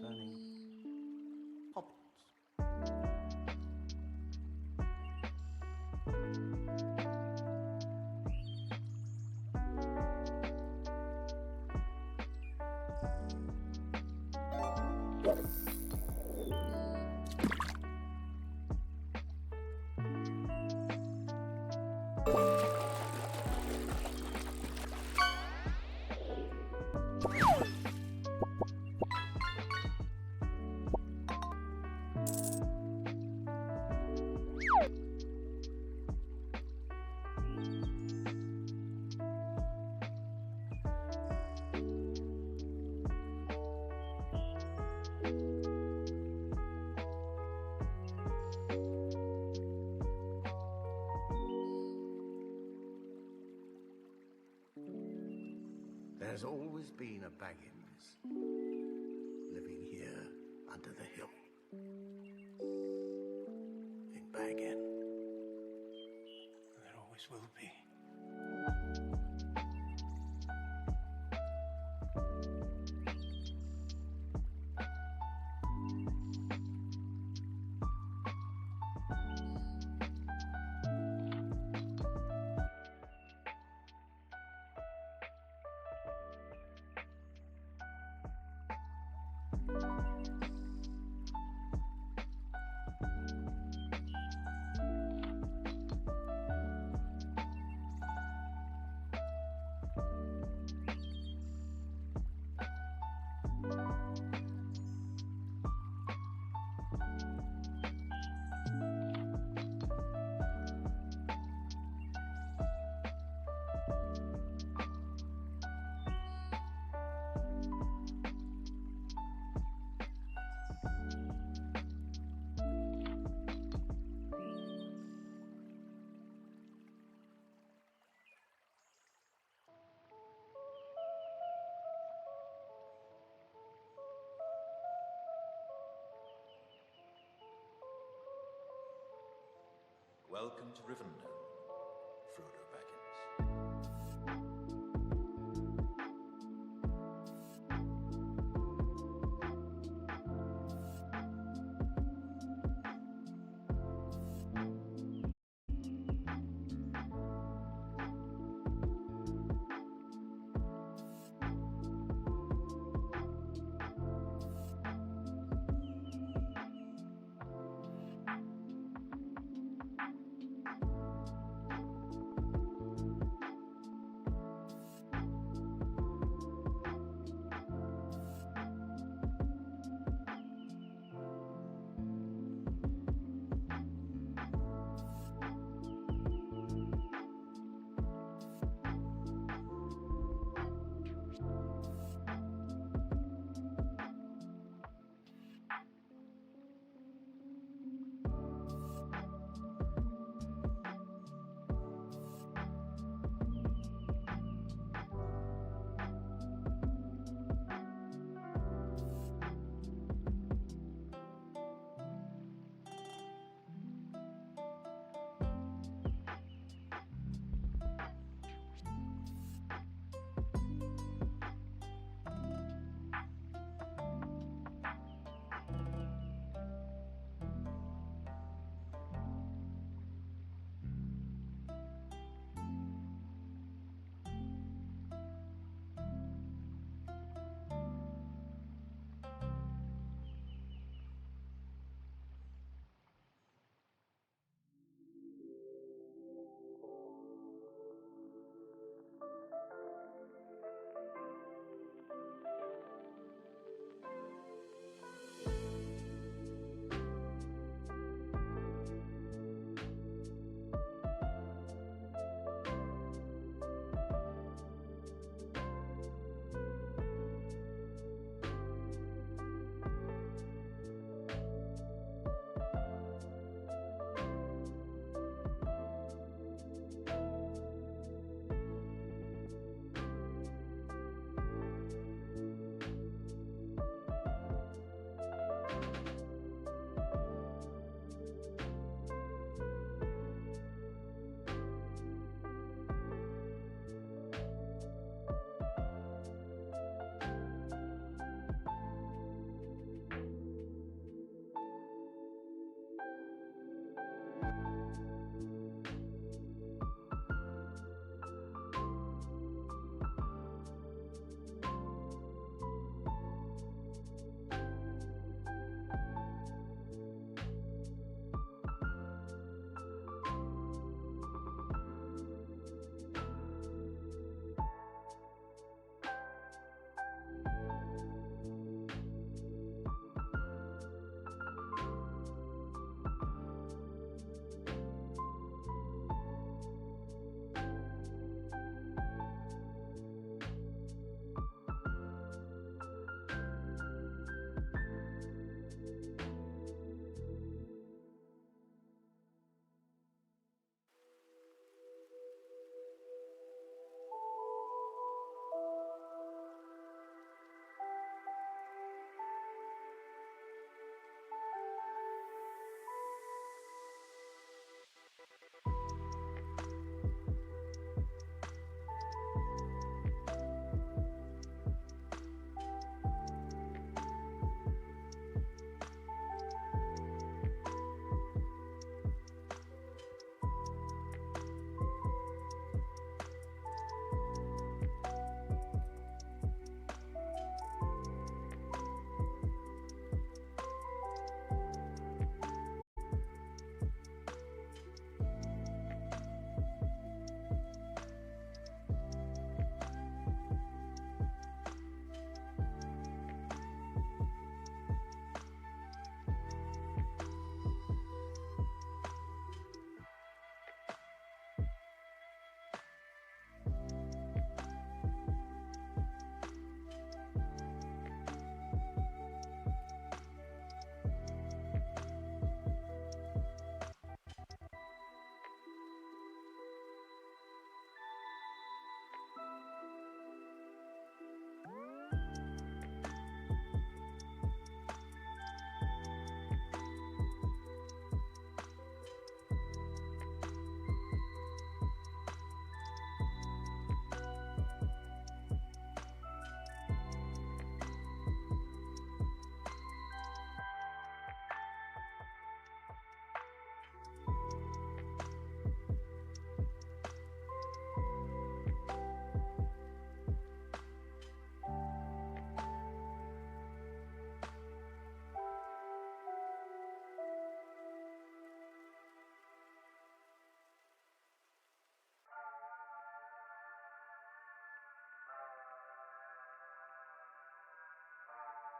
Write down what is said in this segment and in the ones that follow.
turning hobbits. There's always been a Baggins living here under the hill in Baggin. There always will be. Welcome to Rivendell, Frodo Baggins.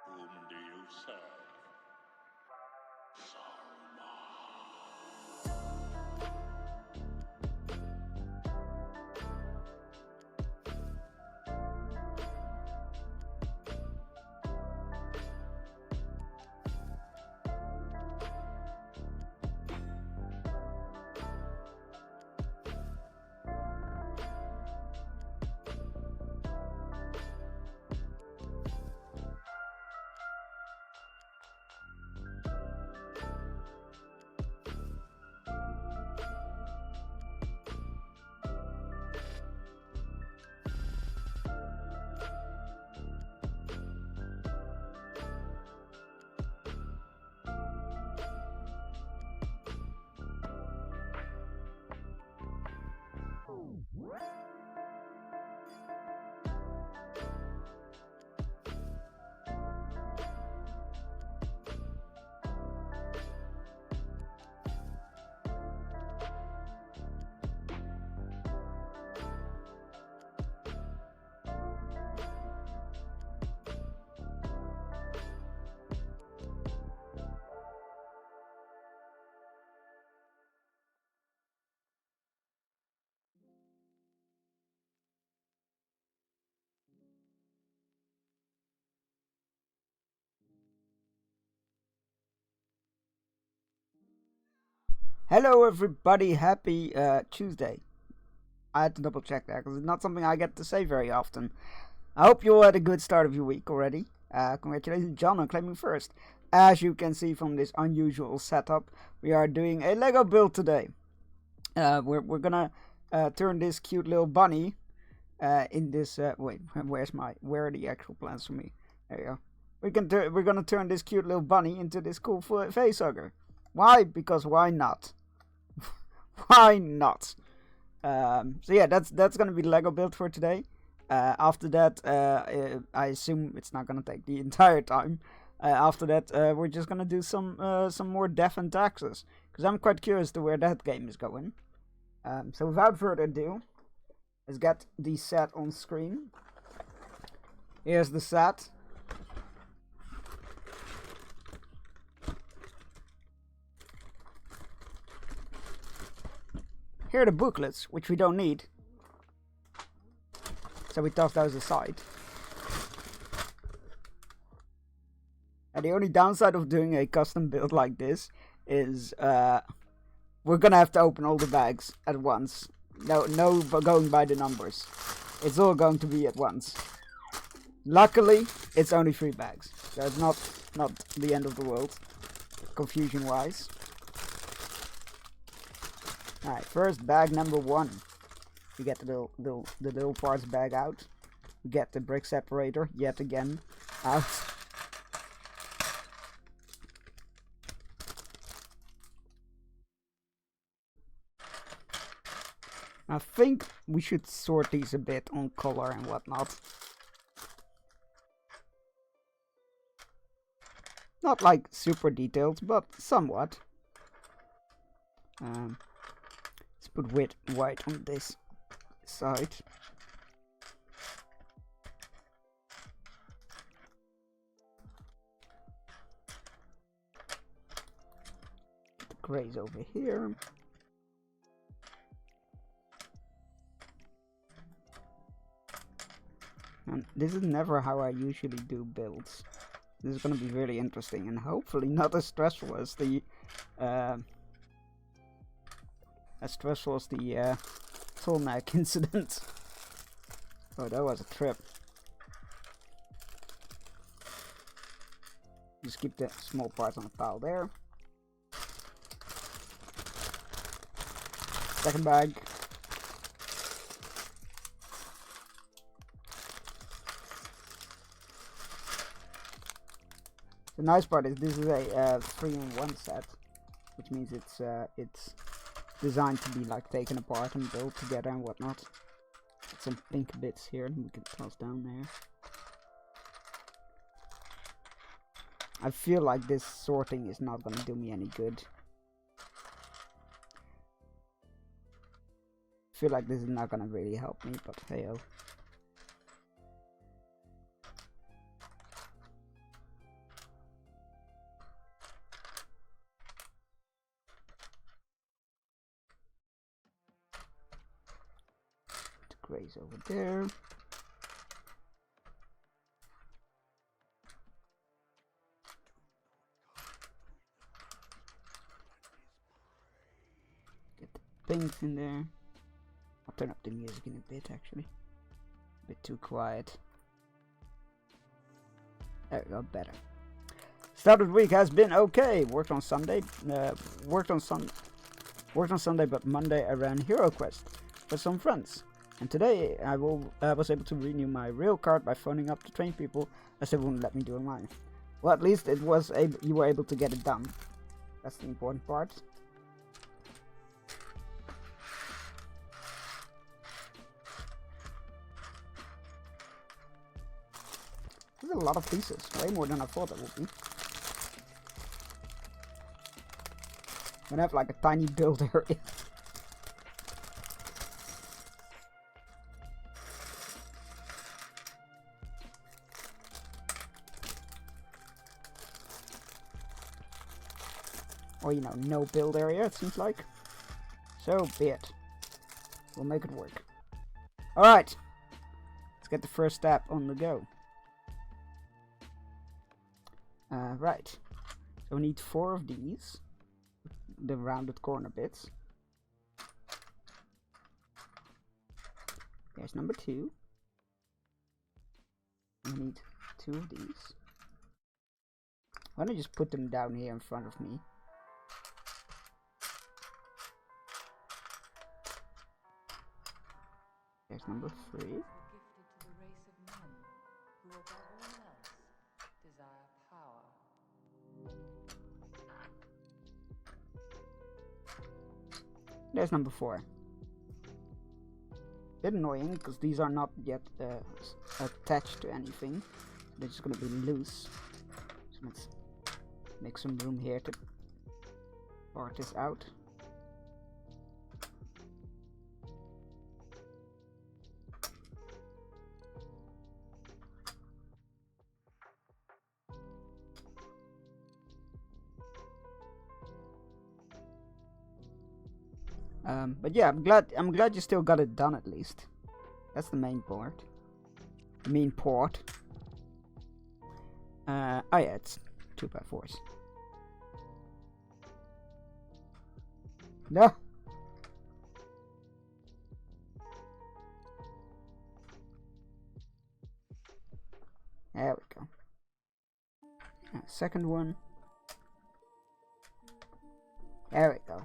Whom do you serve? Hello, everybody. Happy Tuesday. I had to double check that because it's not something I get to say very often. I hope you all had a good start of your week already. Congratulations, John, on claiming first. As you can see from this unusual setup, we are doing a Lego build today. We're gonna turn this cute little bunny in this. Wait, where are the actual plans for me? There you go. We're gonna turn this cute little bunny into this cool facehugger. Why? Because why not? Why not? So yeah, that's gonna be the Lego build for today. After that, I assume it's not gonna take the entire time. After that, we're just gonna do some more Death and Taxes, because I'm quite curious to where that game is going. So without further ado, let's get the set on screen. Here's the set. Here are the booklets, which we don't need, so we toss those aside. And the only downside of doing a custom build like this is we're gonna have to open all the bags at once. No going by the numbers. It's all going to be at once. Luckily, it's only 3 bags, so it's not the end of the world, confusion-wise. Alright, first bag number 1. We get the little parts bag out. We get the brick separator yet again out. I think we should sort these a bit on color and whatnot. Not like super detailed, but somewhat. Let's put white on this side. The grays over here. And this is never how I usually do builds. This is going to be really interesting and hopefully not as stressful as the Tolnak incident. Oh, that was a trip. Just keep the small parts on the pile there. Second bag. The nice part is this is a 3-in-1 set, which means it's designed to be like taken apart and built together and whatnot. Some pink bits here we can toss down there. I feel like this sorting is not going to do me any good. I feel like this is not going to really help me, but hey oh. graze over there. Get the pinks in there. I'll turn up the music in a bit, actually. A bit too quiet. There we go, better. Start of the week has been okay. Worked on Sunday, but Monday I ran Hero Quest with some friends. And today I was able to renew my real card by phoning up to train people, as they wouldn't let me do it mine. Well, at least you were able to get it done. That's the important part. There's a lot of pieces, way more than I thought it would be. I'm gonna have like a tiny build area. Or, you know, no build area, it seems like. So be it. We'll make it work. Alright. Let's get the first step on the go. Right. So we need 4 of these. The rounded corner bits. There's number 2. We need 2 of these. I'm gonna just put them down here in front of me. There's number 3. There's number 4. Bit annoying because these are not yet attached to anything. They're just gonna be loose. So let's make some room here to part this out. But yeah, I'm glad you still got it done at least. That's the main part. The main port. Oh yeah, it's 2x4s. No. There we go. Second one. There we go.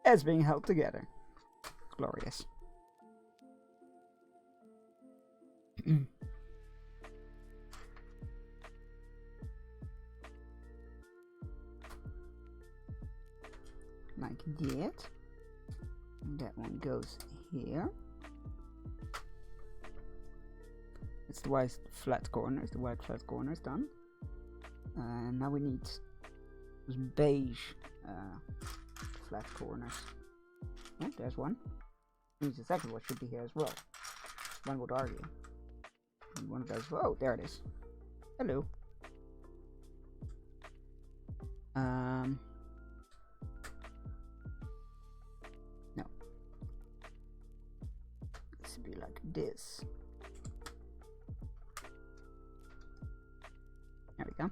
It's being held together. Glorious. Like that. And that one goes here. It's the white flat corners. The white flat corners done. And now we need those beige flat corners. Oh, there's one. Means the second one should be here as well. One would argue. And one of those. Oh, there it is. Hello. No. Let's be like this. There we go.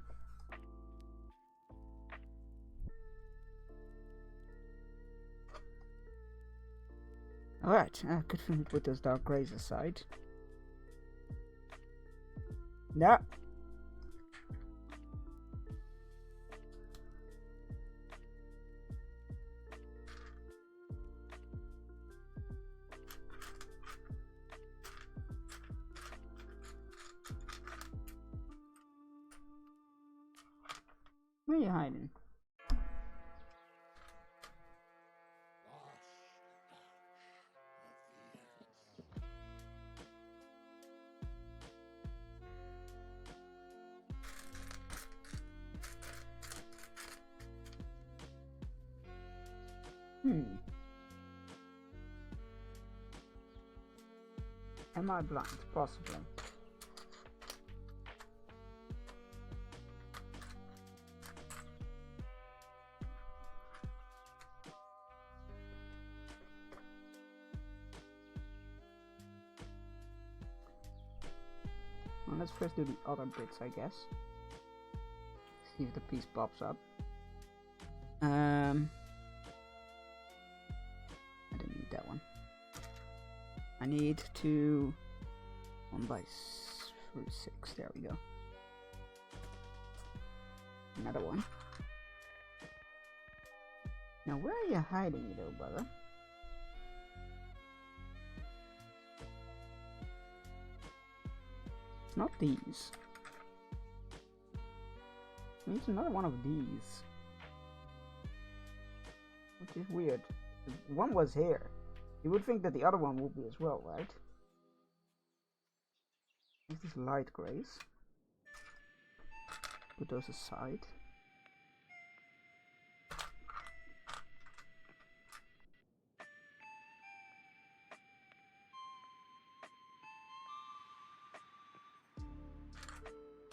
Alright, good for me to put those dark grays aside. No. Where are you hiding? Am I blind? Possibly. let's first do the other bits, I guess. See if the piece pops up. I don't need that one. I need to 1/6. There we go. Another one. Now where are you hiding, though, brother? It's not these. It's another one of these. Which is weird. One was here. You would think that the other one would be as well, right? These light grays. Put those aside.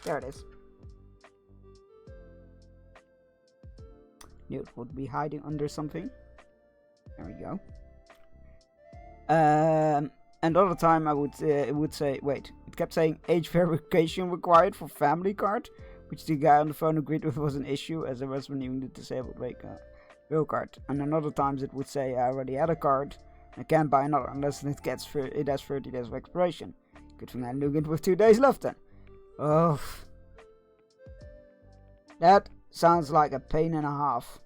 There it is. Knew it would be hiding under something. There we go. And all the time it would say, wait, it kept saying age verification required for family card, which the guy on the phone agreed with was an issue as there was renewing the disabled bill card. And then other times it would say I already had a card, I can't buy another unless it has 30 days of expiration. Good thing I knew it with 2 days left then. Oh, that sounds like a pain and a half.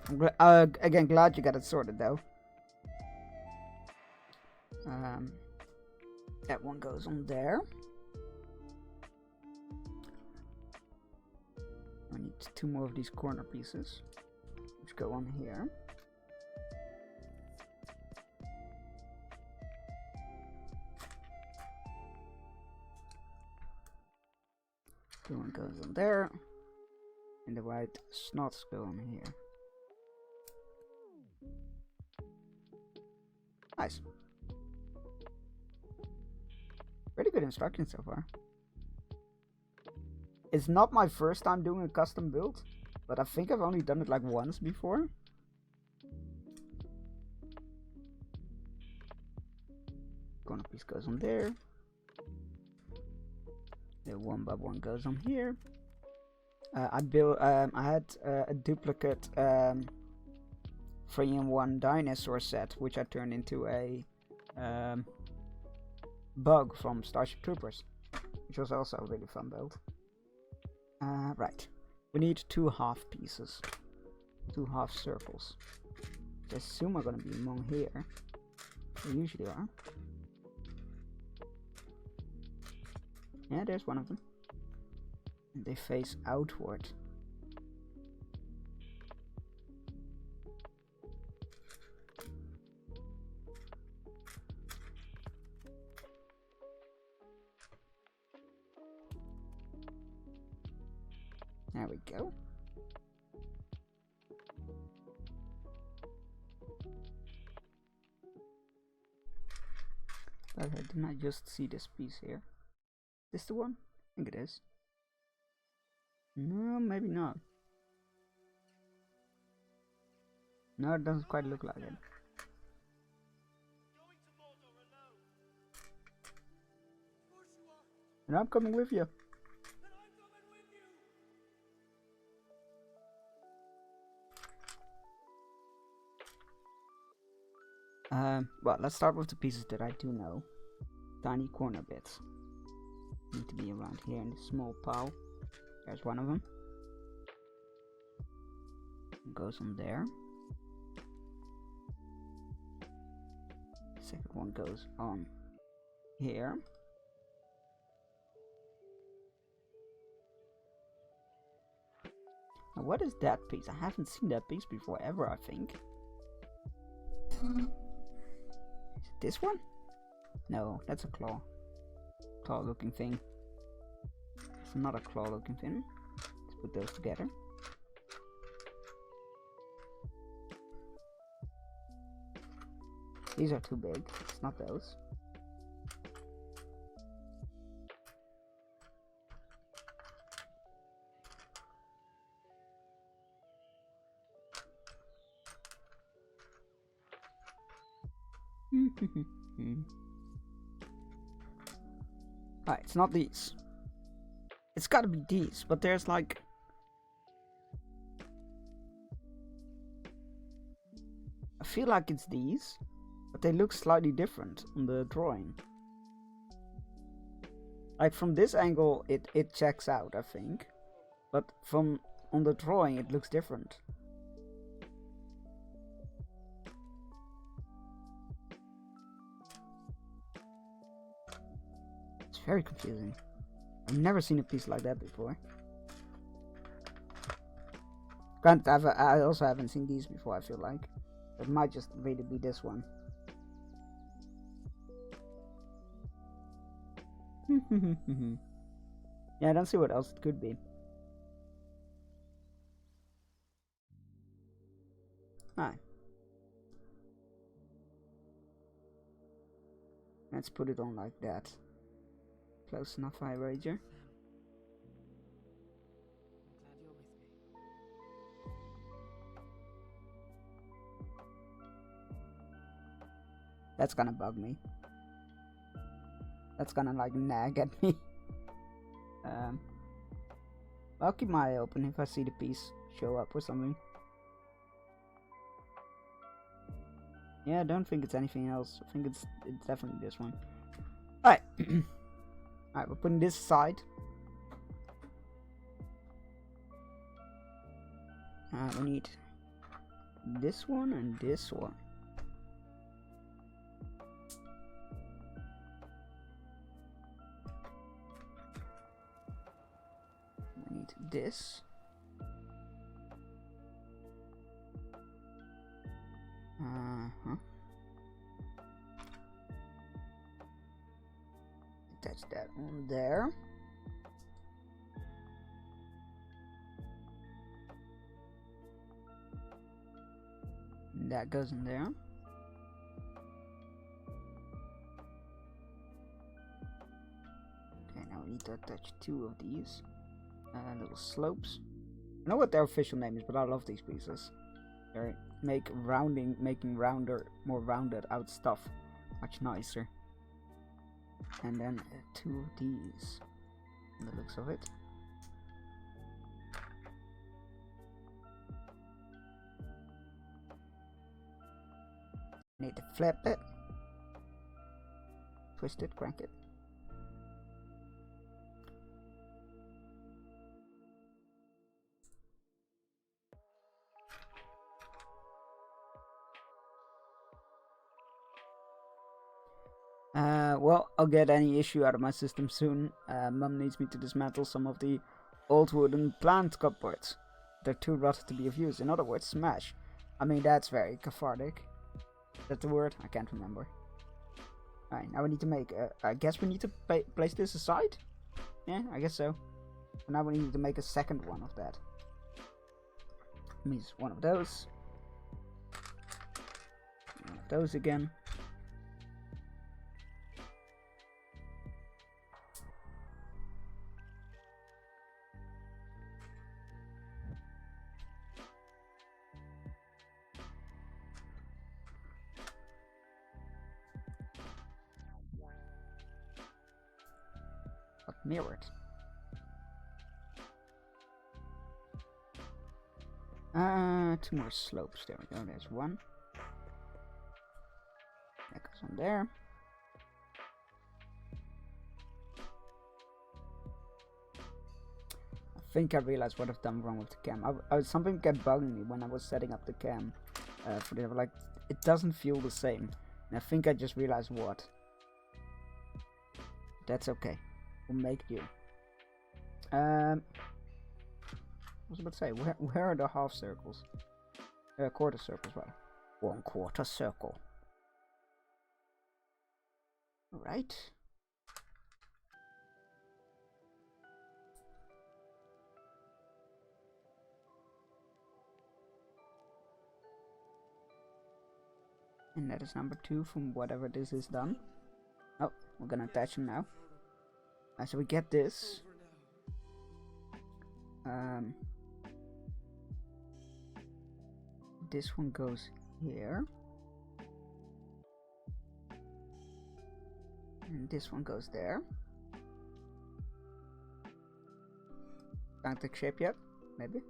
I'm again glad you got it sorted though. That one goes on there. I need 2 more of these corner pieces, which go on here. The one goes on there, and the white snots go on here. Nice. Pretty good instructions so far. It's not my first time doing a custom build, but I think I've only done it like once before. Corner piece goes on there. The 1x1 goes on here. I had a duplicate 3-in-1 dinosaur set, which I turned into a bug from Starship Troopers, which was also a really fun build. Right, we need 2 half pieces, 2 half circles. I assume are going to be among here. They usually are. Yeah, there's one of them. And they face outward. There we go. But I did not just see this piece here. Is this the one? I think it is. No, maybe not. No, it doesn't quite look like it. And I'm coming with you. Well, let's start with the pieces that I do know. Tiny corner bits. Need to be around here in this small pile. There's one of them. Goes on there. Second one goes on here. Now what is that piece? I haven't seen that piece before ever, I think. Is it this one? No, that's a claw. Claw looking thing. It's another claw looking thing. Let's put those together. These are too big. It's not those. Alright, it's not these. It's gotta be these, but there's like... I feel like it's these, but they look slightly different on the drawing. Like from this angle, it checks out, I think. But from on the drawing, it looks different. It's very confusing. I've never seen a piece like that before. Granted, I also haven't seen these before, I feel like. It might just really be this one. Yeah, I don't see what else it could be. Alright. Let's put it on like that. Close enough, I wager. That's gonna bug me. That's gonna like nag at me. I'll keep my eye open if I see the piece show up or something. Yeah, I don't think it's anything else. I think it's definitely this one. Alright. Alright, we're putting this aside. We need this one and this one. We need this. Attach that on there. And that goes in there. Okay, now we need to attach two of these little slopes. I know what their official name is, but I love these pieces. They making more rounded out stuff much nicer. And then two of these, from the looks of it. Need to flip it, twist it, crank it. Well, I'll get any issue out of my system soon. Mum needs me to dismantle some of the old wooden plant cupboards. They're too rotten to be of use. In other words, smash. I mean, that's very cathartic. Is that the word? I can't remember. Alright, now we need to make... I guess we need to place this aside? Yeah, I guess so. So now we need to make a second one of that. Means one of those. One of those again. Mirrored. Two more slopes. There we go. There's one. That goes on there. I think I realized what I've done wrong with the cam. Something kept bugging me when I was setting up the cam for the like. It doesn't feel the same, and I think I just realized what. That's okay. We'll make do. I was about to say, where are the half circles? Quarter circles, rather. 1/4 circle. Right. And that is number 2 from whatever this is done. Oh, we're gonna attach them now. So we get this. This one goes here. And this one goes there. Can't take shape yet? Maybe?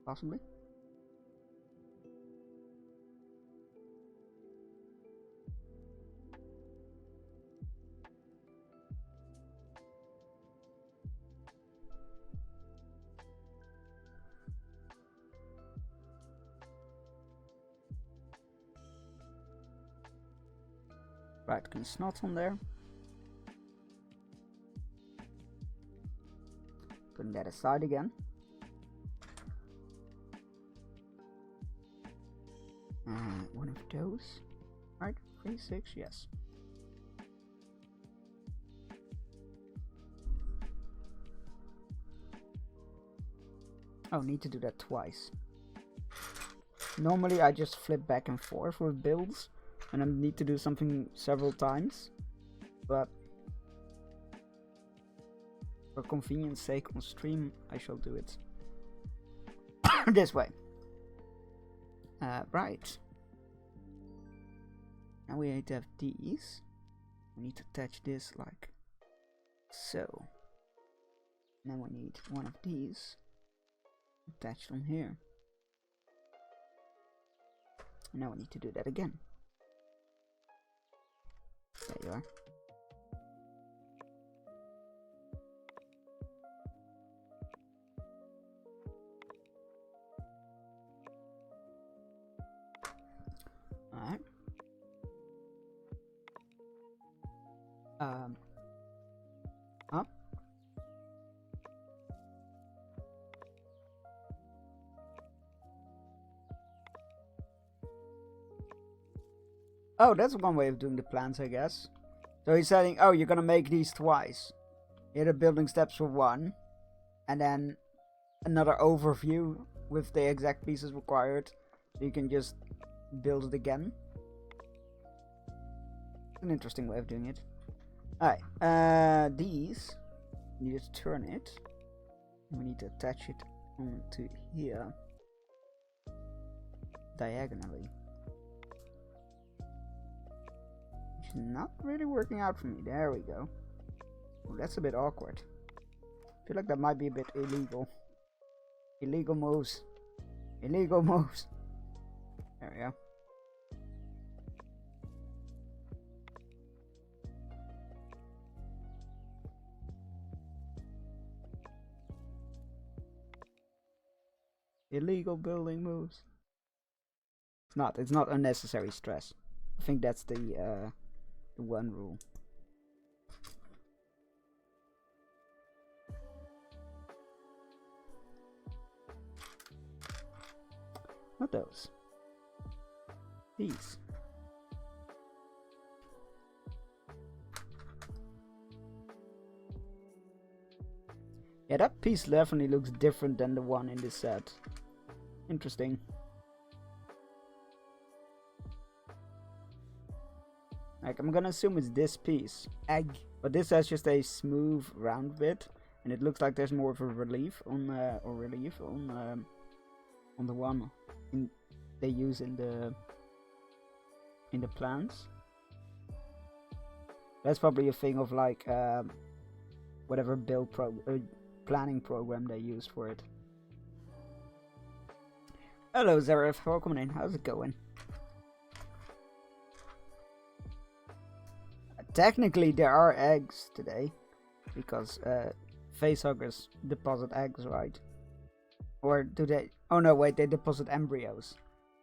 Possibly? Right, can you snot on there? Putting that aside again. One of those. Right, 3, 6, yes. Oh, need to do that twice. Normally I just flip back and forth with builds, and I need to do something several times, but for convenience sake on stream I shall do it this way. Right. Now we need to have these. We need to attach this like so. And then we need one of these attached on here. And now we need to do that again. There you are. Alright. Huh? Oh, that's one way of doing the plans, I guess. So he's saying, oh, you're gonna make these twice. Here are the building steps for one, and then another overview with the exact pieces required, so you can just build it again. An interesting way of doing it. Alright, these, you need to turn it. We need to attach it onto here, diagonally. Which is not really working out for me. There we go. Oh, that's a bit awkward. I feel like that might be a bit illegal. Illegal moves. Illegal moves. There we go. Illegal building moves. It's not unnecessary stress. I think that's the one rule. Not those. These. Yeah, that piece definitely looks different than the one in this set. Interesting. Like, I'm gonna assume it's this piece. Egg. But this has just a smooth round bit, and it looks like there's more of a relief on the one they use in the plans. That's probably a thing of like whatever planning program they use for it. Hello Zareth, welcome in. How's it going? Technically there are eggs today, because facehuggers deposit eggs, right? Or do they? Oh no, wait, they deposit embryos.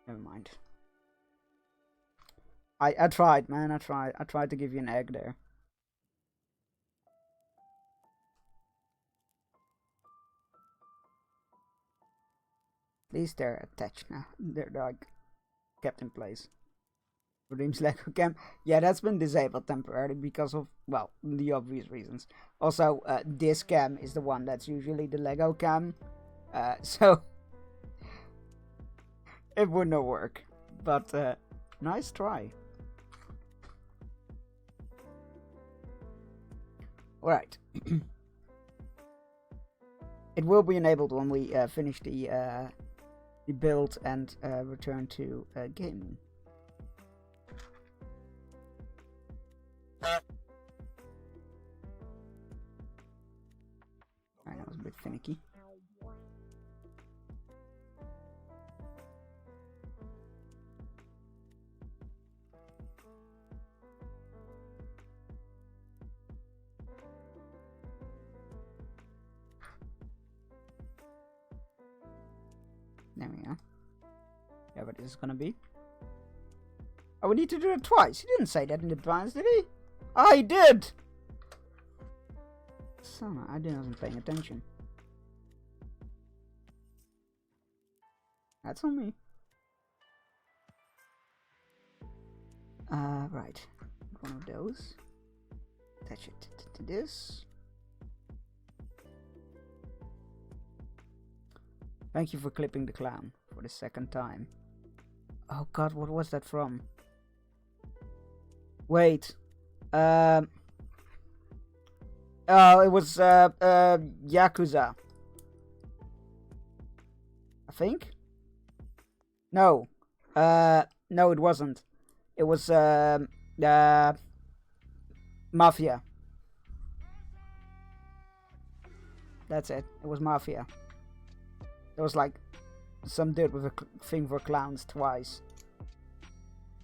Never mind. I tried, man, I tried to give you an egg there. At least they're attached now. They're like kept in place. Dreams Lego Cam. Yeah, that's been disabled temporarily because of, well, the obvious reasons. Also, this cam is the one that's usually the Lego cam. So it would not work. But nice try. Alright. It will be enabled when we finish the build and return to gaming. Alright, that was a bit finicky. There we go. Yeah, but this is gonna be. Oh, we need to do it twice. He didn't say that in advance, did he? Oh, he did! Son, I wasn't paying attention. That's on me. Right. One of those. Attach it to this. Thank you for clipping the clown for the second time. Oh god, what was that from? Wait. Oh, it was Yakuza. I think? No. No, it wasn't. It was Mafia. That's it. It was Mafia. There was like some dude with a thing for clowns twice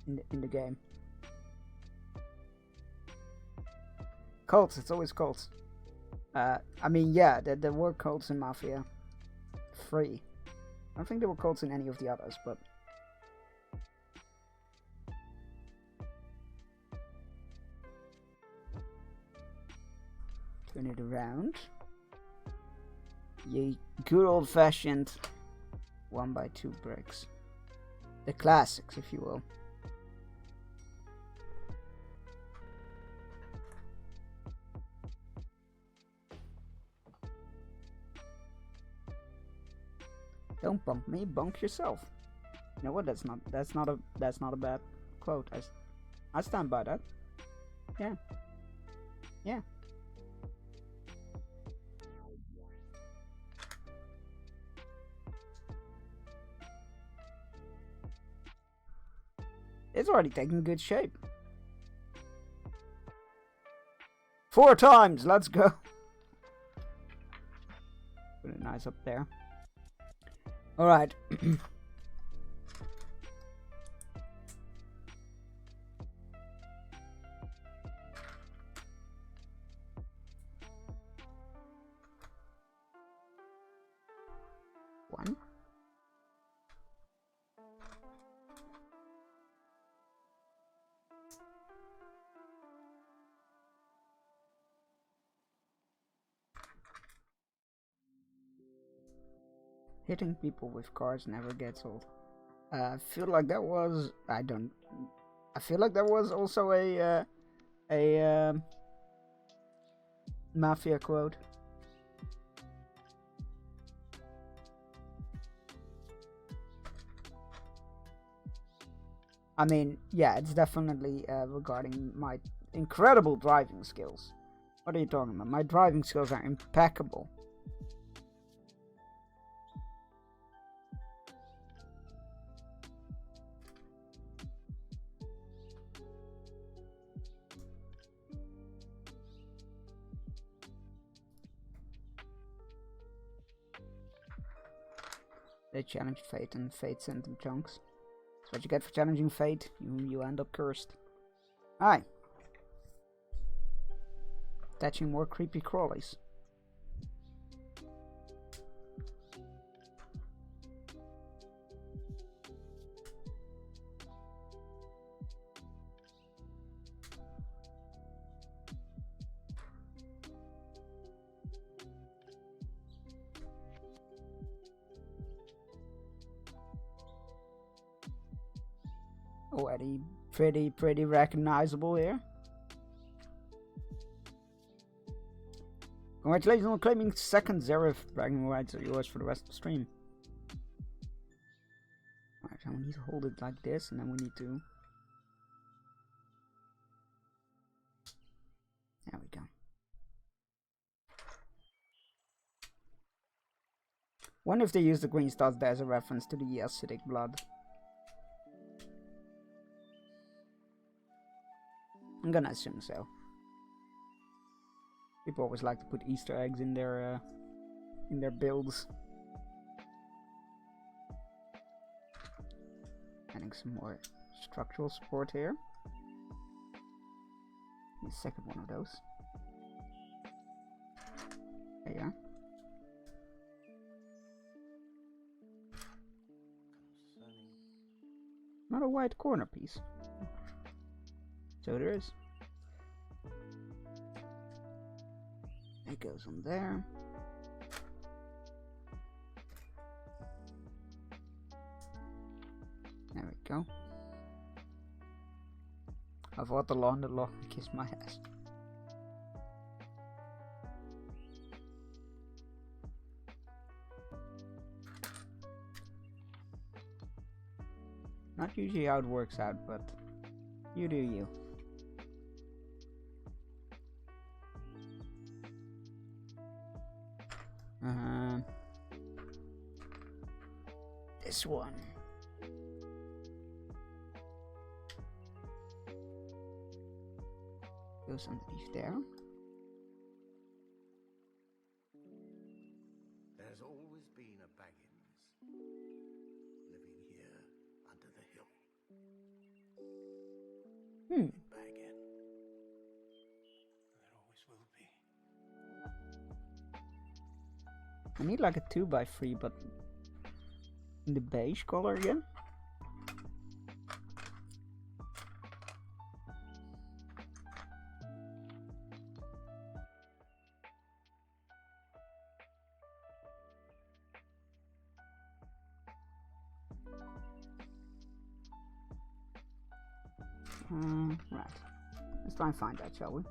in the game. Cults, it's always cults. I mean, yeah, there were cults in Mafia 3. I don't think there were cults in any of the others, but turn it around. Ye good old-fashioned 1x2 bricks. The classics, if you will. Don't bunk me, bunk yourself. You know what? That's not a bad quote. I stand by that. Yeah. Yeah. It's already taking good shape. 4 times, let's go. Put it nice up there. Alright. One. Hitting people with cars never gets old. I feel like that was. I feel like that was also a Mafia quote. I mean, yeah, it's definitely regarding my incredible driving skills. What are you talking about? My driving skills are impeccable. They challenged Fate and Fate sent them chunks. That's what you get for challenging Fate. You end up cursed. Alright. Attaching more creepy crawlies. Already pretty recognizable here. Congratulations on claiming second Zerif. Bragging rights are yours for the rest of the stream. Alright, so we need to hold it like this, and then we need to. There we go. Wonder if they use the green stars there as a reference to the acidic blood. I'm gonna assume so. People always like to put Easter eggs in their in their builds. Adding some more structural support here. The second one of those. There you are. Not a white corner piece. So there is. It goes on there. There we go. I've got the lawn kiss my ass. Not usually how it works out, but you do you. This one. Goes underneath there. There's always been a Baggins living here under the hill. Baggin. There always will be. I need like a 2x3, but in the beige color again. Right. Let's try and find that, shall we?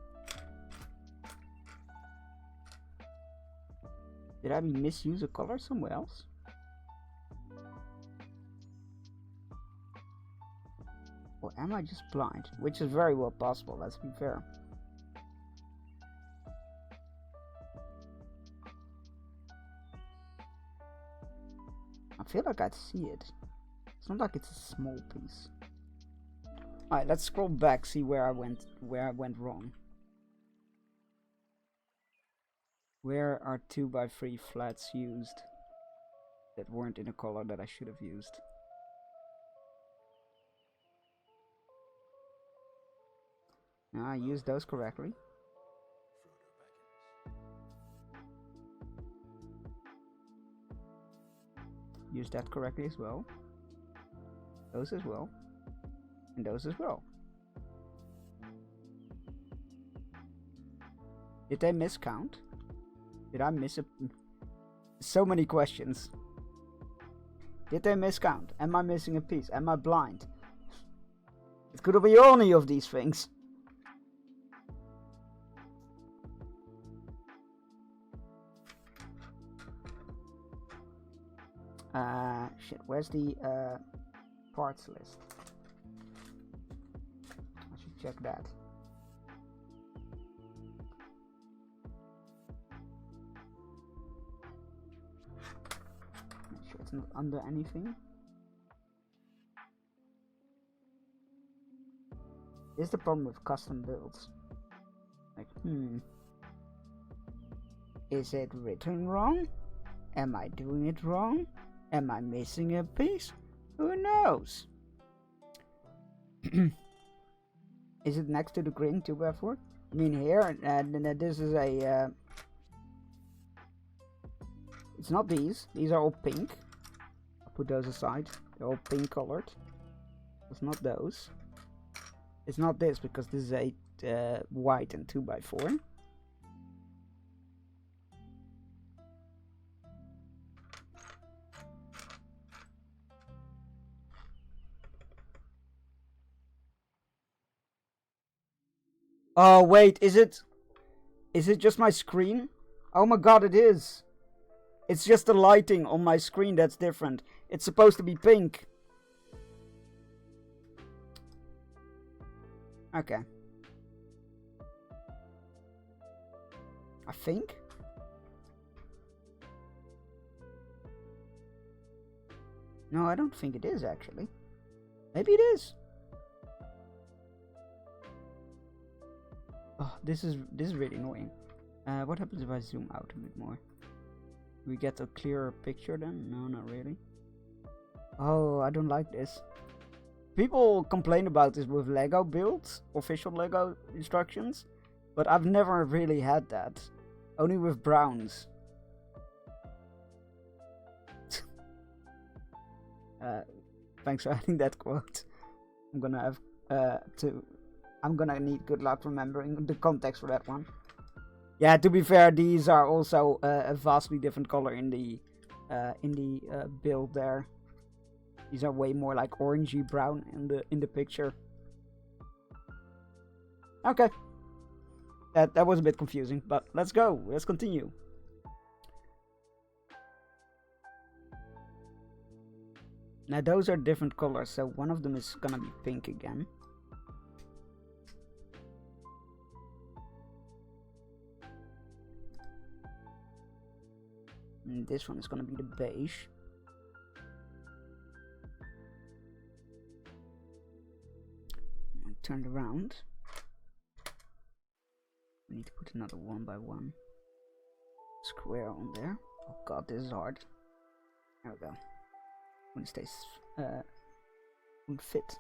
Did I misuse a color somewhere else? Or am I just blind? Which is very well possible, let's be fair. I feel like I'd see it. It's not like it's a small piece. Alright, let's scroll back, see where I went wrong. Where are 2x3 flats used that weren't in a color that I should have used? I used those correctly. Use that correctly as well. Those as well. And those as well. Did they miscount? Did I miss a... So many questions. Did they miscount? Am I missing a piece? Am I blind? It could be any of these things. Shit, where's the parts list? I should check that. Make sure it's not under anything. This is the problem with custom builds. Like, is it written wrong? Am I doing it wrong? Am I missing a piece? Who knows? Is it next to the green 2x4? I mean here, and this is a... it's not these. These are all pink. I'll put those aside. They're all pink colored. It's not those. It's not this, because this is a white and 2x4. Oh wait, is it just my screen? Oh my god, it is. It's just the lighting on my screen that's different. It's supposed to be pink. Okay. I think. No, I don't think it is actually. Maybe it is. Oh, this is really annoying. What happens if I zoom out a bit more? We get a clearer picture then? No, not really. Oh, I don't like this. People complain about this with Lego builds, official Lego instructions, but I've never really had that. Only with Browns. Thanks for adding that quote. I'm gonna have I'm gonna need good luck remembering the context for that one. Yeah, to be fair, these are also a vastly different color in the build there. These are way more like orangey brown in the picture. Okay. That was a bit confusing, but let's go. Let's continue. Now those are different colors, so one of them is gonna be pink again. And this one is gonna be the beige. Turn it around. We need to put another 1x1 square on there. Oh god, this is hard. There we go. When it stays won't fit.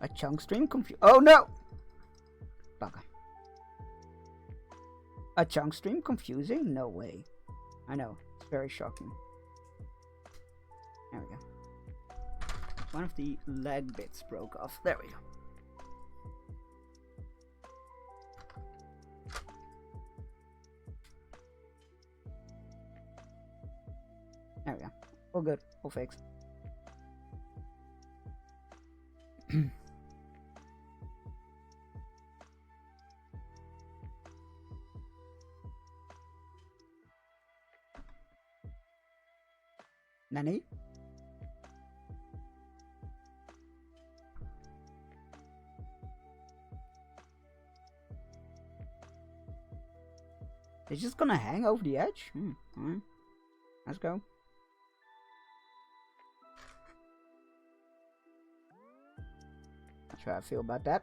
A chunk stream confuse. Oh no! Bugger. A chunk stream confusing? No way. I know, it's very shocking. There we go. One of the leg bits broke off. There we go. There we go. All good. All fixed. Nani? It's just gonna hang over the edge? Alright. Let's go. Not sure how I feel about that.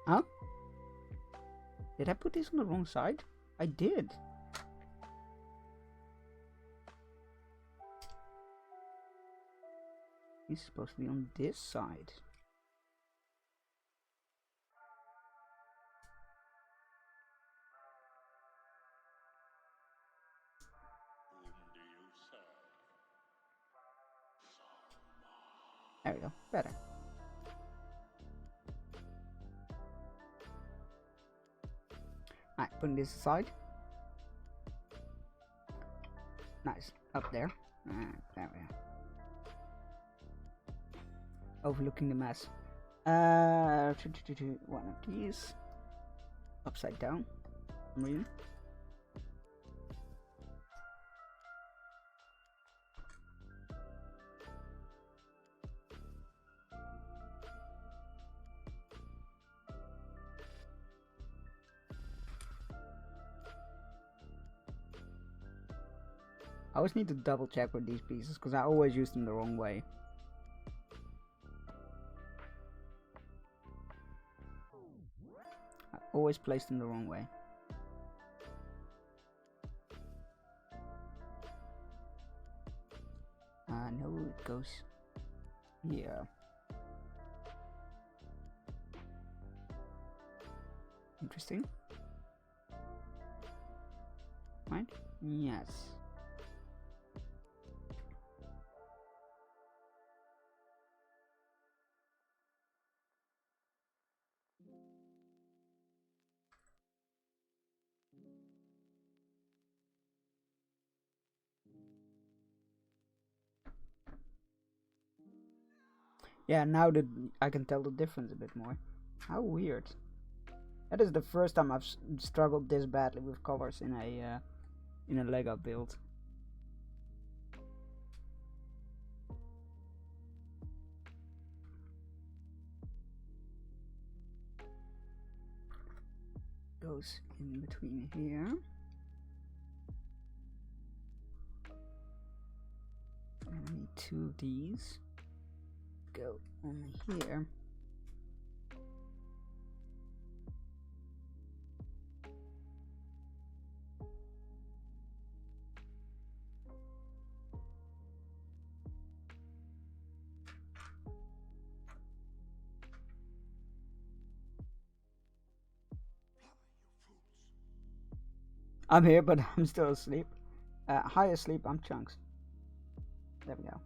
Huh? Did I put this on the wrong side? I did. He's supposed to be on this side. There we go. Better. Alright, putting this aside. Nice. Up there. There we are. Overlooking the mess. One of these. Upside down. Really? I always need to double check with these pieces because I always use them the wrong way. I always place them the wrong way. No, it goes here. Interesting. Right? Yes. Yeah, now that I can tell the difference a bit more. How weird. That is the first time I've struggled this badly with colors in a Lego build. Goes in between here. I need 2 of these. Go only here. I'm here, but I'm still asleep. High asleep, I'm Chunks. There we go.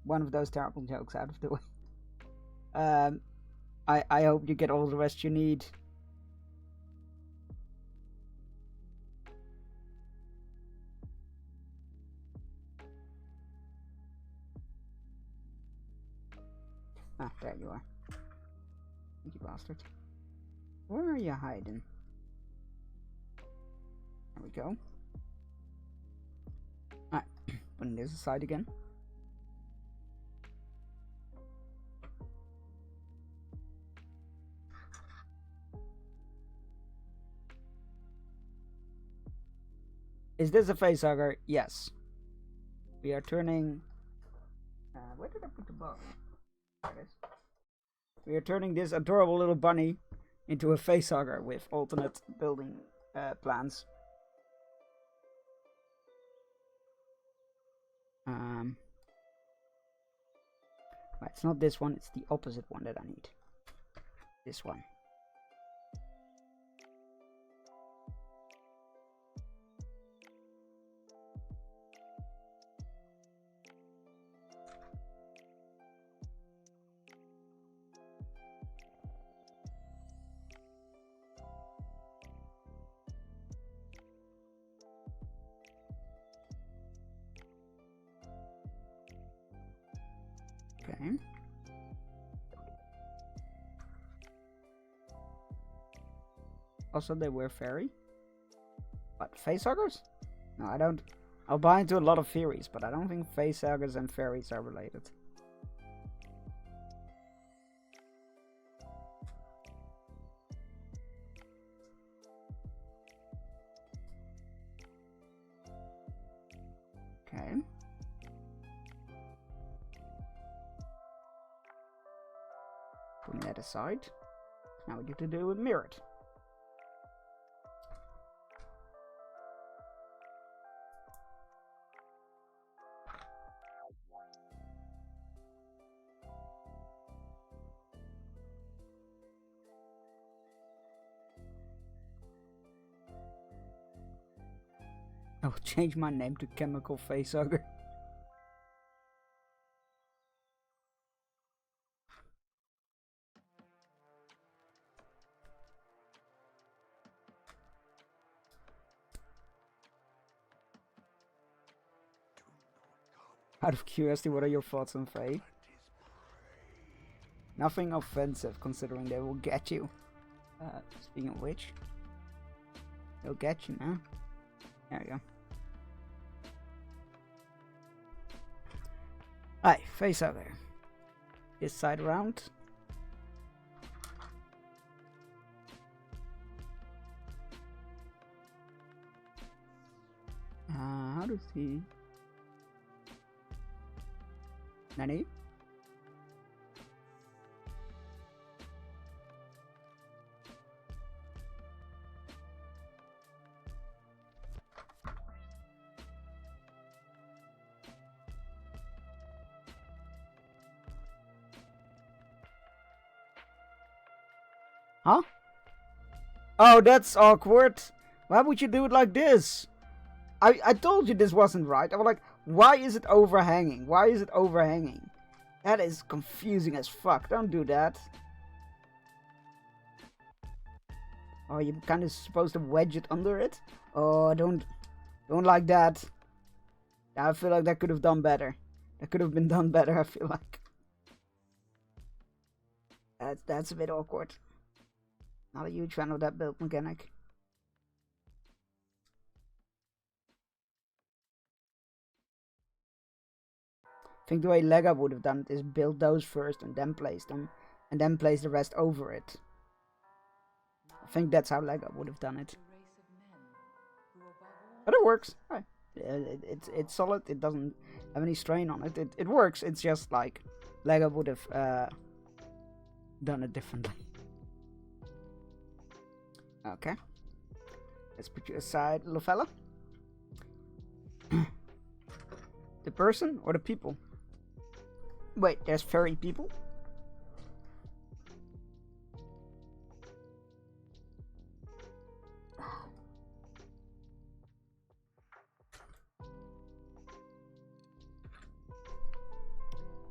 One of those terrible jokes out of the way. I hope you get all the rest you need. Ah, there you are. You bastard. Where are you hiding? There we go. Alright, putting this aside again. Is this a facehugger? Yes. We are turning... where did I put the bow? There it is. We are turning this adorable little bunny into a facehugger with alternate building plans. Right, it's not this one, it's the opposite one that I need. This one. Okay. Also, they were fairy. What, facehuggers? No, I don't. I'll buy into a lot of theories, but I don't think facehuggers and fairies are related. Okay. Putting that aside. Now we need to do it mirrored. I will change my name to Chemical Facehugger. Out of curiosity, what are your thoughts on Faye? Nothing offensive, considering they will get you. Speaking of which, they'll get you now. There you go. Alright, facehugger. This side around. How does he... Nani? Huh? Oh, that's awkward. Why would you do it like this? I told you this wasn't right. I was like, why is it overhanging? Why is it overhanging? That is confusing as fuck. Don't do that. Oh, you're kind of supposed to wedge it under it? Oh, don't like that. I feel like that could have done better. That could have been done better, I feel like. That's a bit awkward. Not a huge fan of that build mechanic. I think the way Lego would have done it is build those first and then place them, and then place the rest over it. I think that's how Lego would have done it. But it works. It's solid. It doesn't have any strain on it. It works. It's just like Lego would have done it differently. Okay. Let's put you aside, little fella. The person or the people? Wait, there's furry people?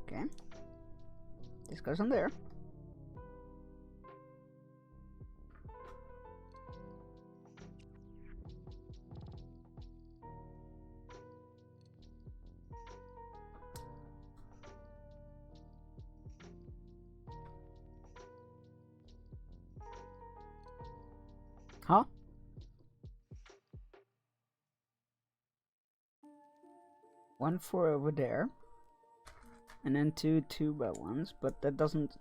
Okay. This goes on there. Huh? One for over there. And then two 2x1s, but that doesn't...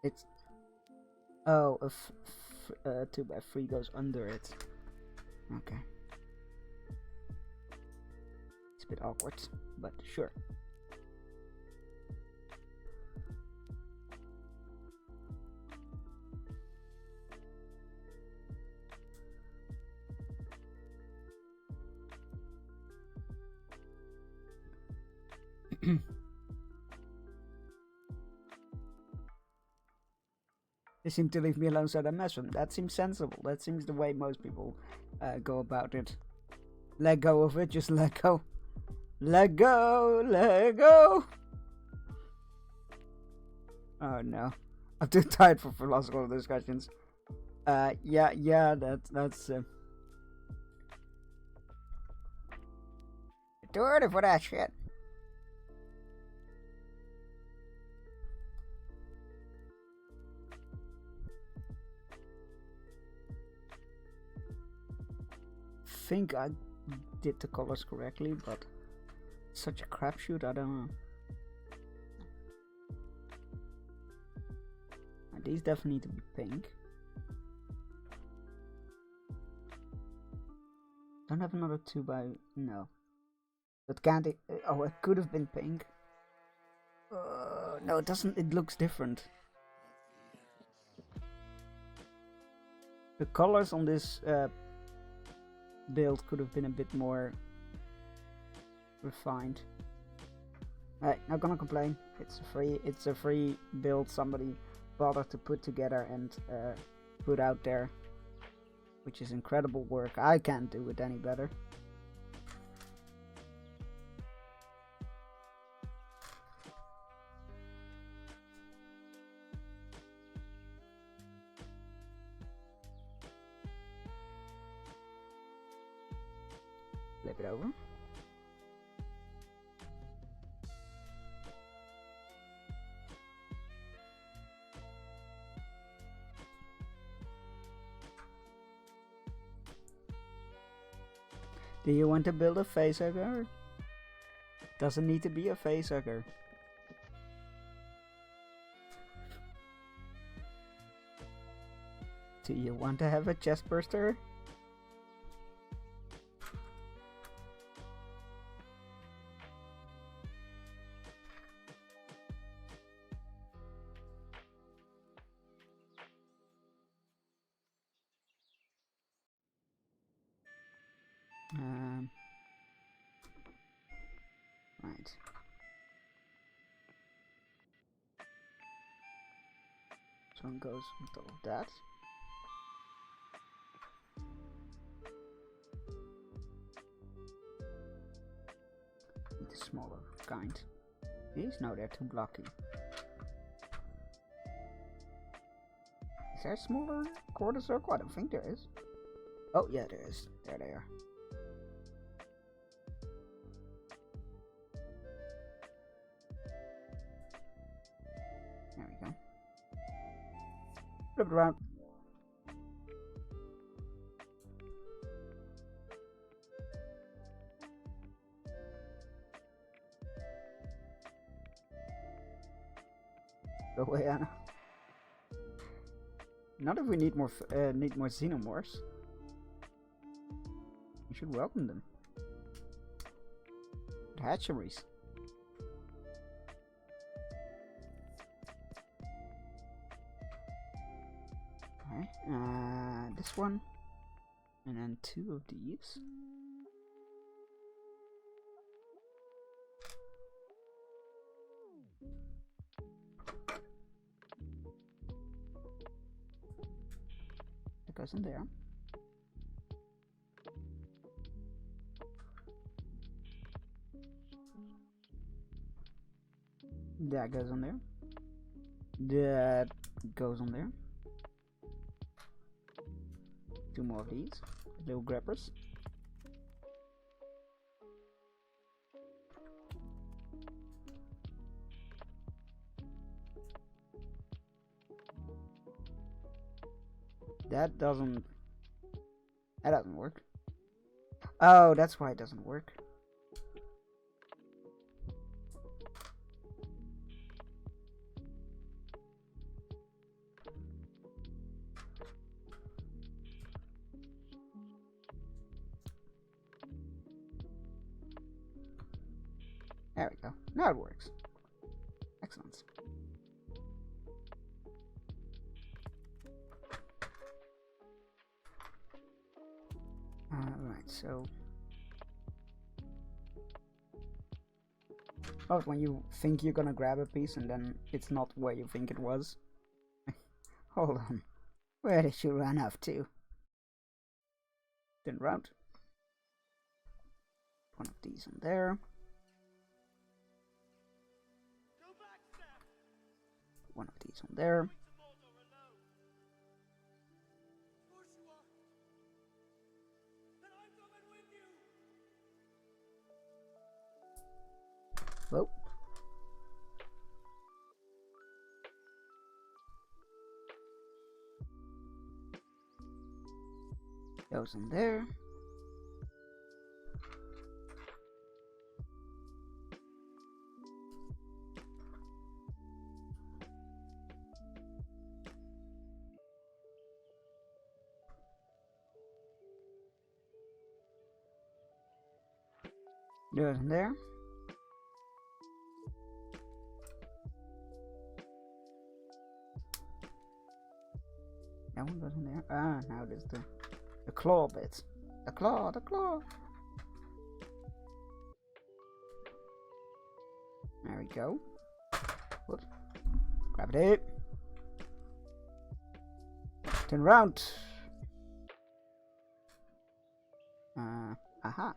It's... Oh, a 2x3 goes under it. Okay. It's a bit awkward, but sure. They seem to leave me alone so I don't mess with them. That seems sensible. That seems the way most people go about it. Let go of it, just let go. Let go, let go. Oh no. I'm too tired for philosophical discussions. Yeah, that's too early for that shit. I think I did the colors correctly, but such a crapshoot, I don't know. These definitely need to be pink. Don't have another 2x... no. But can't it... oh, it could have been pink. No, it doesn't, it looks different. The colors on this build could have been a bit more refined. Alright, not gonna complain. It's a free build somebody bothered to put together and put out there, which is incredible work. I can't do it any better. Flip it over. Do you want to build a facehugger? Doesn't need to be a facehugger. Do you want to have a chest burster? Right. This one goes on top of that. Need a smaller kind. These? No, they're too blocky. Is there a smaller quarter circle? I don't think there is. Oh, yeah, there is. There they are. There we go. look around. Go away, Anna. Not if we need more xenomorphs. We should welcome them. Hatcheries. Alright, this one. And then 2 of these. That goes in there. That goes on there. That goes on there. 2 more of these little grabbers. That doesn't work. Oh, that's why it doesn't work. There we go. Now it works. Excellent. Alright, so... Oh, when you think you're gonna grab a piece and then it's not where you think it was. Hold on. Where did you run off to? Turn around. One of these in there. One of these on there. Whoa. Goes in there. Goes in there. That one goes in there. Ah, now there's the claw bit. The claw. There we go. Whoops. Grab it. Turn around. Aha.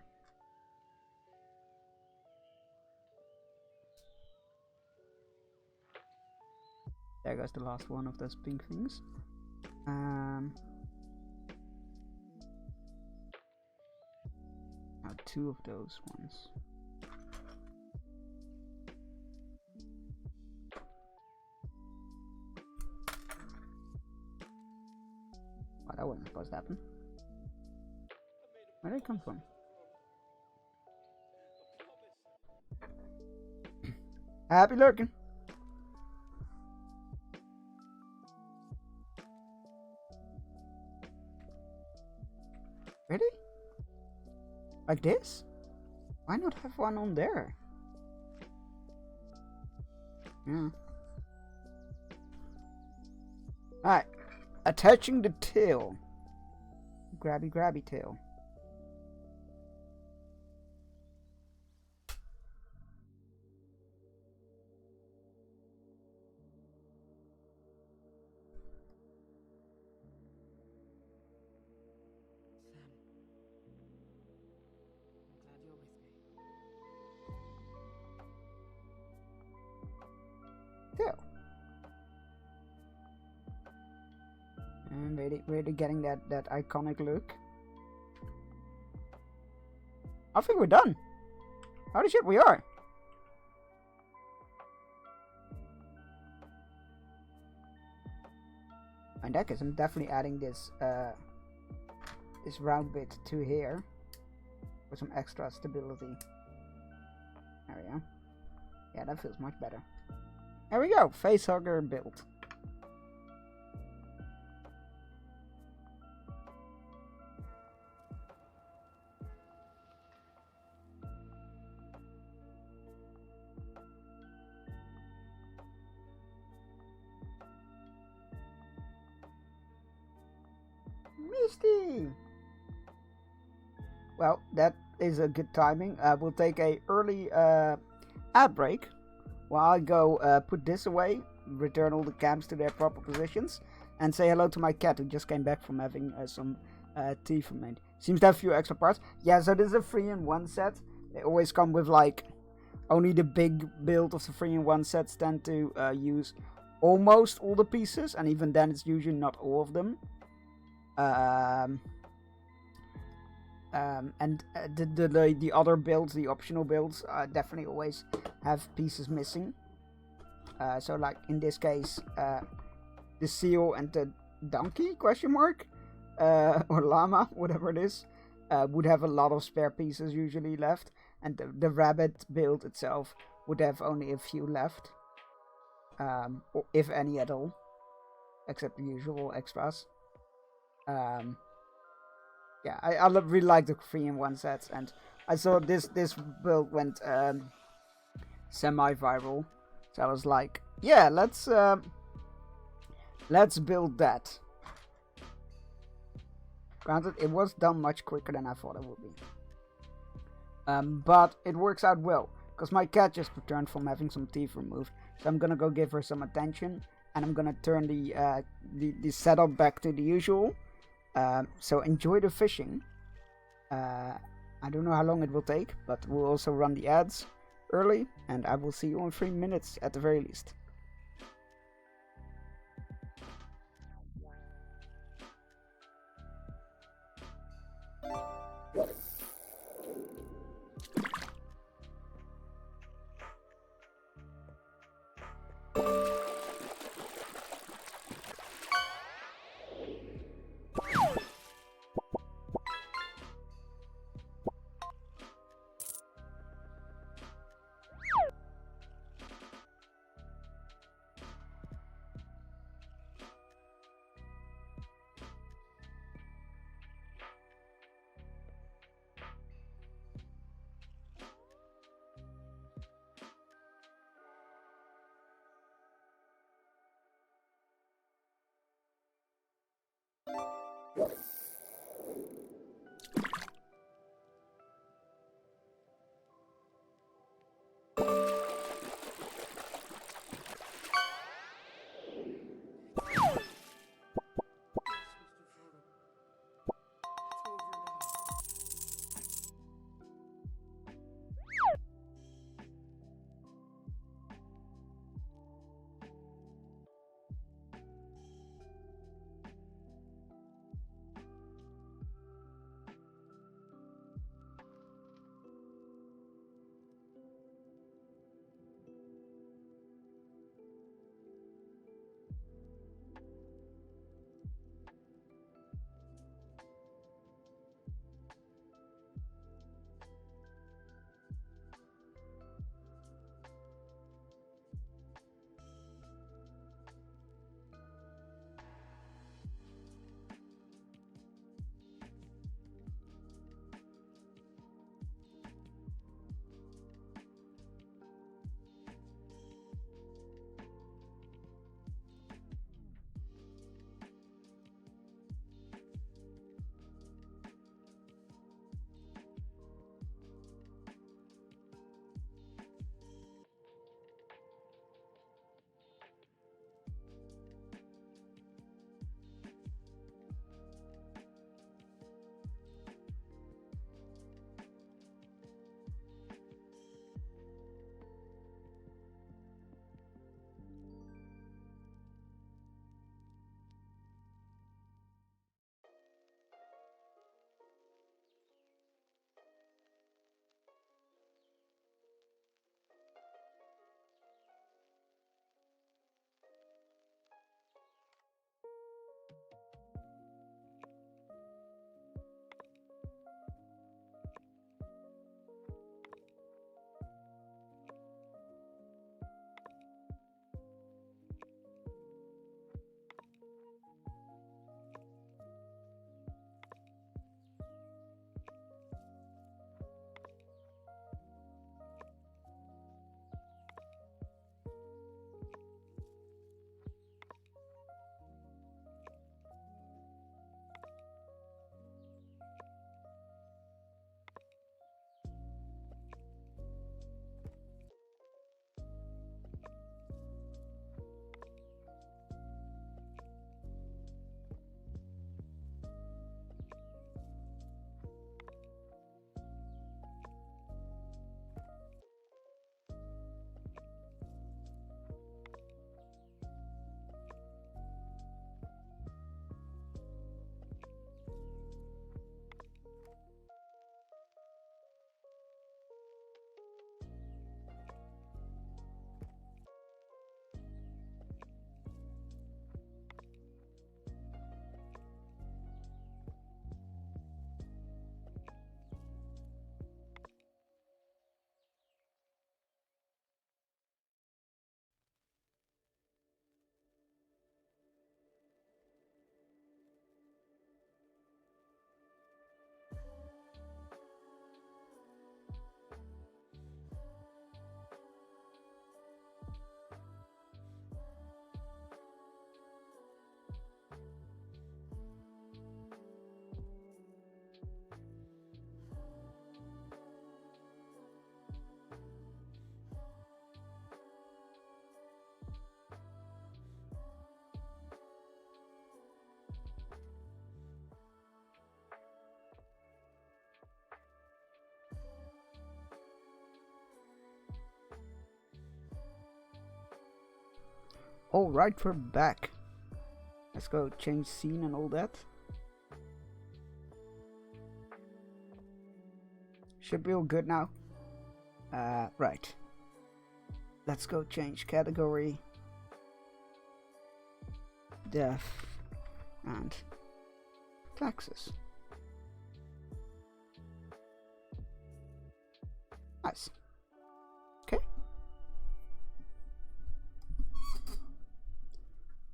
There goes the last one of those pink things. Now 2 of those ones. Wow, that wasn't supposed to happen. Where did it come from? Happy lurking. Really? Like this? Why not have one on there? Yeah. Alright. Attaching the tail. Grabby tail. Tail. And really getting that iconic look. I think we're done. Holy shit, we are. In that case, I'm definitely adding this this round bit to here for some extra stability. There we go. Yeah, that feels much better. There we go, Facehugger built. Misty! Well, that is a good timing. We'll take a early ad break while I go put this away, return all the cams to their proper positions, and say hello to my cat who just came back from having some tea from me. Seems to have a few extra parts. Yeah, so this is a 3-in-1 set. They always come with like only the big build of the 3-in-1 sets tend to use almost all the pieces, and even then it's usually not all of them. And the other builds, the optional builds, definitely always have pieces missing. So like in this case, the seal and the donkey question mark or llama, whatever it is, would have a lot of spare pieces usually left, and the rabbit build itself would have only a few left, or if any at all, except the usual extras. Yeah, I really like the 3-in-1 sets, and I saw this build went semi-viral, so I was like, yeah, let's build that. Granted, it was done much quicker than I thought it would be, but it works out well because my cat just returned from having some teeth removed, so I'm gonna go give her some attention, and I'm gonna turn the setup back to the usual. So enjoy the fishing. I don't know how long it will take, but we'll also run the ads early, and I will see you in 3 minutes at the very least. Alright, we're back. Let's go change scene and all that. Should be all good now. Right. Let's go change category. Death and taxes. Nice. Okay.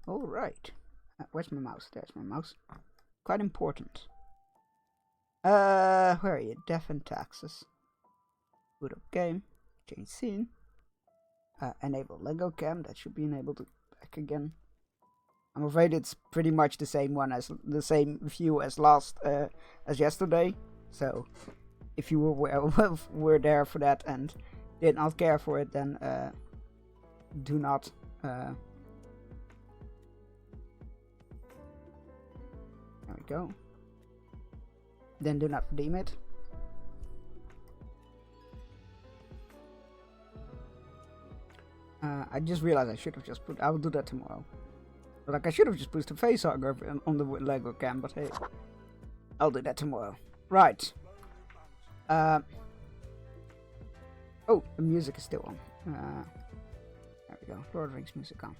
Alright. Where's my mouse? There's my mouse. Quite important. Where are you? Death and taxes. Boot up game. Change scene. Enable Lego cam. That should be enabled back again. I'm afraid it's pretty much the same one as the same view as as yesterday. So if you were there for that and did not care for it, then do not. There we go. Then do not redeem it. I just realized I should have just put. I will do that tomorrow. But like I should have just put the Facehugger on the Lego cam. But hey, I'll do that tomorrow. Right. Oh, the music is still on. There we go. Lord of the Rings music on.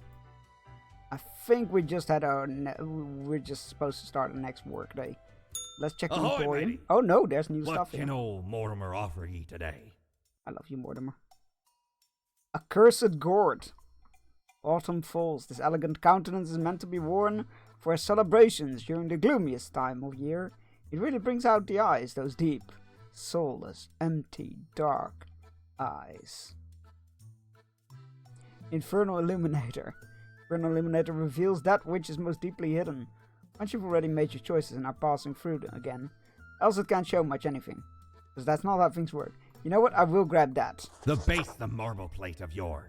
I think we just had our. We're just supposed to start the next work day. Let's check the emporium. Oh no, there's new stuff here. What can old Mortimer offer ye today? I love you, Mortimer. Accursed gourd. Autumn falls. This elegant countenance is meant to be worn for celebrations during the gloomiest time of year. It really brings out the eyes, those deep, soulless, empty, dark eyes. Infernal Illuminator. Infernal Illuminator reveals that which is most deeply hidden. Once you've already made your choices and are passing through them again, else it can't show much anything. Because that's not how things work. You know what? I will grab that. The base, the marble plate of Yorn.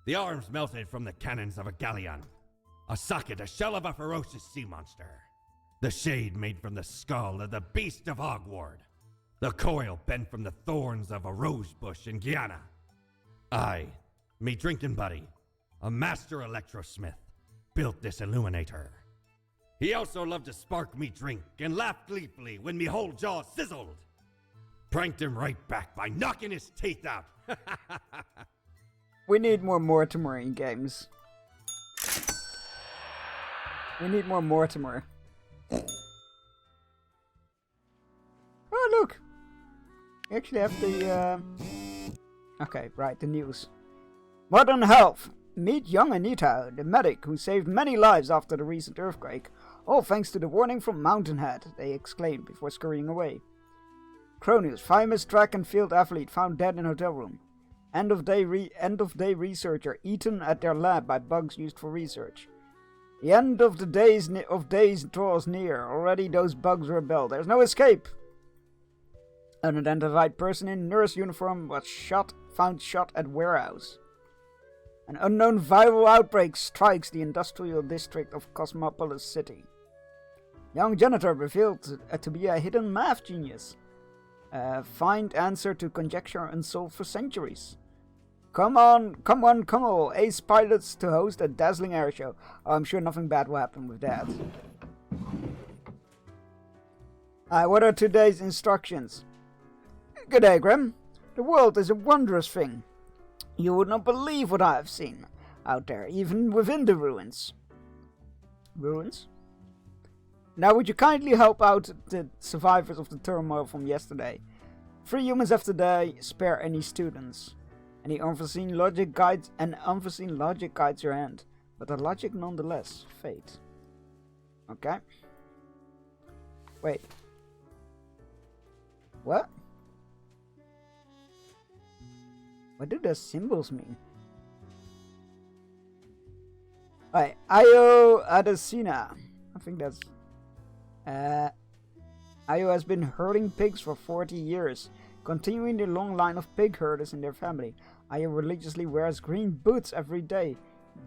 The arms melted from the cannons of a galleon. A socket, a shell of a ferocious sea monster. The shade made from the skull of the beast of Hogward. The coil bent from the thorns of a rose bush in Guyana. I, me drinking buddy, a master electrosmith, built this illuminator. He also loved to spark me drink and laughed gleefully when me whole jaw sizzled. Pranked him right back by knocking his teeth out. We need more Mortimer in games. We need more Mortimer. Oh, look! We actually have the, Okay, right, the news. Modern Health. Meet young Anita, the medic who saved many lives after the recent earthquake. All thanks to the warning from Mountainhead, they exclaimed before scurrying away. Cronius, famous track and field athlete, found dead in hotel room. End of day researcher eaten at their lab by bugs used for research. The end of the days draws near. Already those bugs rebel. There's no escape. Unidentified person in nurse uniform was found shot at warehouse. An unknown viral outbreak strikes the industrial district of Cosmopolis City. Young janitor revealed to be a hidden math genius. Find answer to conjecture unsolved for centuries. Come on, ace pilots to host a dazzling air show. Oh, I'm sure nothing bad will happen with that. What are today's instructions? Good day, Grim. The world is a wondrous thing. You would not believe what I have seen out there, even within the ruins. Ruins? Now would you kindly help out the survivors of the turmoil from yesterday? 3 humans have today, spare any students. Any unforeseen logic guides your hand, but the logic nonetheless. Fate. Okay. Wait. What? What do those symbols mean? Alright, Io Adesina. I think that's... Io has been herding pigs for 40 years, continuing the long line of pig herders in their family. Io religiously wears green boots every day,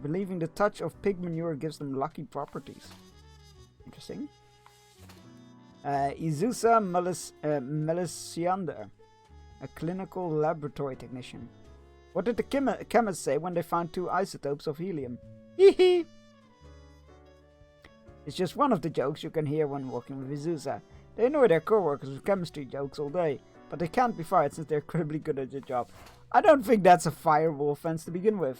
believing the touch of pig manure gives them lucky properties. Interesting. Izusa Melisiander, a clinical laboratory technician. What did the chemists say when they found 2 isotopes of helium? Hee hee. It's just one of the jokes you can hear when working with Azusa. They annoy their co-workers with chemistry jokes all day, but they can't be fired since they're incredibly good at their job. I don't think that's a fireable offense to begin with.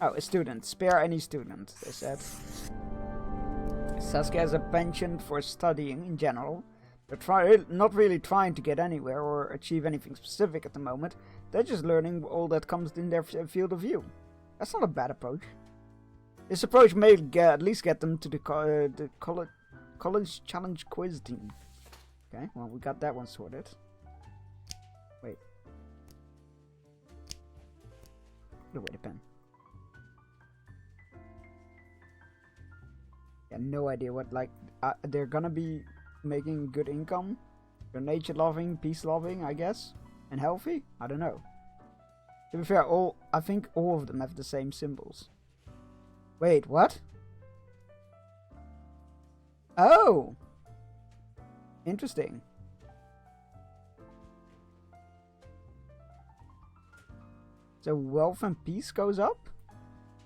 Oh, a student. Spare any student, they said. Saskia has a penchant for studying in general. They're not really trying to get anywhere or achieve anything specific at the moment. They're just learning all that comes in their field of view. That's not a bad approach. This approach may at least get them to the college challenge quiz team. Okay, well, we got that one sorted. Wait. Put away the pen. Yeah, no idea what, like, they're gonna be making good income. They're nature loving, peace loving, I guess. And healthy? I don't know. To be fair, I think all of them have the same symbols. Wait, what? Oh! Interesting. So wealth and peace goes up?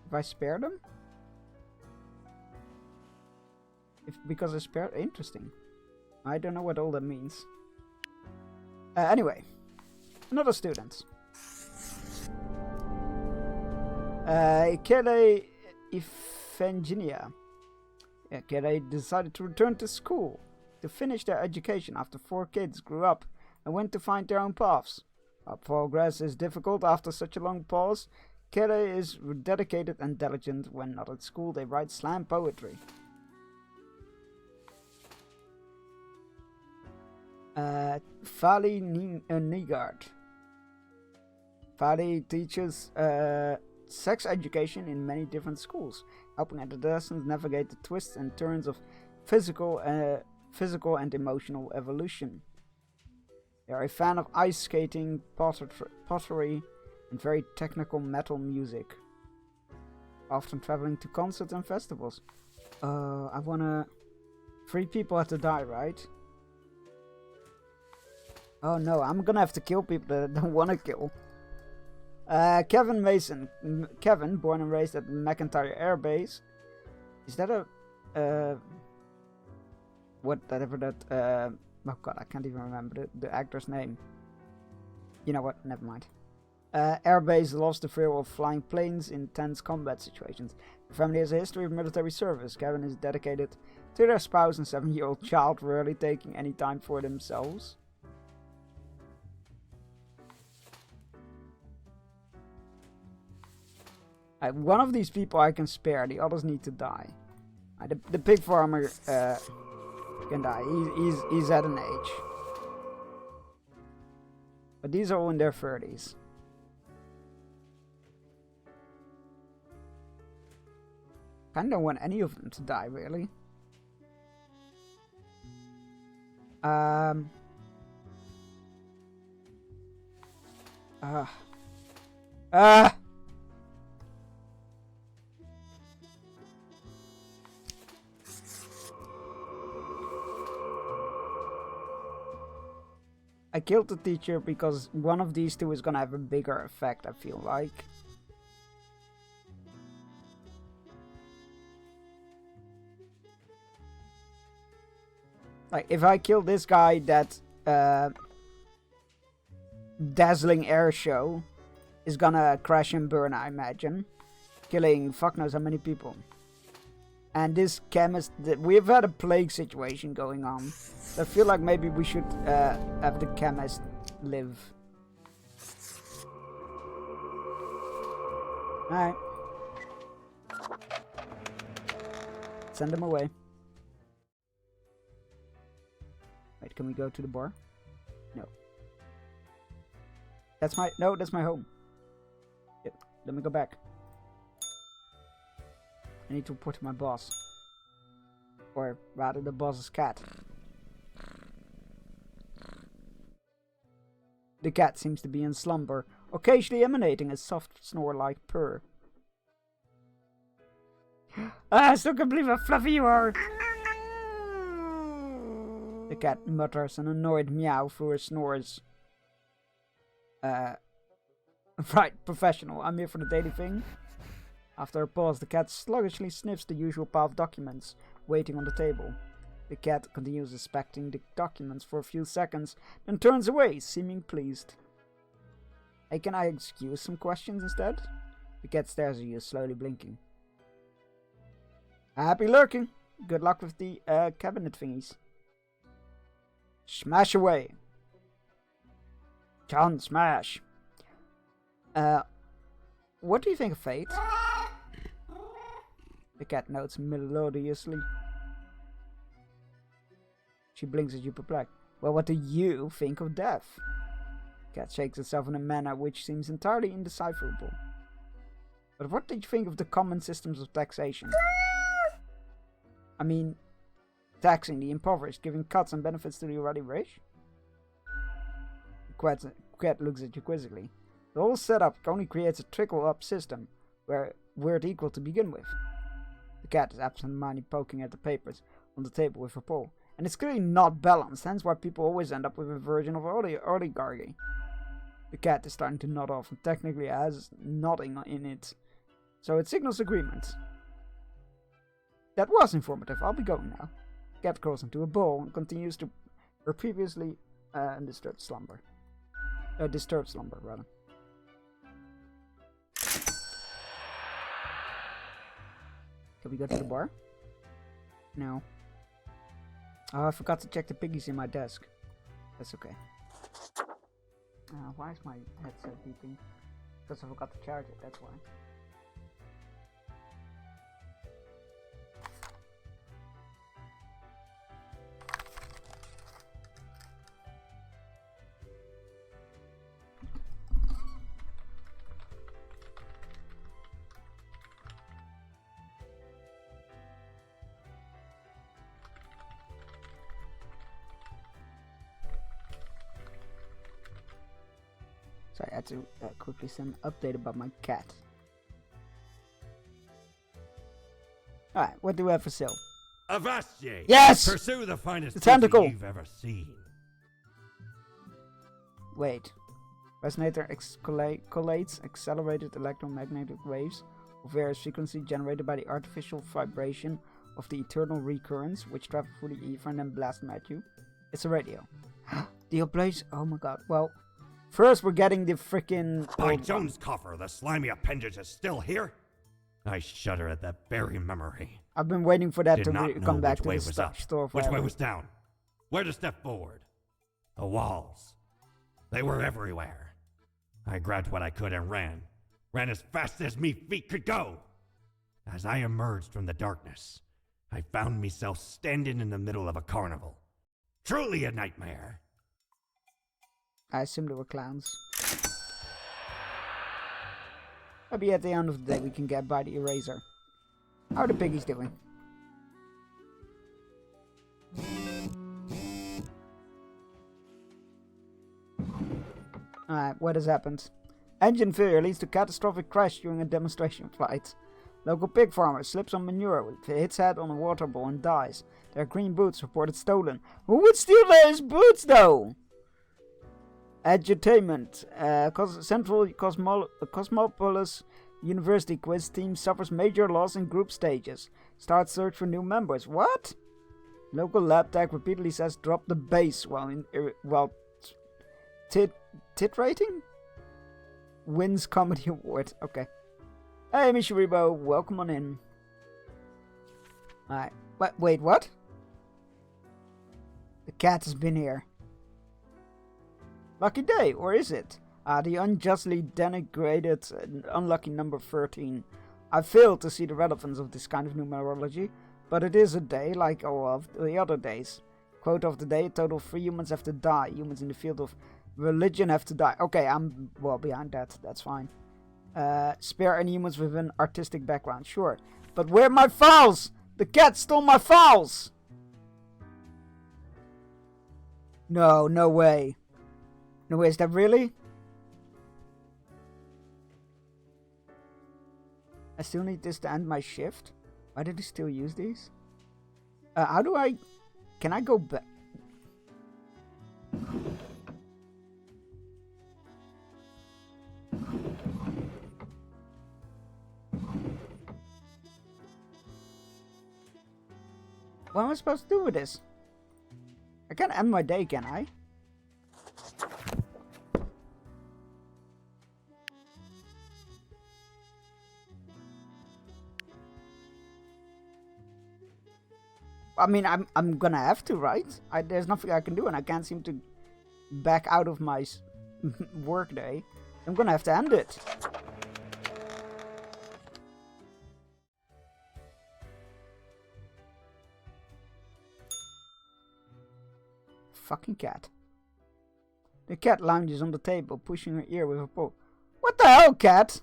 If I spare them? Because I spared... Interesting. I don't know what all that means. Anyway. Another student. Kele Ifengenia. Kele decided to return to school to finish their education after 4 kids grew up and went to find their own paths. While progress is difficult after such a long pause, Kele is dedicated and diligent. When not at school, they write slam poetry. Fali Nigard. Fali teaches sex education in many different schools, helping adolescents navigate the twists and turns of physical and emotional evolution. They are a fan of ice skating, pottery, and very technical metal music. Often traveling to concerts and festivals. I wanna... 3 people have to die, right? Oh no, I'm gonna have to kill people that I don't wanna kill. Kevin Mason. Kevin, born and raised at McIntyre Air Base. Is that a... whatever that... oh god, I can't even remember the actor's name. You know what, never mind. Airbase loves the thrill of flying planes in tense combat situations. The family has a history of military service. Kevin is dedicated to their spouse and 7-year-old child, rarely taking any time for themselves. One of these people I can spare, the others need to die. The pig farmer can die. He's at an age. But these are all in their 30s. I don't want any of them to die, really. I killed the teacher because one of these two is gonna have a bigger effect, I feel like. Like, if I kill this guy, that dazzling air show is gonna crash and burn, I imagine. Killing fuck knows how many people. And this chemist, we've had a plague situation going on. So I feel like maybe we should have the chemist live. Alright. Send them away. Wait, can we go to the bar? No. That's my home. Yep, let me go back. I need to report to my boss. Or rather, the boss's cat. The cat seems to be in slumber, occasionally emanating a soft snore-like purr. I still can't believe how fluffy you are! The cat mutters an annoyed meow through her snores. Right, professional. I'm here for the daily thing. After a pause, the cat sluggishly sniffs the usual pile of documents waiting on the table. The cat continues inspecting the documents for a few seconds, then turns away, seeming pleased. Hey, can I ask you some questions instead? The cat stares at you, slowly blinking. Happy lurking. Good luck with the cabinet thingies. Smash away. John, smash. What do you think of fate? The cat notes melodiously. She blinks at you perplexed. Well, what do you think of death? The cat shakes itself in a manner which seems entirely indecipherable. But what did you think of the common systems of taxation? I mean, taxing the impoverished, giving cuts and benefits to the already rich? The cat looks at you quizzically. The whole setup only creates a trickle-up system, where we're equal to begin with. The cat is absent-mindedly poking at the papers on the table with her paw, and it's clearly not balanced, hence why people always end up with a version of oligarchy. The cat is starting to nod off, and technically has nodding in it, so it signals agreement. That was informative. I'll be going now. The cat crawls into a ball and continues to her previously disturbed slumber. Disturbed slumber, rather. Can we go to the bar? No. Oh, I forgot to check the piggies in my desk. That's okay. Why is my headset beeping? Because I forgot to charge it, that's why. Sorry, I had to quickly send an update about my cat. Alright, what do we have for sale? Avast ye! Yes! Pursue the finest The tentacle! beauty you've ever seen. Wait. Resonator collates accelerated electromagnetic waves of various frequency generated by the artificial vibration of the eternal recurrence, which travel through the ether and then blast them at you. It's a radio. The place. Oh my god. Well, first we're getting the frickin' By Jones' coffer, the slimy appendage is still here? I shudder at that very memory. I've been waiting for that Did to not know come back which to way the was up, store which forever. way was down, where to step forward. The walls. They were everywhere. I grabbed what I could and ran. Ran as fast as me feet could go. As I emerged from the darkness, I found myself standing in the middle of a carnival. Truly a nightmare. I assume they were clowns. Maybe at the end of the day we can get by the eraser. How are the piggies doing? Alright, what has happened? Engine failure leads to catastrophic crash during a demonstration flight. Local pig farmer slips on manure, hits head on a water ball and dies. Their green boots reported stolen. Who would steal those boots though? Edutainment. Central Cosmopolis University quiz team suffers major loss in group stages. Start search for new members. What? Local lab tech repeatedly says drop the bass while titrating? Wins comedy award. Okay. Hey, Mishiribo, welcome on in. Alright. Wait, what? The cat has been here. Lucky day, or is it? The unjustly denigrated unlucky number 13. I fail to see the relevance of this kind of numerology, but it is a day like all of the other days. Quote of the day, a total of 3 humans have to die. Humans in the field of religion have to die. Okay, I'm well behind that, that's fine. Spare any humans with an artistic background, sure. But where are my files? The cat stole my files! No way. No way, is that really? I still need this to end my shift? Why did he still use these? How do I... Can I go back? What am I supposed to do with this? I can't end my day, can I? I mean, I'm gonna have to, right? There's nothing I can do, and I can't seem to back out of my work day. I'm gonna have to end it. Fucking cat. The cat lounges on the table, pushing her ear with a paw. What the hell, cat?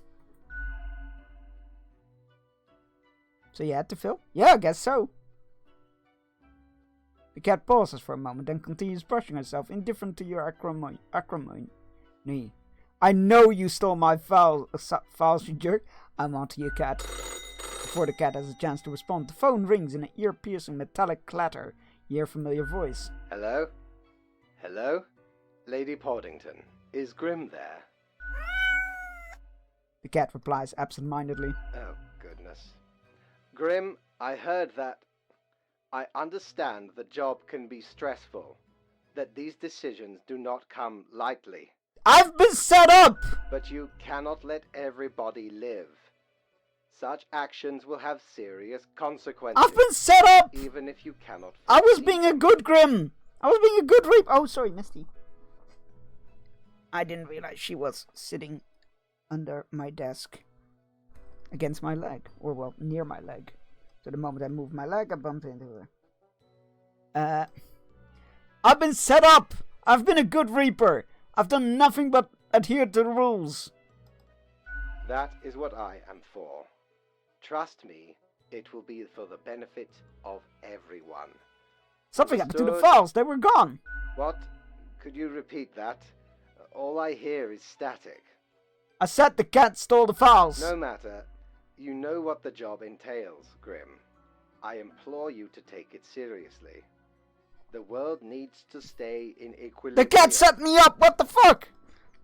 So you had to fill? Yeah, I guess so. The cat pauses for a moment, then continues brushing herself, indifferent to your acrimony. I know you stole my files, you jerk. I'm onto you, cat. Before the cat has a chance to respond, the phone rings in an ear-piercing metallic clatter. You hear a familiar voice. Hello? Hello? Lady Poddington, is Grim there? The cat replies absent-mindedly. Oh, goodness. Grim, I heard that. I understand the job can be stressful, that these decisions do not come lightly. I've been set up! But you cannot let everybody live. Such actions will have serious consequences. I've been set up! Even if you cannot. I was being a good Grim! I was being a good Reap! Oh, sorry, Misty. I didn't realize she was sitting under my desk. Against my leg. Or, well, near my leg. So the moment I move my leg, I bump into her. I've been set up! I've been a good Reaper! I've done nothing but adhere to the rules. That is what I am for. Trust me, it will be for the benefit of everyone. Something happened to the files, they were gone. What? Could you repeat that? All I hear is static. I said the cat stole the files. No matter. You know what the job entails, Grim. I implore you to take it seriously. The world needs to stay in equilibrium. The cat set me up! What the fuck?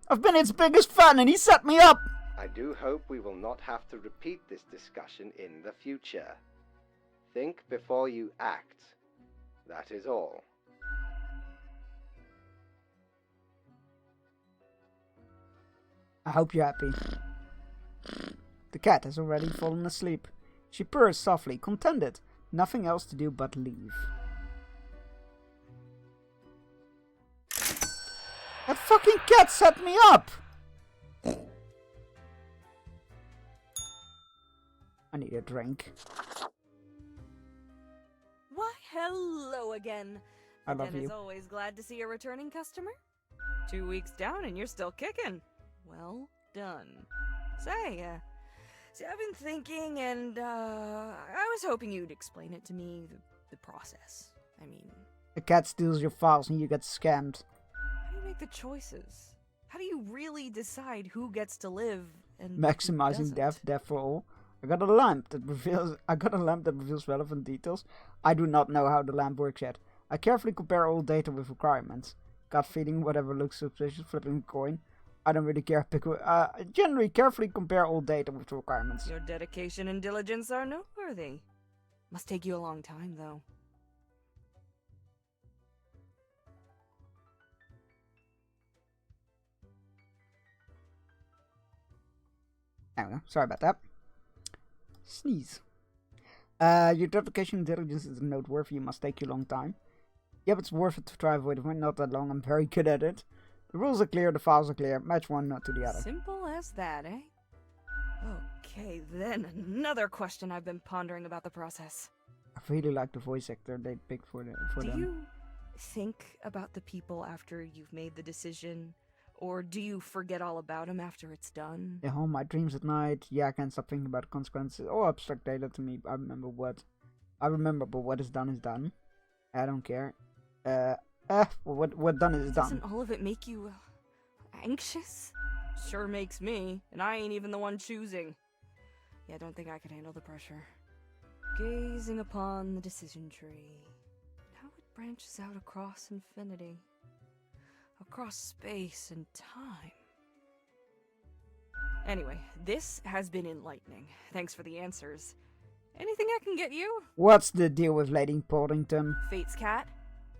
I've been its biggest fan and he set me up! I do hope we will not have to repeat this discussion in the future. Think before you act. That is all. I hope you're happy. The cat has already fallen asleep. She purrs softly, contented. Nothing else to do but leave. That fucking cat set me up! I need a drink. Why, hello again. I love Again, you. as always, glad to see a returning customer. 2 weeks down and you're still kicking. Well done. Say, I've been thinking and, I was hoping you'd explain it to me, the process. I mean... The cat steals your files and you get scammed. How do you make the choices? How do you really decide who gets to live and Maximizing death for all. I got a lamp that reveals relevant details. I do not know how the lamp works yet. I carefully compare all data with requirements. Gut feeding whatever looks suspicious, flipping a coin. I don't really care. Generally carefully compare all data with requirements. Your dedication and diligence are noteworthy. Must take you a long time, though. There we go. Sorry about that. Sneeze. Your dedication and diligence is noteworthy. It must take you a long time. Yeah, but it's worth it to try avoid it. Not that long. I'm very good at it. The rules are clear. The files are clear. Match one, not to the other. Simple as that, eh? Okay, then another question I've been pondering about the process. I really like the voice actor they picked for them. Do you think about the people after you've made the decision? Or do you forget all about them after it's done? Yeah, home, my dreams at night. Yeah, I can't stop thinking about the consequences. All abstract data to me. I remember, but what is done is done. I don't care. What done is done. Doesn't all of it make you anxious? Sure makes me, and I ain't even the one choosing. Yeah, I don't think I could handle the pressure. Gazing upon the decision tree, how it branches out across infinity, across space and time. Anyway, this has been enlightening. Thanks for the answers. Anything I can get you? What's the deal with Lady Poddington? Fate's cat?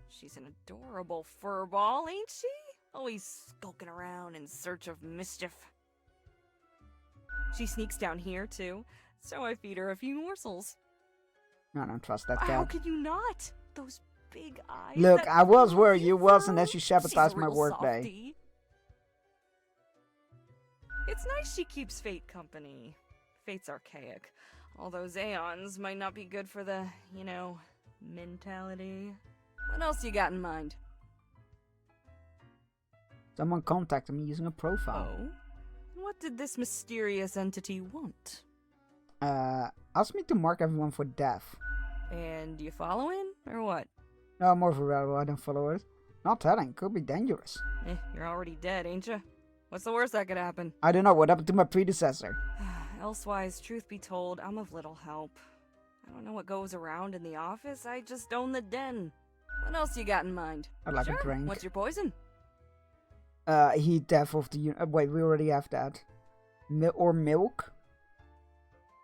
She's an adorable furball, ain't she? Always skulking around in search of mischief. She sneaks down here, too, so I feed her a few morsels. I don't trust that How cat. could you not? Those big eyes. Look, that I was where fluffy you was fur. unless you She's sabotaged a my real workday. softie. It's nice she keeps Fate company. Fate's archaic. All those aeons might not be good for the, mentality. What else you got in mind? Someone contacted me using a profile. Oh? What did this mysterious entity want? Asked me to mark everyone for death. And you following, or what? No, more of a rebel, I don't follow it. Not telling, could be dangerous. You're already dead, ain't ya? What's the worst that could happen? I don't know what happened to my predecessor. Elsewise, truth be told, I'm of little help. I don't know what goes around in the office, I just own the den. What else you got in mind? I'd like Sure. a drink. What's your poison? Heat death of the wait, we already have that. Or milk?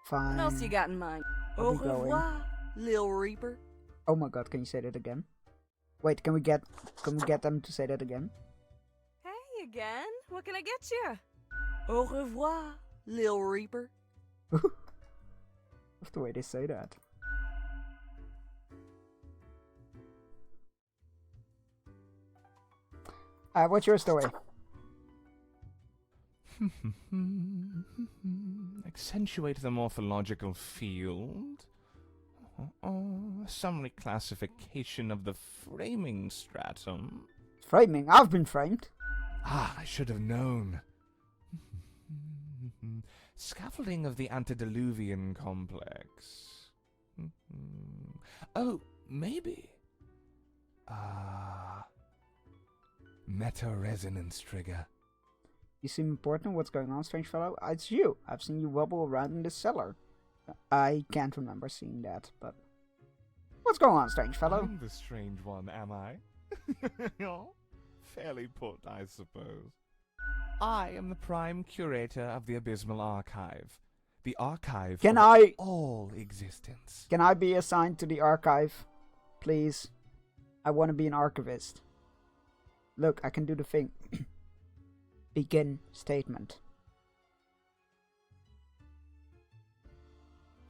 Fine. What else you got in mind? I'll Au be going. revoir, Lil Reaper. Oh my god, can you say that again? Wait, can we get them to say that again? Hey again, what can I get you? Au revoir, Lil Reaper. That's the way they say that. What's your story? Accentuate the morphological field. Some reclassification of the framing stratum. Framing? I've been framed. I should have known. Scaffolding of the antediluvian complex. Oh, maybe. Meta-resonance trigger. You seem important. What's going on, strange fellow? It's you. I've seen you wobble around in the cellar. I can't remember seeing that, but... What's going on, strange fellow? I'm the strange one, am I? Fairly put, I suppose. I am the prime curator of the Abysmal Archive. The archive of all existence. Can I be assigned to the archive? Please. I want to be an archivist. Look, I can do the thing. Begin statement.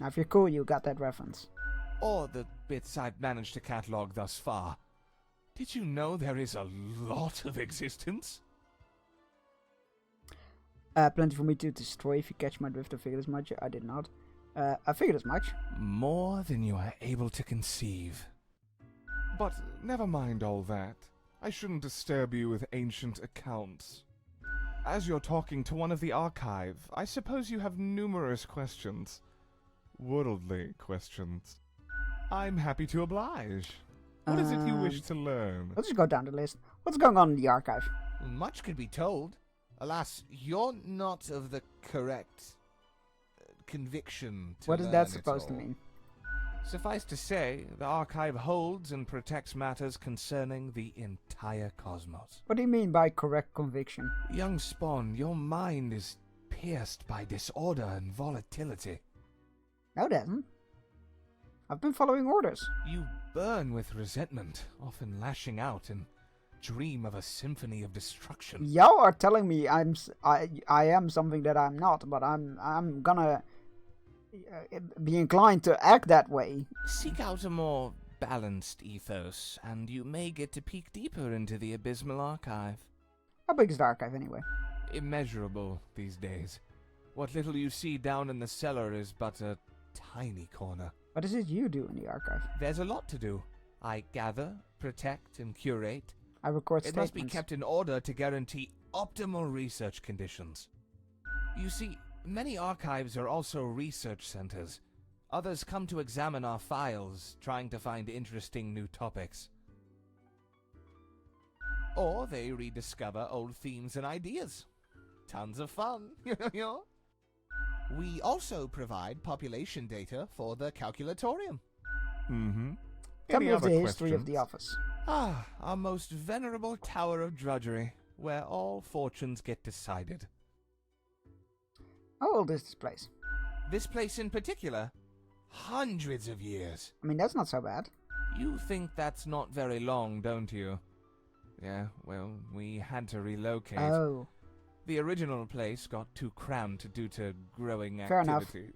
Now, if you're cool, you got that reference. Or the bits I've managed to catalogue thus far. Did you know there is a lot of existence? Plenty for me to destroy if you catch my drift. I figured as much. I did not. I figured as much. More than you are able to conceive. But never mind all that. I shouldn't disturb you with ancient accounts. As you're talking to one of the archive, I suppose you have numerous questions. Worldly questions. I'm happy to oblige. What is it you wish to learn? Let's just go down the list. What's going on in the archive? Much could be told. Alas, you're not of the correct conviction to What is learn that it supposed to all. mean? Suffice to say, the archive holds and protects matters concerning the entire cosmos. What do you mean by correct conviction? Young Spawn, your mind is pierced by disorder and volatility. No, it hasn't. I've been following orders. You burn with resentment, often lashing out and dream of a symphony of destruction. Y'all are telling me I am something that I'm not, but I'm gonna be inclined to act that way. Seek out a more balanced ethos, and you may get to peek deeper into the Abysmal Archive. How big is the archive anyway? Immeasurable these days. What little you see down in the cellar is but a tiny corner. What is it you do in the archive? There's a lot to do. I gather, protect, and curate. I record It statements. must be kept in order to guarantee optimal research conditions. You see, many archives are also research centers. Others come to examine our files, trying to find interesting new topics. Or they rediscover old themes and ideas. Tons of fun. We also provide population data for the calculatorium. Mm-hmm. Tell me of the history of the office. Our most venerable tower of drudgery, where all fortunes get decided. How old is this place? This place in particular, hundreds of years. I mean, that's not so bad. You think that's not very long, don't you? Yeah, well, we had to relocate. Oh, The original place got too cramped due to growing Fair enough. activity.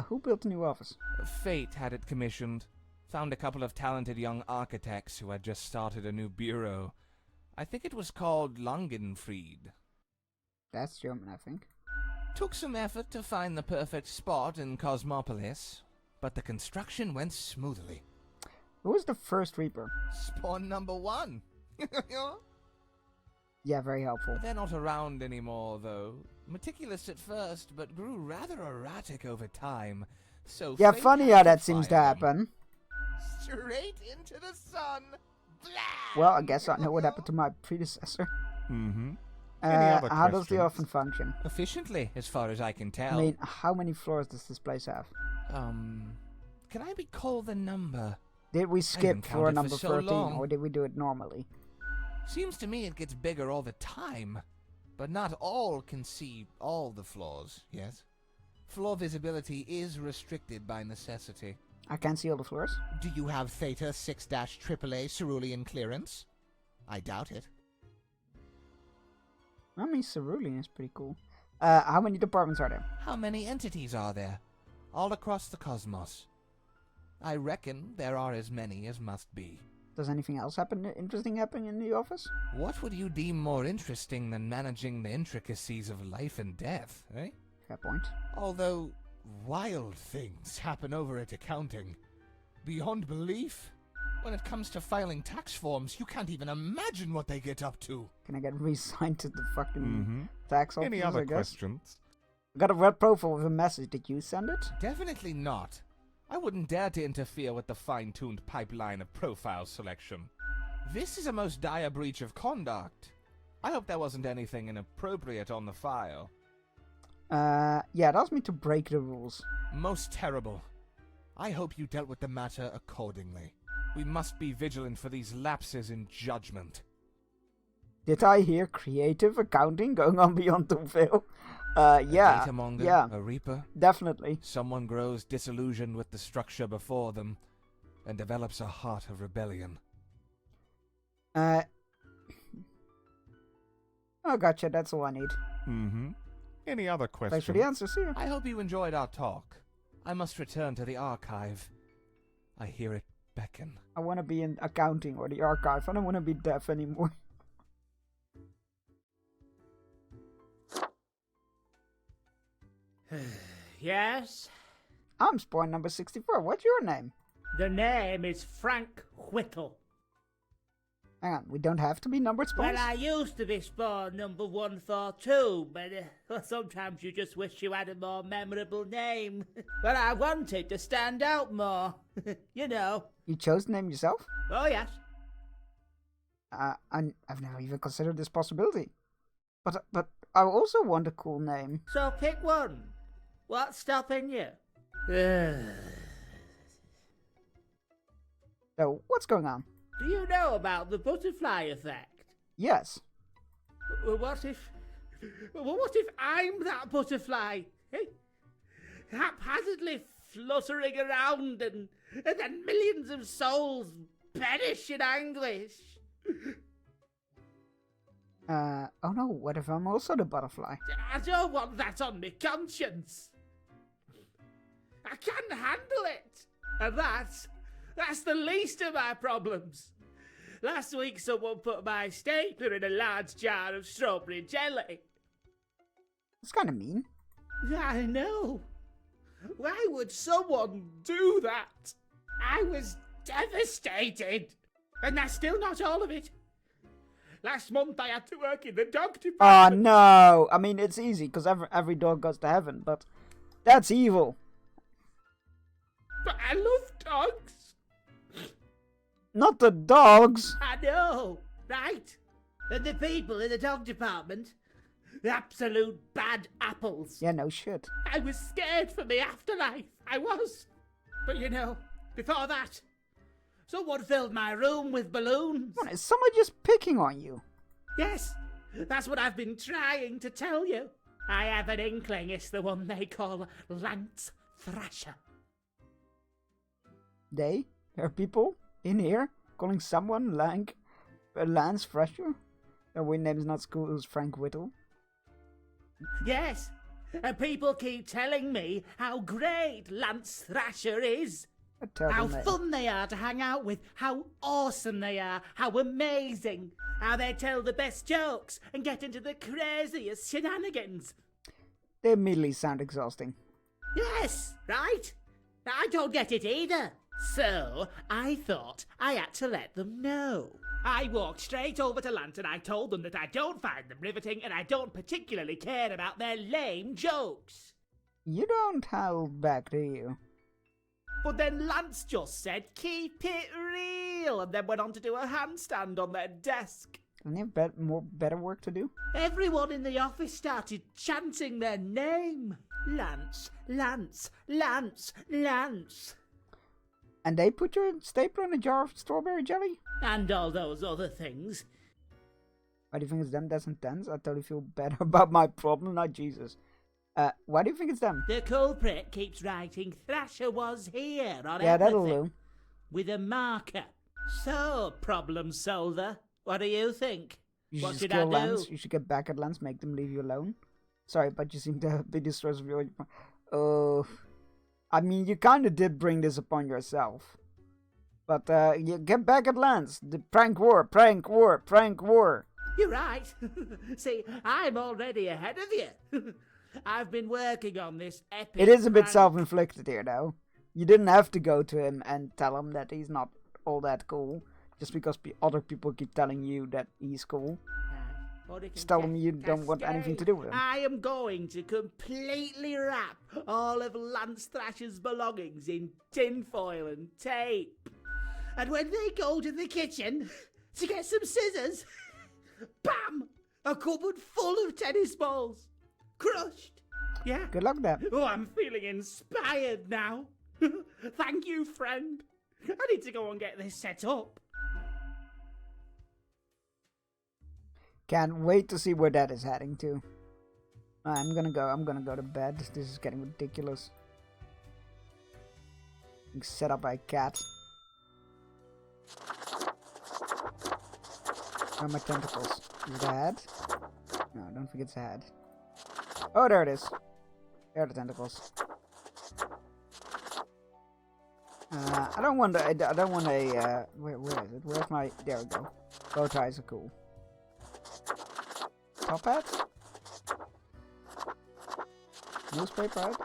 who built the new office? Fate had it commissioned. Found a couple of talented young architects who had just started a new bureau. I think it was called Langenfried. That's German, I think. Took some effort to find the perfect spot in Cosmopolis, but the construction went smoothly. Who was the first Reaper? Spawn number 1. Yeah, very helpful. They're not around anymore, though. Meticulous at first, but grew rather erratic over time. So Yeah, fate funny had how to that seems to fire them. happen. Straight into the sun. Blah! Well, I guess I know what happened to my predecessor. Mm-hmm. Any other How does the questions? office function? Efficiently, as far as I can I tell. mean, how many floors does this place have? Can I recall the number? Did we skip haven't floor counted for number so 13, long. or did we do it normally? Seems to me it gets bigger all the time. But not all can see all the floors, yes? Floor visibility is restricted by necessity. I can't see all the floors. Do you have Theta 6-AAA cerulean clearance? I doubt it. I mean, cerulean is pretty cool. How many departments are there? How many entities are there? All across the cosmos. I reckon there are as many as must be. Does anything else interesting happen in the office? What would you deem more interesting than managing the intricacies of life and death, eh? Fair point. Although, wild things happen over at accounting. Beyond belief. When it comes to filing tax forms, you can't even imagine what they get up to. Can I get re-signed to the fucking tax office, Any I other guess? questions? I got a red profile with a message. Did you send it? Definitely not. I wouldn't dare to interfere with the fine-tuned pipeline of profile selection. This is a most dire breach of conduct. I hope there wasn't anything inappropriate on the file. Yeah, it asked me to break the rules. Most terrible. I hope you dealt with the matter accordingly. We must be vigilant for these lapses in judgment. Did I hear creative accounting going on beyond the veil? Yeah. A datamonger, Yeah, a reaper. definitely. Someone grows disillusioned with the structure before them and develops a heart of rebellion. Oh, gotcha. That's all I need. Mm-hmm. Any other Thanks questions? for the answers here. I hope you enjoyed our talk. I must return to the archive. I hear it beckon. I want to be in accounting or the archive. I don't want to be deaf anymore. Yes? I'm spawn number 64. What's your name? The name is Frank Whittle. Hang on, we don't have to be numbered spawns? Well, I used to be spawn number 142, but sometimes you just wish you had a more memorable name. But I wanted to stand out more. You know. You chose the name yourself? Oh, yes. I've never even considered this possibility. But I also want a cool name. So pick one. What's stopping you? So, what's going on? Do you know about the butterfly effect? Yes. What if I'm that butterfly? Eh? Haphazardly fluttering around and then millions of souls perish in anguish. Oh no, what if I'm also the butterfly? I don't want that on my conscience. I can't handle it. And that's the least of my problems. Last week someone put my stapler in a large jar of strawberry jelly. It's kind of mean. I know. Why would someone do that? I was devastated. And that's still not all of it. Last month I had to work in the dog Oh department. no! I mean, it's easy, because every dog goes to heaven, but that's evil. But I love dogs. Not the dogs! I know, right? And the people in the dog department, the absolute bad apples. Yeah, no shit. I was scared for the afterlife. I was. But you know, before that, someone filled my room with balloons. What, is someone just picking on you? Yes, that's what I've been trying to tell you. I have an inkling it's the one they call Lance Thrasher. There are people in here calling someone Lance Thrasher? Their real name is not school as Frank Whittle. Yes, and people keep telling me how great Lance Thrasher is. How fun they are to hang out with, how awesome they are, how amazing, how they tell the best jokes and get into the craziest shenanigans. They immediately sound exhausting. Yes, right? I don't get it either. So, I thought I had to let them know. I walked straight over to Lance and I told them that I don't find them riveting and I don't particularly care about their lame jokes. You don't howl back, do you? But then Lance just said, keep it real, and then went on to do a handstand on their desk. Don't you have better work to do? Everyone in the office started chanting their name. Lance, Lance, Lance, Lance. And they put your stapler in a jar of strawberry jelly? And all those other things. Why do you think it's them that's intense? I totally feel better about my problem, not Jesus. Why do you think it's them? The culprit keeps writing Thrasher was here on Yeah, that'll everything do. with a marker. So, problem solver, what do you think? You What should should kill I do? Lance. You should get back at Lance, make them leave you alone. Sorry, but you seem to be distressed of your... Oh... I mean, you kind of did bring this upon yourself. But, you get back at Lance. The prank war, prank war, prank war. You're right. See, I'm already ahead of you. I've been working on this epic... It is a bit prank. self-inflicted here, though. You didn't have to go to him and tell him that he's not all that cool. Just because other people keep telling you that he's cool. Just tell him you don't want anything to do with him. I am going to completely wrap all of Lance Thrasher's belongings in tinfoil and tape. And when they go to the kitchen to get some scissors, bam! A cupboard full of tennis balls. Crushed. Yeah. Good luck then. Oh, I'm feeling inspired now. Thank you, friend. I need to go and get this set up. Can't wait to see where that is heading to. I'm gonna go to bed. This is getting ridiculous. Being set up by a cat. Where are my tentacles? Is it a head? No, I don't think it's a head. Oh, there it is. There are the tentacles. I don't want a, where is it? Where's my, there we go. Bow ties are cool. Top hat? Newspaper hat?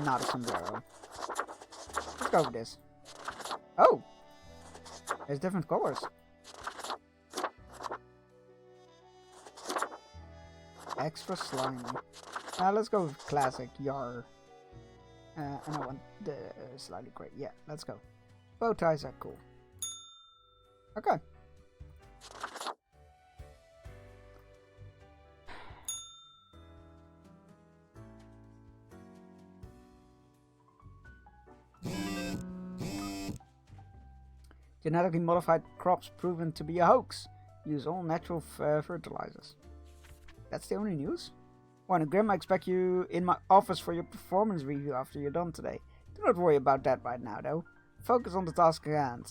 Not a sombrero. Let's go with this. Oh! There's different colors. Extra slimy. Let's go with classic, yar. And I want the slightly gray. Yeah, let's go. Bow ties are cool. Okay. Genetically modified crops proven to be a hoax. Use all natural fertilizers. That's the only news? Warner Grimm, I expect you in my office for your performance review after you're done today. Do not worry about that right now, though. Focus on the task at hand.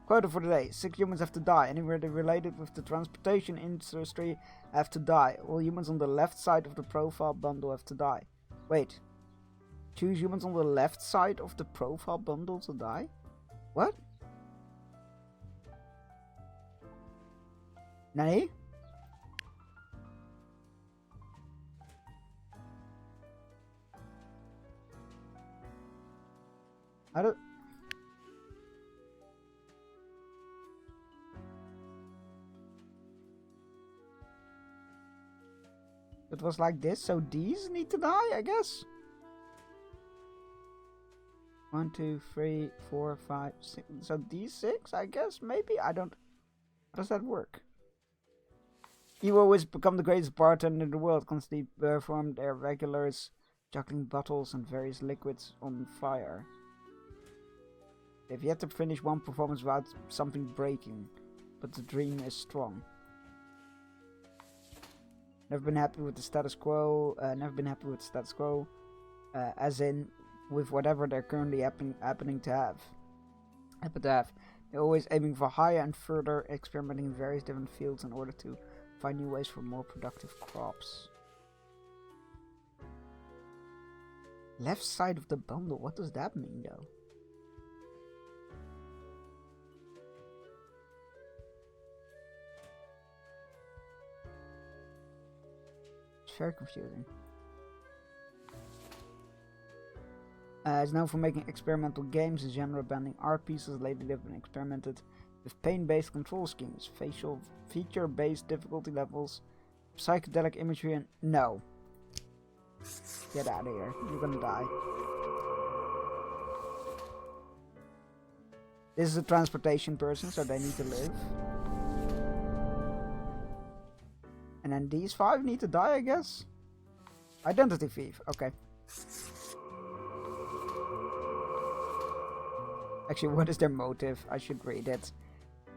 Quota for today. 6 humans have to die. Anywhere related with the transportation industry have to die. All humans on the left side of the profile bundle have to die. Wait. Choose humans on the left side of the profile bundle to die? What? Nani? I don't... It was like this, so these need to die, I guess? 1, 2, 3, 4, 5, 6. So these 6, I guess? Maybe? I don't... How does that work? You always become the greatest bartender in the world, constantly perform their regulars, juggling bottles and various liquids on fire. They've yet to finish one performance without something breaking, but the dream is strong. Never been happy with the status quo, as in, with whatever they're currently happening to have. They're always aiming for higher and further experimenting in various different fields in order to find new ways for more productive crops. Left side of the bundle, what does that mean though? It's very confusing. It's known for making experimental games and genre-bending art pieces. Lately they've been experimented with paint-based control schemes, facial feature-based difficulty levels, psychedelic imagery, and no. Get out of here. You're gonna die. This is a transportation person, so they need to live. And then these 5 need to die, I guess? Identity thief. Okay. Actually, what is their motive? I should read it.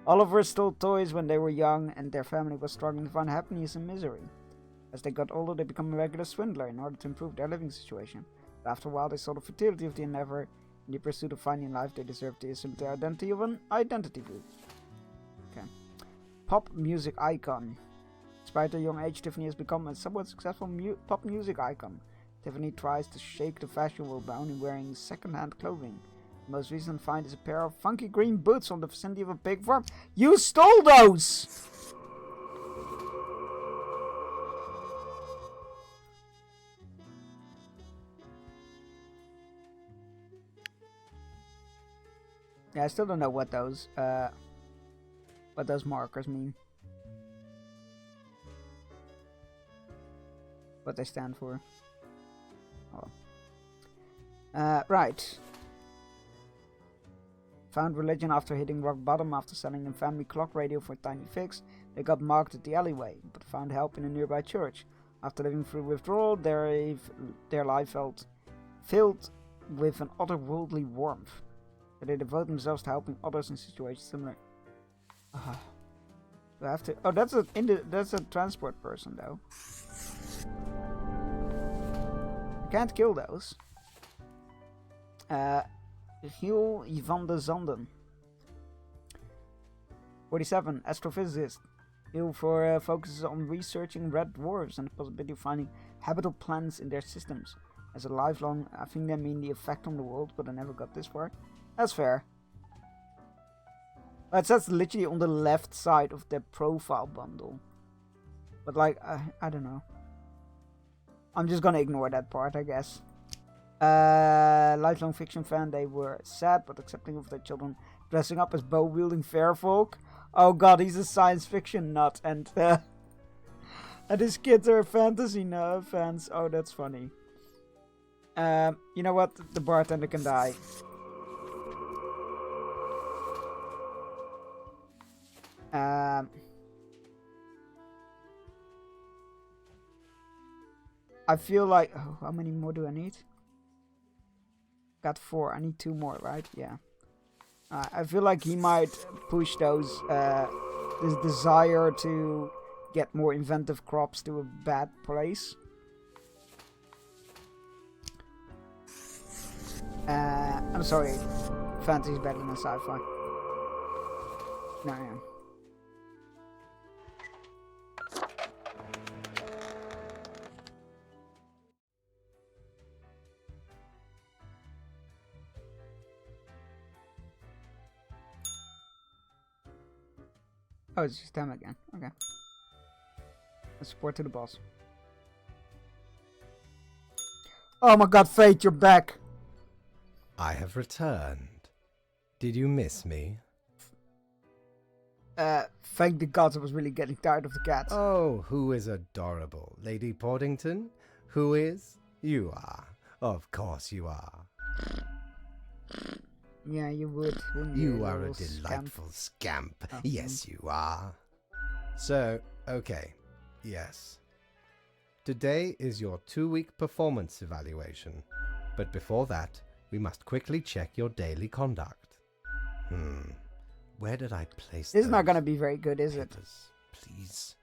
Oliver stole toys when they were young, and their family was struggling to find happiness in misery. As they got older, they became a regular swindler in order to improve their living situation. But after a while, they saw the futility of the endeavor. In the pursuit of finding life, they deserved to assume the identity of an identity thief. Okay. Pop music icon. Despite her young age, Tiffany has become a somewhat successful pop music icon. Tiffany tries to shake the fashion world by only wearing second-hand clothing. The most recent find is a pair of funky green boots from the vicinity of a pig farm. You stole those! Yeah, I still don't know what those markers mean. What they stand for. Oh. Right. Found religion after hitting rock bottom after selling a family clock radio for a tiny fix. They got mocked at the alleyway, but found help in a nearby church. After living through withdrawal, their life felt filled with an otherworldly warmth. So they devote themselves to helping others in situations similar. Do I have to? Oh, that's a transport person though. I can't kill those. Giel van de Zanden. 47. Astrophysicist. Giel focuses on researching red dwarfs and the possibility of finding habitable planets in their systems. As a lifelong, I think they mean the effect on the world, but I never got this far. That's fair. That's literally on the left side of the profile bundle. But like, I don't know. I'm just gonna ignore that part, I guess. Lifelong fiction fan, they were sad but accepting of their children dressing up as bow-wielding fair folk. Oh god, he's a science fiction nut, and his kids are fantasy fans. Oh, that's funny. You know what? The bartender can die. I feel like... Oh, how many more do I need? Got 4. I need 2 more, right? Yeah. I feel like he might push those... this desire to get more inventive crops to a bad place. I'm sorry. Fantasy is better than sci-fi. No, yeah. Oh, it's just them again. Okay. Let's support to the boss. Oh my god, Fate, you're back! I have returned. Did you miss me? Thank the gods, I was really getting tired of the cat. Oh, who is adorable? Lady Portington? Who is? You are. Of course you are. Yeah, you would, wouldn't you? You are a delightful scamp. Yes, you are. So, okay. Yes. Today is your 2-week performance evaluation. But before that, we must quickly check your daily conduct. Where did I place This is not going to be very good, is it? Papers, please.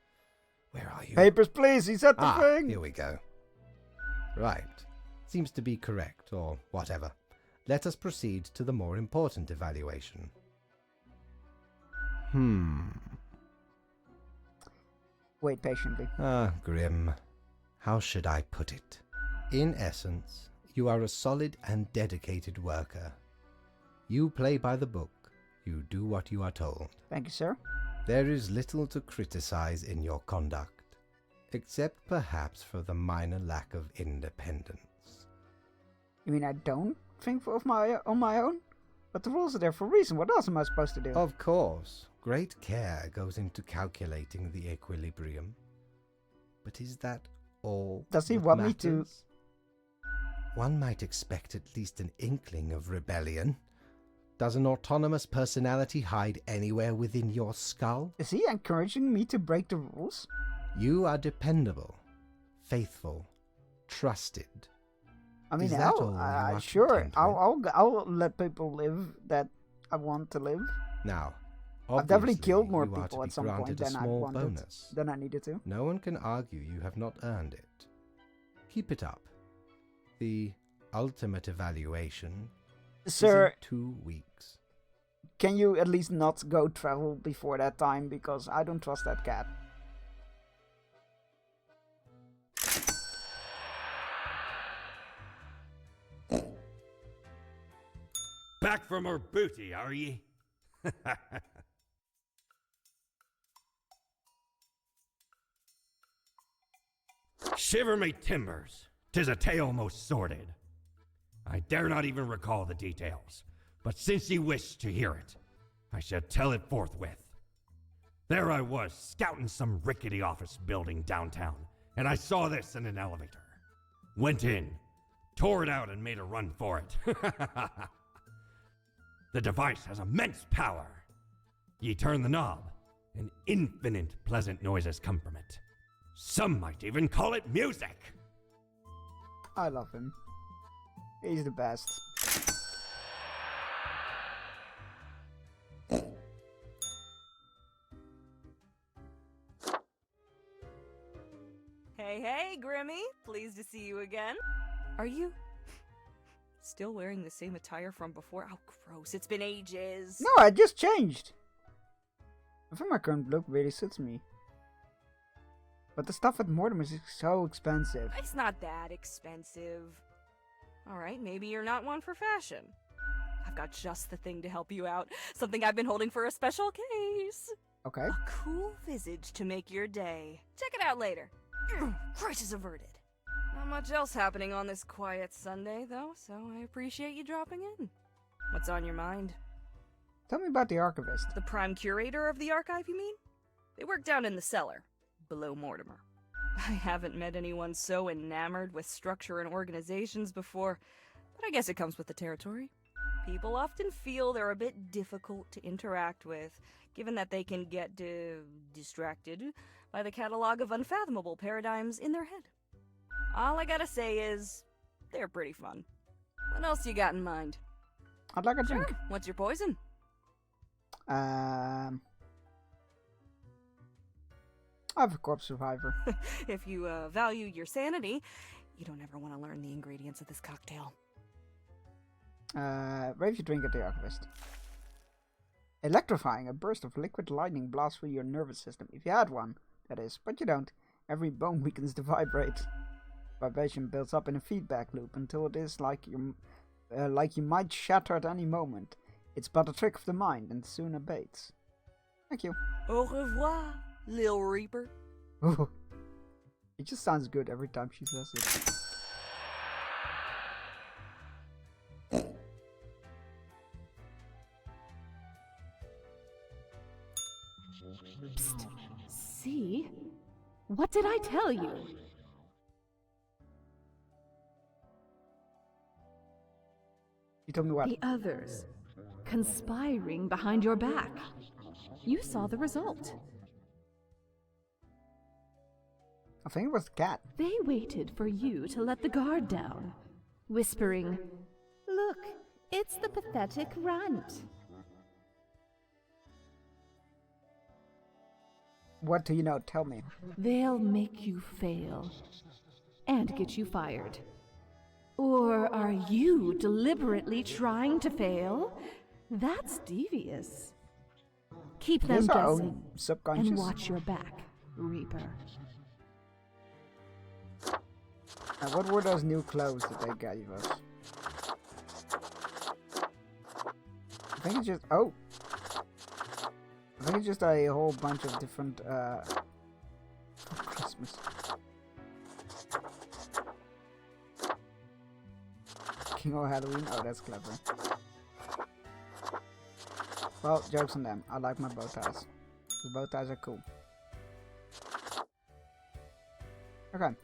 Where are you? Papers, please. He said the thing. Here we go. Right. seems to be correct, or whatever. Let us proceed to the more important evaluation. Wait patiently. Ah, Grim. How should I put it? In essence, you are a solid and dedicated worker. You play by the book. You do what you are told. Thank you, sir. There is little to criticize in your conduct, except perhaps for the minor lack of independence. You mean I don't think on my own? But the rules are there for a reason. What else am I supposed to do? Of course, great care goes into calculating the equilibrium. But is that all? Does he that want me to? matters? One might expect at least an inkling of rebellion. Does an autonomous personality hide anywhere within your skull? Is he encouraging me to break the rules? You are dependable, faithful, trusted. I mean, Is that all you are sure. content with? I'll let people live that I want to live. Now, I've definitely obviously, killed more you are to people be at some granted point a than I small wanted, bonus. than I needed to. No one can argue you have not earned it. Keep it up. The ultimate evaluation Sir, is in 2 weeks. can you at least not go travel before that time? Because I don't trust that cat. Back from her booty, are ye? Shiver me timbers, 'tis a tale most sordid. I dare not even recall the details, but since ye wish to hear it, I shall tell it forthwith. There I was, scouting some rickety office building downtown, and I saw this in an elevator. Went in, tore it out, and made a run for it. The device has immense power. Ye turn the knob, and infinite pleasant noises come from it. Some might even call it music. I love him. He's the best. Hey, Grimmy. Pleased to see you again. Are you still wearing the same attire from before? Oh, gross. It's been ages. No, I just changed. I think my current look really suits me. But the stuff at Mortimer's is so expensive. It's not that expensive. Alright, maybe you're not one for fashion. I've got just the thing to help you out. Something I've been holding for a special case. Okay. A cool visage to make your day. Check it out later. Crisis averted. Not much else happening on this quiet Sunday, though, so I appreciate you dropping in. What's on your mind? Tell me about the archivist. The prime curator of the archive, you mean? They work down in the cellar, below Mortimer. I haven't met anyone so enamored with structure and organizations before, but I guess it comes with the territory. People often feel they're a bit difficult to interact with, given that they can get distracted by the catalog of unfathomable paradigms in their head. All I gotta say is, they're pretty fun. What else you got in mind? I'd like a drink. Sure. What's your poison? I have a corpse survivor. If you value your sanity, you don't ever want to learn the ingredients of this cocktail. Rave your drink at the archivist. Electrifying. A burst of liquid lightning blasts through your nervous system. If you had one, that is, but you don't. Every bone weakens to vibrate. Vibration builds up in a feedback loop until it is like you might shatter at any moment. It's but a trick of the mind and soon abates. Thank you. Au revoir, Lil Reaper. It just sounds good every time she says it. Psst. See? What did I tell you? You told me what? The others. Conspiring behind your back. You saw the result. I think it was the cat. They waited for you to let the guard down, whispering, "Look, it's the pathetic runt." What do you know? Tell me. They'll make you fail and get you fired. Or are you deliberately trying to fail? That's devious. Keep them Is our guessing own subconscious? and watch your back, Reaper. What were those new clothes that they gave us? I think it's just... Oh! I think it's just a whole bunch of different, for Christmas. King or Halloween? Oh, that's clever. Well, jokes on them. I like my bow ties. The bow ties are cool. Okay.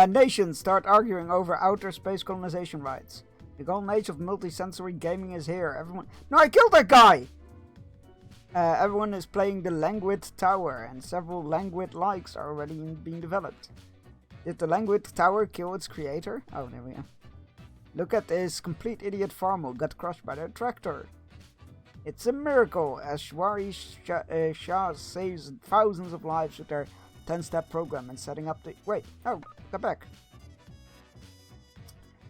Nations start arguing over outer space colonization rights. The golden age of multisensory gaming is here. Everyone... No, I killed that guy! Everyone is playing the Languid Tower, and several Languid likes are already being developed. Did the Languid Tower kill its creator? Oh, there we are. Look at this complete idiot farmer who got crushed by their tractor. It's a miracle, as Shwari Shah saves thousands of lives with their 10-step program and setting up the... Wait, oh, got back.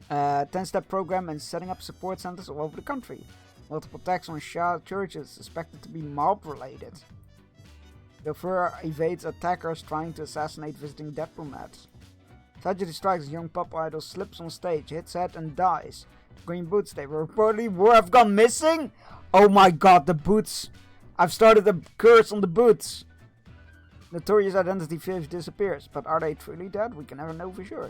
10-step program and setting up support centers all over the country. Multiple attacks on Shah churches suspected to be mob-related. The Chauffeur evades attackers trying to assassinate visiting diplomats. Tragedy strikes, a young pop idol slips on stage, hits head and dies. The green boots they reportedly have gone missing? Oh my god, the boots! I've started a curse on the boots! Notorious identity thief disappears, but are they truly dead? We can never know for sure.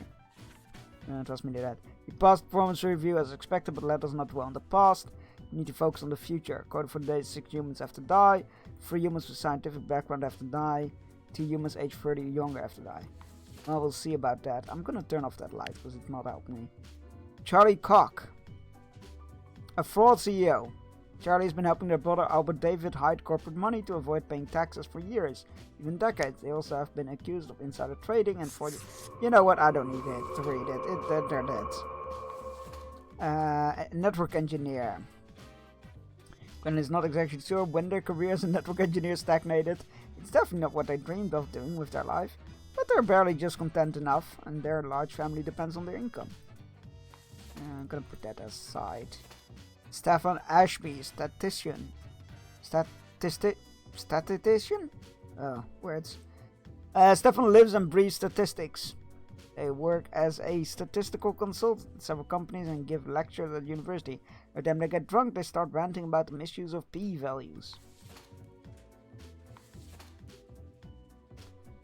Trust me, they're dead. He passed performance review as expected, but let us not dwell on the past. You need to focus on the future. According for the days, 6 humans have to die, 3 humans with scientific background have to die, 2 humans aged 30 or younger have to die. Well, we'll see about that. I'm gonna turn off that light because it's not helping me. Charlie Koch, a fraud CEO. Charlie has been helping their brother Albert David hide corporate money to avoid paying taxes for years, even decades. They also have been accused of insider trading and for... You know what? I don't need it to read it. They're dead. Network engineer. Gwen is not exactly sure when their career as a network engineer stagnated. It's definitely not what they dreamed of doing with their life, but they're barely just content enough, and their large family depends on their income. I'm gonna put that aside. Stefan Ashby, statistician. Statistician? Oh, words. Stefan lives and breathes statistics. They work as a statistical consultant at several companies and give lectures at university. Every time they get drunk, they start ranting about the misuse of p-values.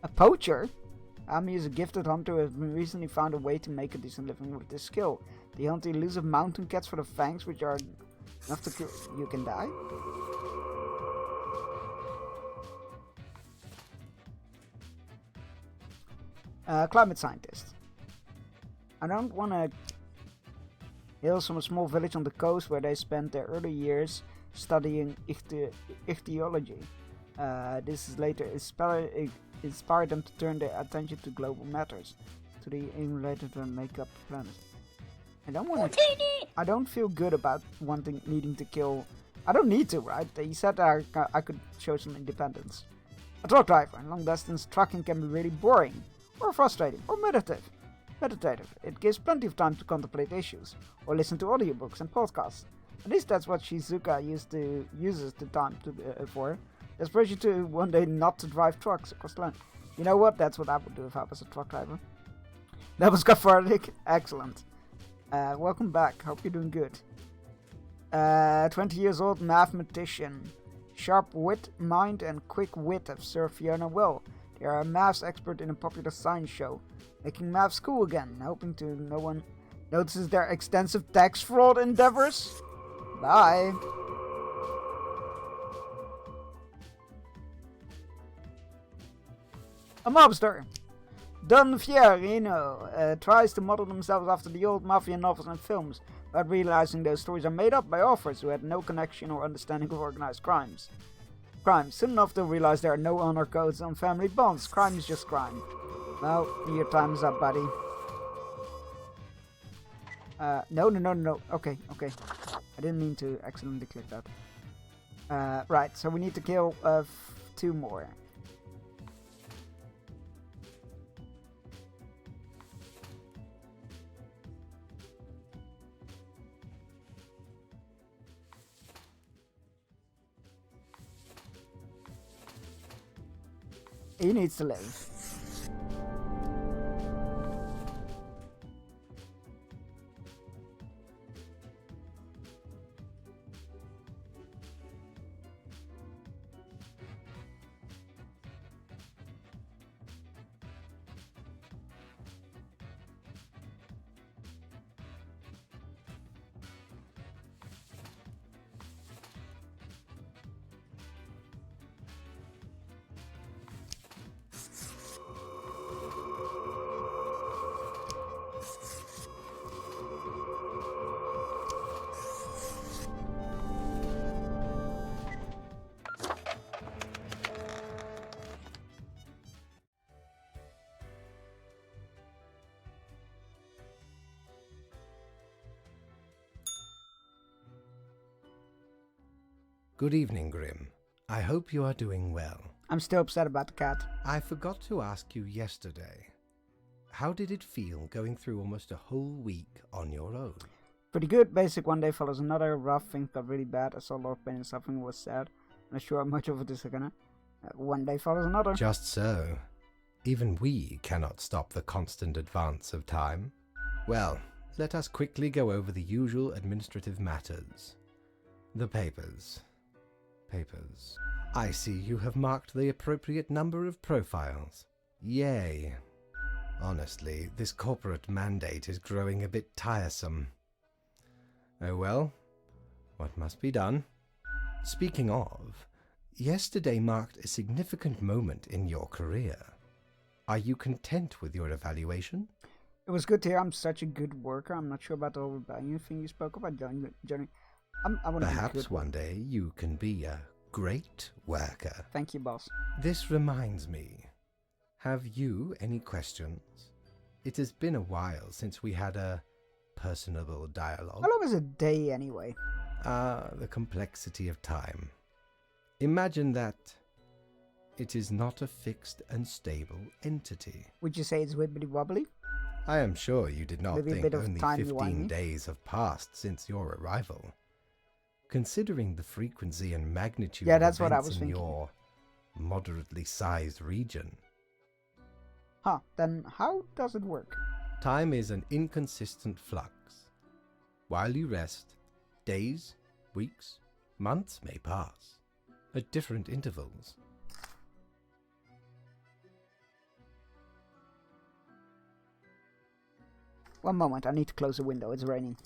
A poacher? Ami is a gifted hunter who has recently found a way to make a decent living with this skill. They hunt elusive mountain cats for the fangs, which are enough to kill. You can die? Climate scientist. I don't want to hail from a small village on the coast where they spent their early years studying ichthyology. This is later inspired them to turn their attention to global matters, to the aim related to make up the planet. I don't feel good about needing to kill. I don't need to, right? He said I could show some independence. A truck driver in long distance trucking can be really boring, or frustrating, or meditative. It gives plenty of time to contemplate issues, or listen to audiobooks and podcasts. At least that's what Shizuka uses the time for. There's pressure to one day not to drive trucks across the land. You know what? That's what I would do if I was a truck driver. That was cathartic. Excellent. Welcome back. Hope you're doing good. 20 years old mathematician. Sharp wit, mind, and quick wit have served Fiona well. They are a maths expert in a popular science show, making maths cool again, hoping to no one notices their extensive tax fraud endeavors. Bye. A mobster. Don Fierino tries to model themselves after the old mafia novels and films, but realizing those stories are made up by authors who had no connection or understanding of organized crimes. Soon enough they'll realize there are no honor codes on family bonds. Crime is just crime. Well, your time is up, buddy. No. Okay. I didn't mean to accidentally click that. Right, so we need to kill 2 more. He needs to live. Good evening, Grim. I hope you are doing well. I'm still upset about the cat. I forgot to ask you yesterday. How did it feel going through almost a whole week on your own? Pretty good. Basic one day follows another. Rough, things got really bad. I saw a lot of pain and suffering. Was sad. Not sure how much of it is gonna. One day follows another. Just so. Even we cannot stop the constant advance of time. Well, let us quickly go over the usual administrative matters. The papers. I see you have marked the appropriate number of profiles. Yay. Honestly, this corporate mandate is growing a bit tiresome. Oh well, what must be done? Speaking of, yesterday marked a significant moment in your career. Are you content with your evaluation? It was good to hear I'm such a good worker. I'm not sure about the whole rebellion thing you spoke about, Johnny. Perhaps one day you can be a great worker. Thank you, boss. This reminds me. Have you any questions? It has been a while since we had a personable dialogue. How long is a day anyway? The complexity of time. Imagine that it is not a fixed and stable entity. Would you say it's wibbly wobbly? I am sure you did not Maybe a think bit of only timey 15 wimey. days have passed since your arrival. Considering the frequency and magnitude Yeah, of that's what I events was in thinking. your moderately sized region, Then how does it work? time is an inconsistent flux. While you rest, days, weeks, months may pass at different intervals. One moment, I need to close the window. It's raining.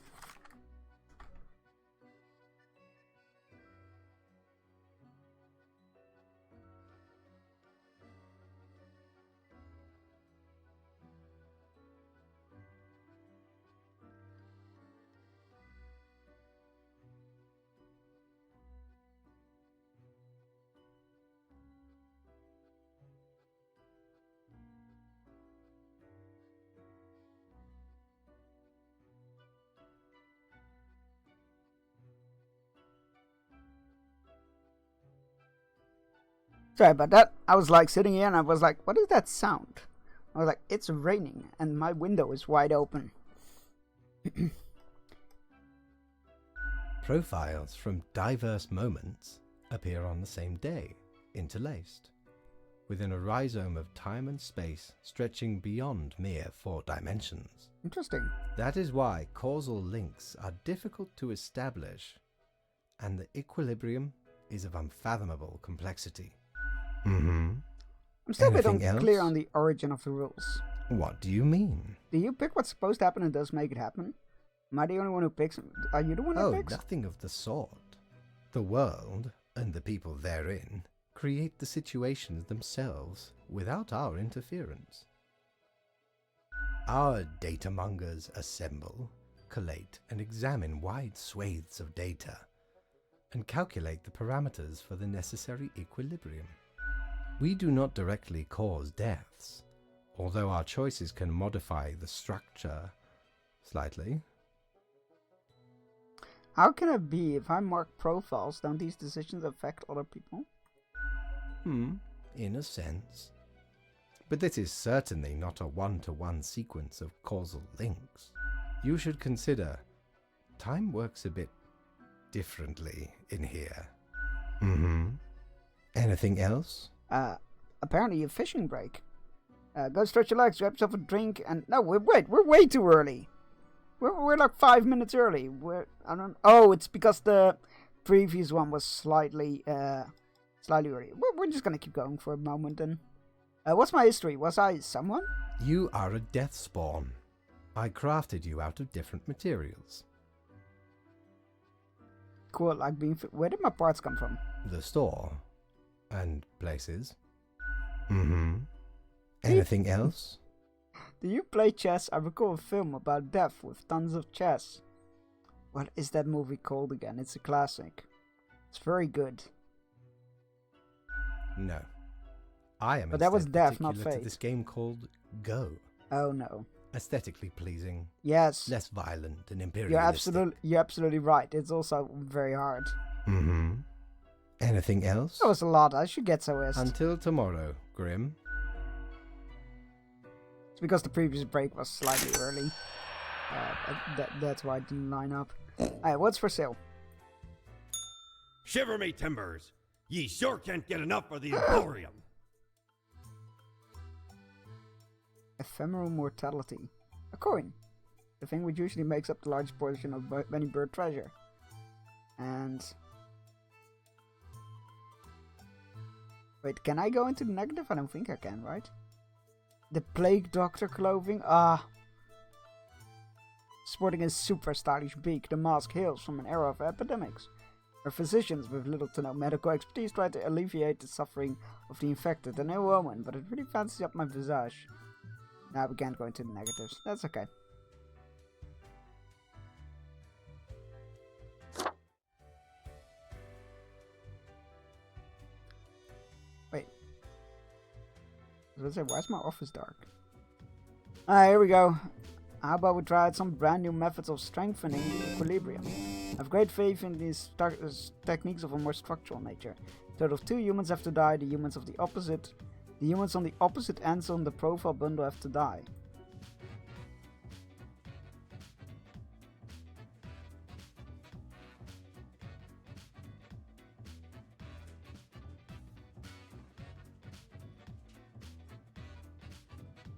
Sorry about that. I was like sitting here and I was like, what is that sound? I was like, it's raining and my window is wide open. Profiles from diverse moments appear on the same day, interlaced, within a rhizome of time and space stretching beyond mere 4 dimensions. Interesting. That is why causal links are difficult to establish, and the equilibrium is of unfathomable complexity. I'm still a bit Anything unclear else? on the origin of the rules. What do you mean? Do you pick what's supposed to happen and does make it happen? Am I the only one who picks? Are you the one who Oh, picks? nothing of the sort. The world, and the people therein, create the situations themselves without our interference. Our datamongers assemble, collate, and examine wide swathes of data, and calculate the parameters for the necessary equilibrium. We do not directly cause deaths, although our choices can modify the structure slightly. How can it be if I mark profiles? Don't these decisions affect other people? In a sense. But this is certainly not a one-to-one sequence of causal links. You should consider time works a bit differently in here. Anything else? Apparently a fishing break. Go stretch your legs, grab yourself a drink, and no, we're way too early. We're like 5 minutes early. Oh, it's because the previous one was slightly early. We're just gonna keep going for a moment. And what's my history? Was I someone? You are a death spawn. I crafted you out of different materials. Cool, like being. Where did my parts come from? The store. And places. Anything else? Do you play chess? I recall a film about death with tons of chess. What is that movie called again? It's a classic. It's very good. No. I am. But that was death, not particular to fate. this game called Go. Oh no. Aesthetically pleasing. Yes. Less violent and imperialistic. You're absolutely right. It's also very hard. Anything else? That was a lot. I should get so west. Until tomorrow, Grim. It's because the previous break was slightly early. That's why I didn't line up. Alright, what's for sale? Shiver me timbers! Ye sure can't get enough of the Emporium! Ephemeral mortality. A coin. The thing which usually makes up the largest portion of any bird treasure. And... Wait, can I go into the negative? I don't think I can, right? The Plague Doctor clothing? Sporting a super stylish beak, the mask hails from an era of epidemics, where physicians with little to no medical expertise try to alleviate the suffering of the infected. An ill omen, but it really fancies up my visage. Now we can't go into the negatives. That's okay. Wait. I was gonna say, why is my office dark? Alright, here we go. How about we try out some brand new methods of strengthening the equilibrium? I have great faith in these techniques of a more structural nature. A total of 2 humans have to die. The humans on the opposite ends on the profile bundle have to die.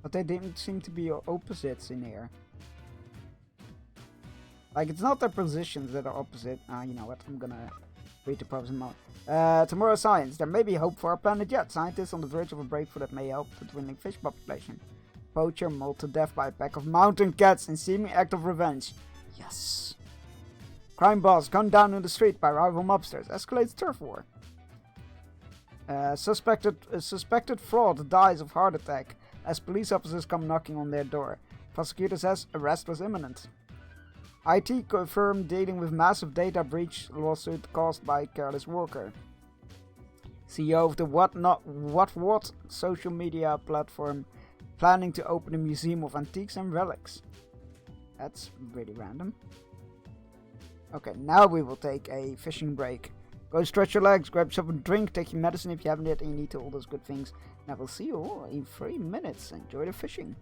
But they didn't seem to be opposites in here. Like, it's not their positions that are opposite. You know what? I'm gonna read the pros and cons. Tomorrow's science. There may be hope for our planet yet. Scientists on the verge of a breakthrough that may help the dwindling fish population. Poacher mauled to death by a pack of mountain cats in seeming act of revenge. Yes. Crime boss gunned down in the street by rival mobsters. Escalates turf war. Suspected fraud dies of heart attack as police officers come knocking on their door. Prosecutor says arrest was imminent. IT firm dealing with massive data breach lawsuit caused by careless worker. CEO of the What social media platform planning to open a museum of antiques and relics. That's really random. Okay, now we will take a fishing break. Go stretch your legs, grab yourself a drink, take your medicine if you haven't yet, and you need to all those good things. And I will see you all in 3 minutes. Enjoy the fishing.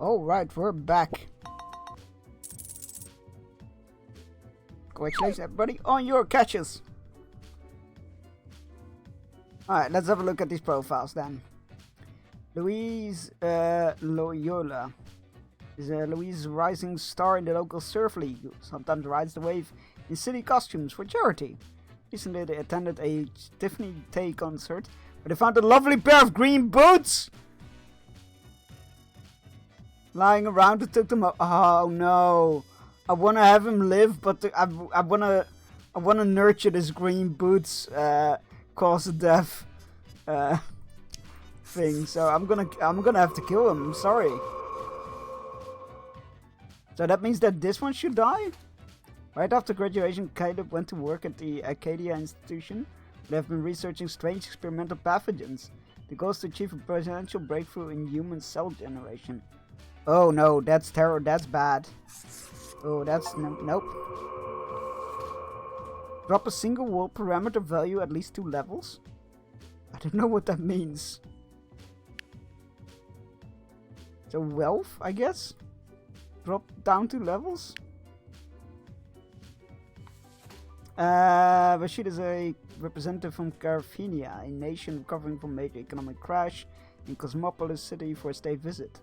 Alright, we're back. Congratulations everybody on your catches. Alright, let's have a look at these profiles then. Louise Loyola is Louise rising star in the local surf league, who sometimes rides the wave in city costumes for charity. Recently they attended a Tiffany Tay concert where they found a lovely pair of green boots lying around and took them up. Oh no. I wanna have him live, but I wanna nurture this green boots cause of death thing. So I'm gonna have to kill him. I'm sorry. So that means that this one should die? Right after graduation, Caleb went to work at the Acadia Institution. They have been researching strange experimental pathogens. The goal is to achieve a potential breakthrough in human cell generation. Oh no, that's terror. That's bad. Oh, that's nope. Drop a single world parameter value at least 2 levels? I don't know what that means. So wealth, I guess? Drop down 2 levels? Rashid is a representative from Carphenia, a nation recovering from major economic crash in Cosmopolis City for a state visit.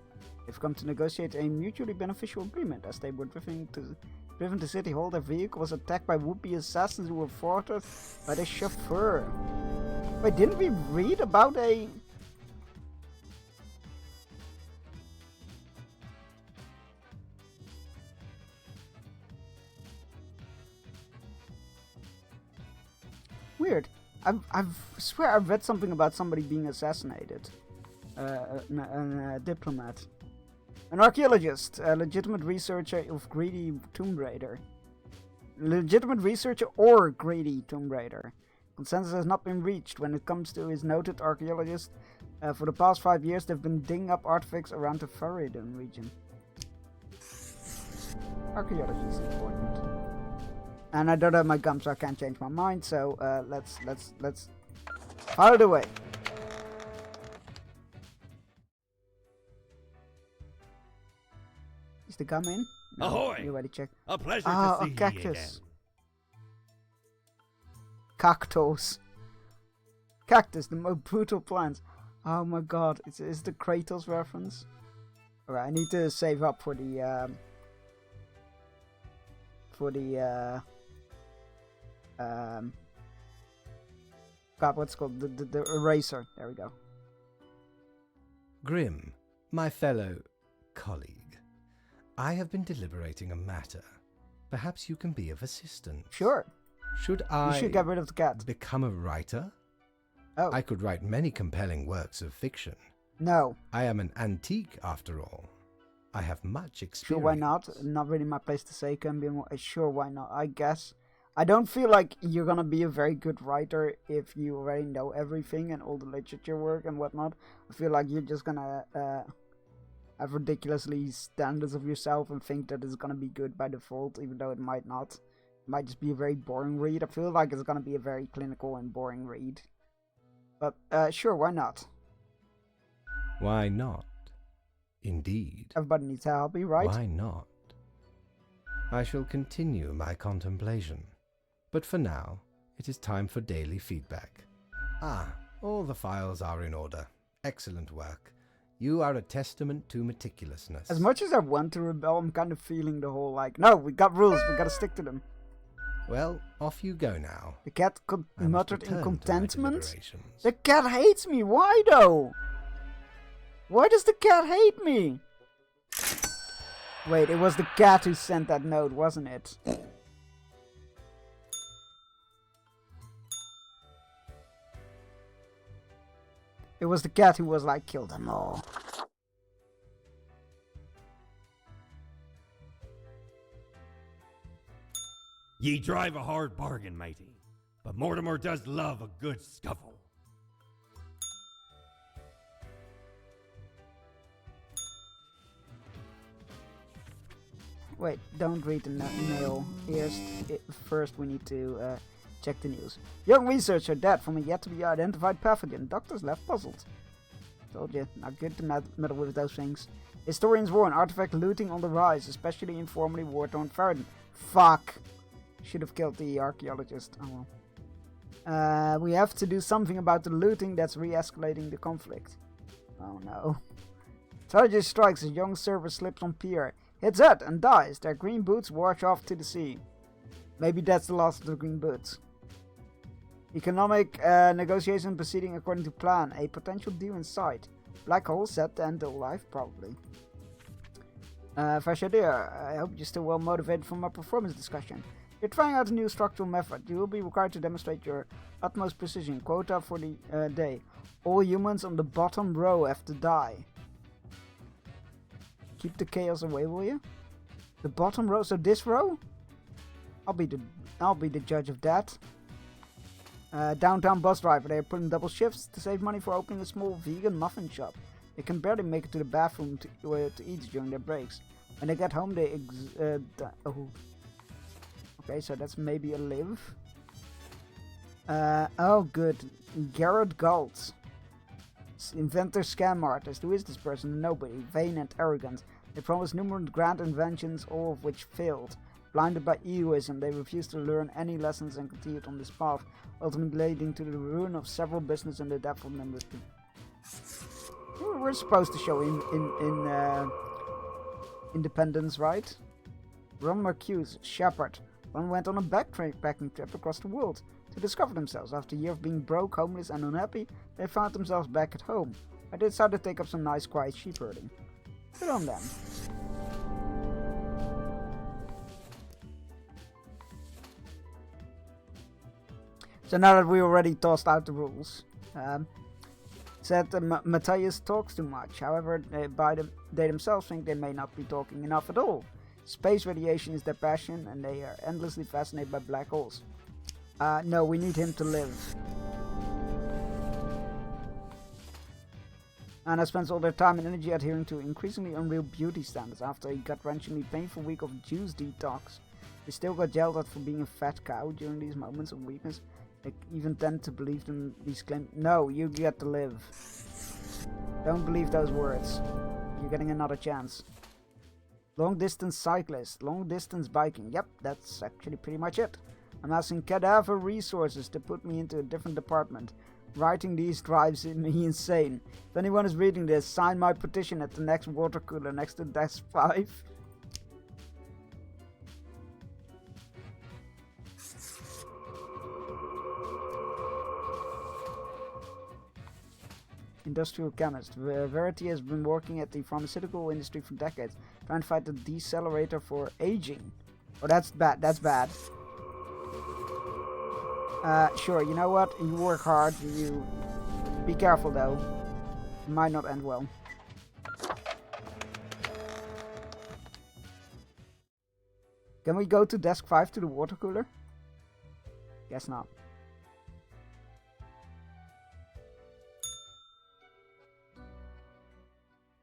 They've come to negotiate a mutually beneficial agreement. As they were driven to City Hall, their vehicle was attacked by would-be assassins who were thwarted by the chauffeur. Wait, didn't we read about a... Weird. I swear I've read something about somebody being assassinated. A diplomat. An archaeologist, a legitimate researcher of greedy Tomb Raider. Legitimate researcher or greedy Tomb Raider. Consensus has not been reached when it comes to his noted archaeologist. For the past 5 years they've been digging up artifacts around the Faridun region. Archaeology is important. And I don't have my gum, so I can't change my mind, so let's fire it away. Is the gum in? No, Ahoy! you already checked. A pleasure to see a ye cactus. again. Cactus. Cactus, the most brutal plants. Oh my god, is the Kratos reference? Alright, I need to save up for the God, what's it called? The eraser. There we go. Grim, my fellow colleague, I have been deliberating a matter. Perhaps you can be of assistance. Sure. Should You should get rid of the cat. become a writer? Oh. I could write many compelling works of fiction. No. I am an antique, after all. I have much experience. Sure, why not? Not really my place to say. Can be more. Sure, why not? I guess. I don't feel like you're gonna be a very good writer if you already know everything and all the literature work and whatnot. I feel like you're just gonna have ridiculously standards of yourself and think that it's gonna be good by default, even though it might not. It might just be a very boring read. I feel like it's gonna be a very clinical and boring read. But sure, why not? Why not? Indeed. Everybody needs to help me, right? Why not? I shall continue my contemplation. But for now, it is time for daily feedback. Ah, all the files are in order. Excellent work. You are a testament to meticulousness. As much as I want to rebel, I'm kind of feeling the whole like, no, we got rules, we gotta stick to them. Well, off you go now. The cat I must muttered in return to my contentment. deliberations. The cat hates me. Why though? Why does the cat hate me? Wait, it was the cat who sent that note, wasn't it? It was the cat who was like, kill them all. Ye drive a hard bargain, matey, but Mortimer does love a good scuffle. Wait, don't read the mail. First we need to check the news. Young researcher dead from a yet-to-be-identified pathogen. Doctors left puzzled. Told you, not good to meddle with those things. Historians warn artifact looting on the rise, especially in formerly war-torn Faradin. Fuck! Should have killed the archaeologist. Oh well. We have to do something about the looting that's re-escalating the conflict. Oh no. Tragedy strikes as young server slips on pier, hits it and dies. Their green boots wash off to the sea. Maybe that's the last of the green boots. Economic negotiation proceeding according to plan. A potential deal in sight. Black hole set to end their life, probably. Facehugger, I hope you're still well motivated from our performance discussion. You're trying out a new structural method. You will be required to demonstrate your utmost precision. Quota for the day. All humans on the bottom row have to die. Keep the chaos away, will you? The bottom row, so this row? I'll be the judge of that. Downtown bus driver. They are putting double shifts to save money for opening a small vegan muffin shop. They can barely make it to the bathroom to eat during their breaks. When they get home, they oh. Okay, so that's maybe a live. Oh, good. Garrett Galtz. Inventor, scam artist. Who is this person? Nobody. Vain and arrogant. They promised numerous grand inventions, all of which failed. Blinded by egoism, they refused to learn any lessons and continued on this path, ultimately leading to the ruin of several businesses and the death of members. We're supposed to show independence, right? Ron Marcuse, shepherd. One went on a backpacking trip across the world to discover themselves. After a year of being broke, homeless and unhappy, they found themselves back at home. I decided to take up some nice quiet sheep herding. Good on them. So now that we already tossed out the rules, said Matthias talks too much. However, they themselves think they may not be talking enough at all. Space radiation is their passion, and they are endlessly fascinated by black holes. No, we need him to live. Anna spends all their time and energy adhering to increasingly unreal beauty standards after a gut-wrenchingly painful week of juice detox. They still got yelled at for being a fat cow during these moments of weakness. They even tend to believe them these claims. No, you get to live. Don't believe those words. You're getting another chance. Long distance cyclist, long distance biking. Yep, that's actually pretty much it. I'm asking cadaver resources to put me into a different department. Writing these drives me insane. If anyone is reading this, sign my petition at the next water cooler next to desk 5. Industrial chemist. Verity has been working at the pharmaceutical industry for decades, trying to find the decelerator for aging. Oh, that's bad. That's bad. Sure, you know what? You work hard. You be careful though. It might not end well. Can we go to desk 5 to the water cooler? Guess not.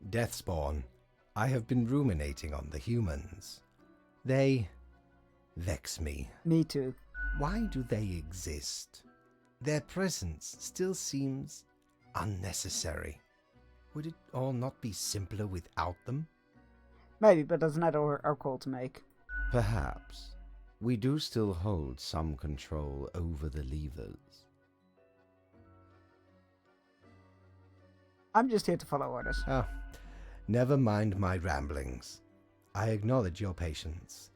Deathspawn, I have been ruminating on the humans. They vex me. Me too. Why do they exist? Their presence still seems unnecessary. Would it all not be simpler without them? Maybe, but that's not our call to make. Perhaps. We do still hold some control over the levers. I'm just here to follow orders. Oh, never mind my ramblings. I acknowledge your patience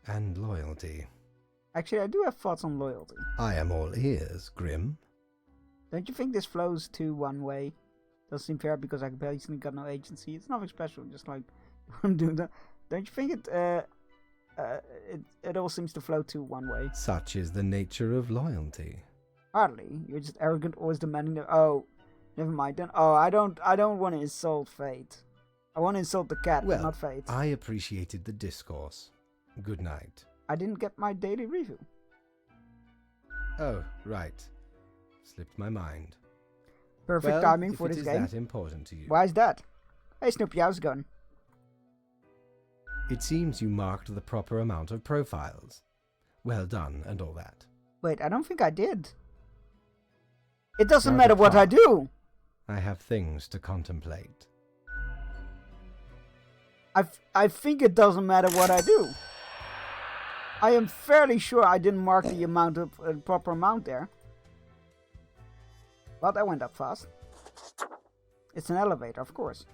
and loyalty. Actually, I do have thoughts on loyalty. I am all ears, Grim. Don't you think this flows to one way? Doesn't seem fair because I basically got no agency. It's nothing special, just like I'm doing that. Don't you think it all seems to flow to one way? Such is the nature of loyalty. Hardly. You're just arrogant, always demanding the. Oh, never mind then. Oh, I don't want to insult fate. I want to insult the cat, well, but not fate. I appreciated the discourse. Good night. I didn't get my daily review. Oh, right. Slipped my mind. Perfect timing for this game. Is that important to you? Why is that? Hey Snoopy, how's it going? It seems you marked the proper amount of profiles. Well done, and all that. Wait, I don't think I did. It doesn't Now matter what I depart. do. I have things to contemplate. I think it doesn't matter what I do. I am fairly sure I didn't mark the amount of proper amount there. Well, that went up fast. It's an elevator, of course.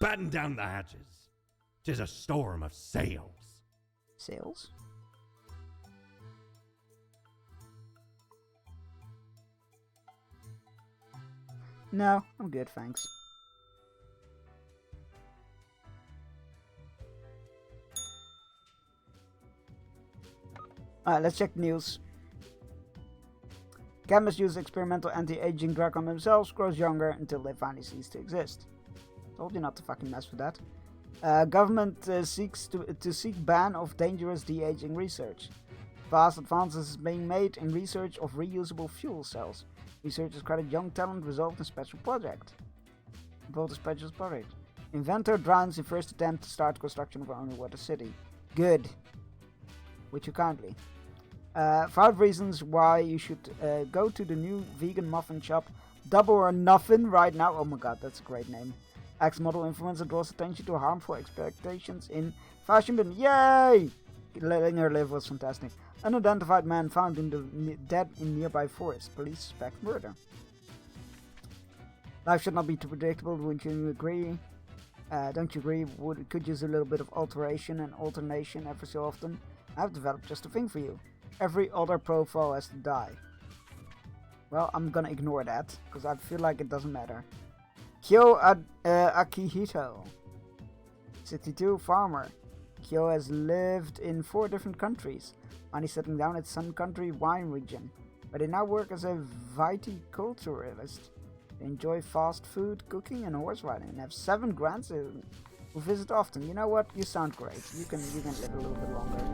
Batten down the hatches. 'Tis a storm of sails. Sales? No, I'm good, thanks. Alright, let's check the news. Chemists use experimental anti-aging drug on themselves, grows younger until they finally cease to exist. Told you not to fucking mess with that. Government seeks to seek ban of dangerous de-aging research. Vast advances is being made in research of reusable fuel cells. Researchers credit young talent involved in special project. Inventor drowns in first attempt to start construction of underwater city. Good. With you kindly. 5 reasons why you should go to the new vegan muffin shop Double or Nothing right now. Oh my god, that's a great name. Ex-model influencer draws attention to harmful expectations in fashion bin. Yay! Letting her live was fantastic. Unidentified man found in the dead in nearby forest. Police suspect murder. Life should not be too predictable, wouldn't you agree? Don't you agree? Could use a little bit of alteration and alternation every so often. I've developed just a thing for you. Every other profile has to die. Well, I'm gonna ignore that, because I feel like it doesn't matter. Kyo Akihito. 62, farmer. Kyo has lived in 4 different countries, finally settling down at Sun Country wine region, where they now work as a viticulturalist. They enjoy fast food, cooking, and horse riding, and have 7 grandsons who visit often. You know what? You sound great. You can live a little bit longer.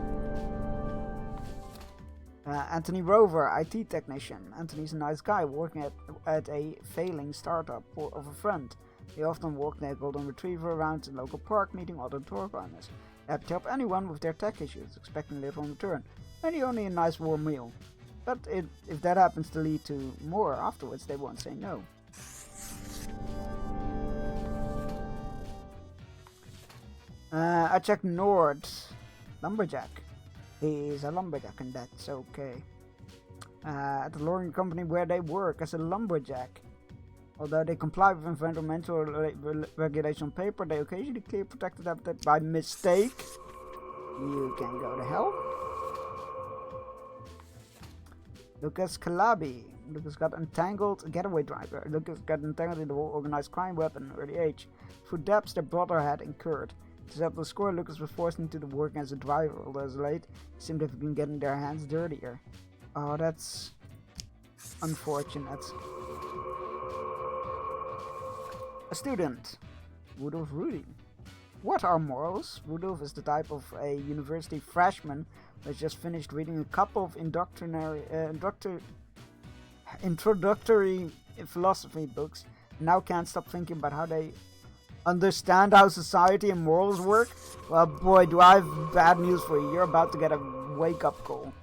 Anthony Rover, IT technician. Anthony's a nice guy working at a failing startup of a friend. They often walk their golden retriever around the local park, meeting other dog owners. They happy to help anyone with their tech issues, expecting little in return. Only a nice warm meal. But if that happens to lead to more afterwards, they won't say no. I checked Nord. Lumberjack. He's a lumberjack and that's okay. At the logging company where they work as a lumberjack. Although they comply with environmental regulation on paper, they occasionally clear protected habitat by mistake. You can go to hell. Lucas Calabi. Lucas got entangled, getaway driver. Lucas got entangled in the whole organized crime web at an early age. Through debts their brother had incurred. To settle the score, Lucas was forced into the work as a driver. Although as late, it seemed to have been getting their hands dirtier. Oh, that's unfortunate. A student. Rudolph Rudy. What are morals? Rudolph is the type of a university freshman who has just finished reading a couple of introductory philosophy books and now can't stop thinking about how they understand how society and morals work. Well, boy, do I have bad news for you. You're about to get a wake-up call.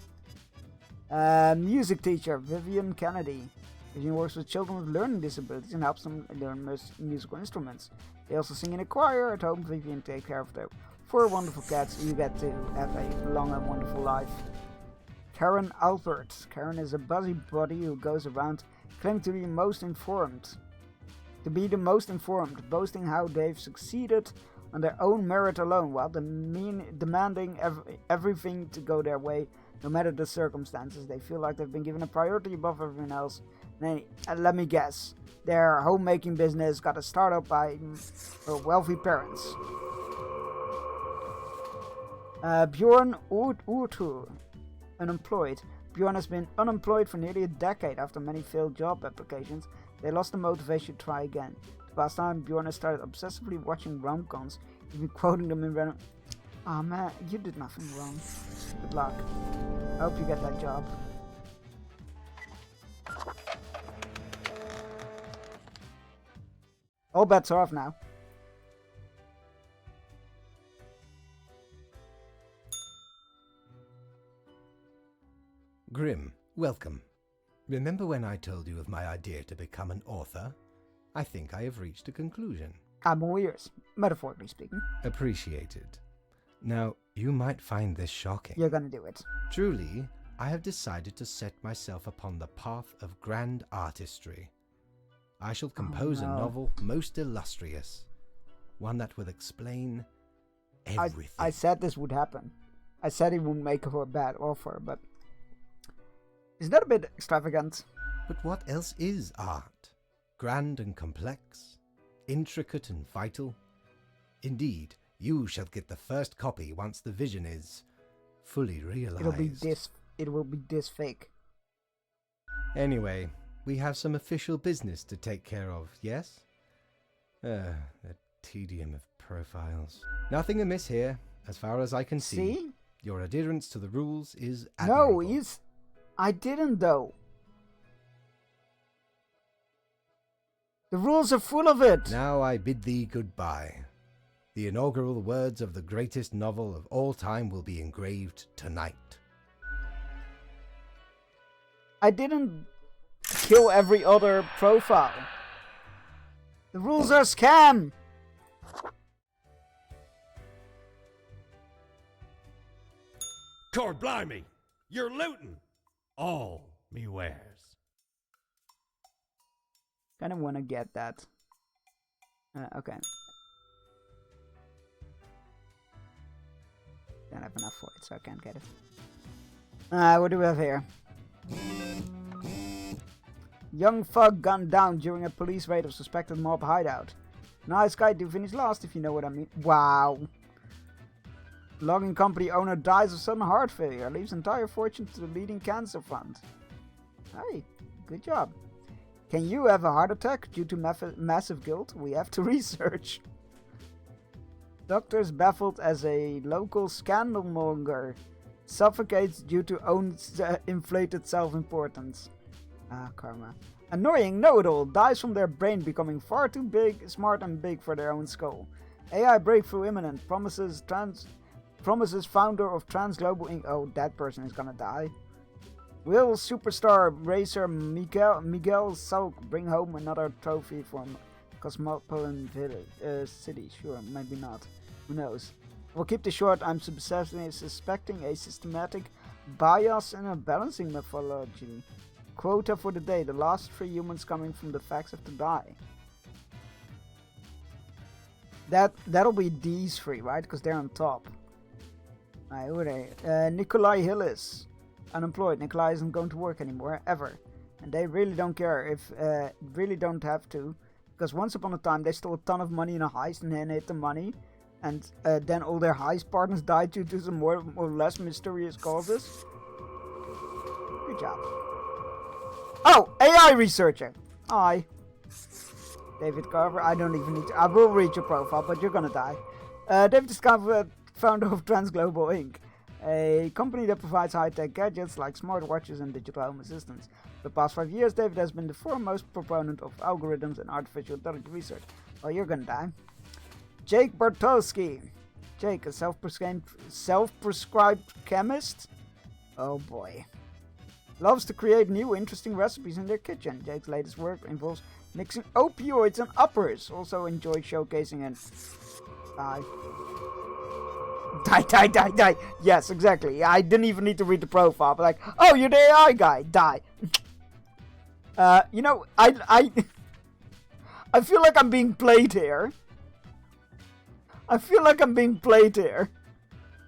Music teacher, Vivian Kennedy. Vivian works with children with learning disabilities and helps them learn musical instruments. They also sing in a choir at home. Vivian takes care of their 4 wonderful cats. You get to have a long and wonderful life. Karen Albert. Karen is a busybody who goes around claiming to be the most informed. Boasting how they've succeeded on their own merit alone, while demanding everything to go their way, no matter the circumstances. They feel like they've been given a priority above everyone else. Let me guess, their homemaking business got a startup by wealthy parents. Bjorn Urtur, unemployed. Bjorn has been unemployed for nearly a decade after many failed job applications. They lost the motivation to try again. The past time, Bjorn has started obsessively watching rom-coms, even quoting them in random. Oh man, you did nothing wrong. Good luck. I hope you get that job. All bets are off now. Grim, welcome. Remember when I told you of my idea to become an author? I think I have reached a conclusion. I'm all ears, metaphorically speaking. Appreciated. Now, you might find this shocking. You're gonna do it. Truly, I have decided to set myself upon the path of grand artistry. I shall compose a novel most illustrious, one that will explain everything. I said this would happen. I said he wouldn't make her a bad offer, but is that a bit extravagant? But what else is art? Grand and complex, intricate and vital. Indeed, you shall get the first copy once the vision is fully realized. It will be this fake. Anyway, we have some official business to take care of, yes? The tedium of profiles. Nothing amiss here, as far as I can see. See? Your adherence to the rules is admirable. No, I didn't though. The rules are full of it. Now I bid thee goodbye. The inaugural words of the greatest novel of all time will be engraved tonight. I didn't kill every other profile. The rules are scam. Cord blimey, you're looting all me wares. Kinda wanna get that. Okay. Don't have enough for it, so I can't get it. What do we have here? Young thug gunned down during a police raid of suspected mob hideout. Nice guy do finish last, if you know what I mean. Wow. Logging company owner dies of sudden heart failure, leaves entire fortune to the leading cancer fund. Hey, good job. Can you have a heart attack due to massive guilt? We have to research. Doctors baffled as a local scandalmonger suffocates due to own inflated self-importance. Karma. Annoying know-it-all dies from their brain becoming far too big, smart and big for their own skull. AI breakthrough imminent. Promises founder of Trans Global Inc. Oh, that person is gonna die. Will superstar racer Miguel Salk bring home another trophy from Cosmopolitan Village, City? Sure, maybe not. Who knows? We'll keep this short. I'm suspecting a systematic bias in a balancing methodology. Quota for the day. The last 3 humans coming from the facts have to die. That'll be these 3, right? Because they're on top. Who are they? Nikolai Hillis. Unemployed. Nikolai isn't going to work anymore, ever. And they really don't care if, really don't have to. Because once upon a time they stole a ton of money in a heist and then hid the money. And then all their heist partners died due to some more or less mysterious causes. Good job. Oh, AI researcher. Hi. David Carver. I don't even need to. I will read your profile, but you're gonna die. David is founder of Trans Global Inc., a company that provides high-tech gadgets like smartwatches and digital home assistants. For the past 5 years, David has been the foremost proponent of algorithms and artificial intelligence research. Well, you're gonna die. Jake Bartowski. Jake, a self-prescribed chemist? Oh boy. Loves to create new, interesting recipes in their kitchen. Jake's latest work involves mixing opioids and uppers. Also enjoys showcasing and... Die. Yes, exactly. I didn't even need to read the profile. But like, oh, you're the AI guy. Die. You know, I feel like I'm being played here.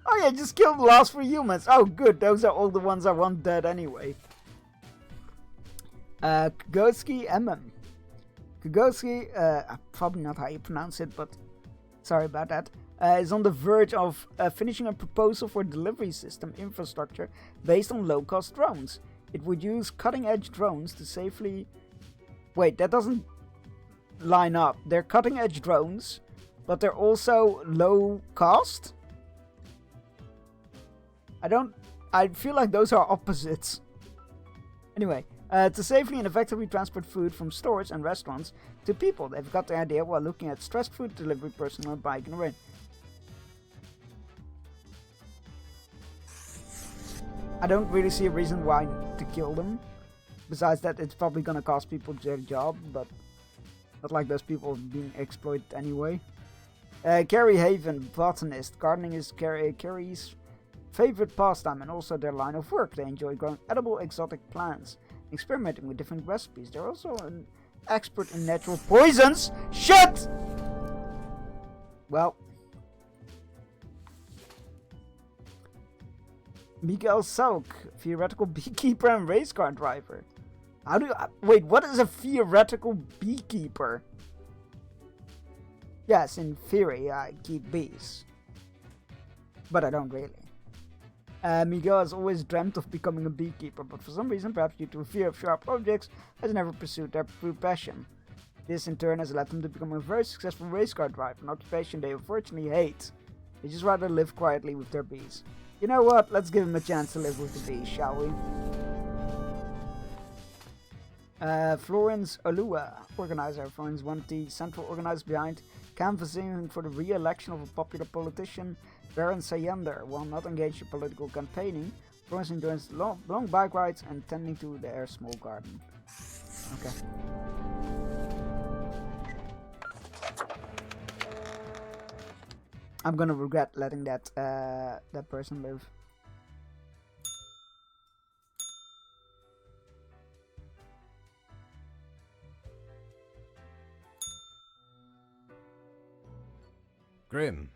Oh yeah, just killed the last 3 humans. Oh good, those are all the ones I want dead anyway. Kugoski MM. Kugoski, probably not how you pronounce it, but sorry about that. Is on the verge of finishing a proposal for delivery system infrastructure based on low-cost drones. It would use cutting-edge drones to safely... Wait, that doesn't line up. They're cutting-edge drones, but they're also low-cost? I feel like those are opposites. Anyway, to safely and effectively transport food from stores and restaurants to people. They've got the idea while looking at stressed food delivery person on a bike in the rain. I don't really see a reason why to kill them. Besides that, it's probably gonna cost people their job, but not like those people are being exploited anyway. Carrie Haven, botanist. Gardening is Carrie's favorite pastime and also their line of work. They enjoy growing edible exotic plants, experimenting with different recipes. They're also an expert in natural poisons. Shit! Well, Miguel Sauk, theoretical beekeeper and race car driver. How do you... wait, what is a theoretical beekeeper? Yes, in theory, I keep bees. But I don't really. Miguel has always dreamt of becoming a beekeeper, but for some reason, perhaps due to a fear of sharp objects, has never pursued their true passion. This in turn has led him to become a very successful race car driver, an occupation they unfortunately hate. They just rather live quietly with their bees. You know what? Let's give him a chance to live with the bees, shall we? Florence Olua, organizer. Florence one of the central organizers behind canvassing for the re-election of a popular politician, Baron Sayender. While not engaged in political campaigning, Florence enjoys long bike rides and tending to their small garden. Okay. I'm gonna regret letting that person live. Grim,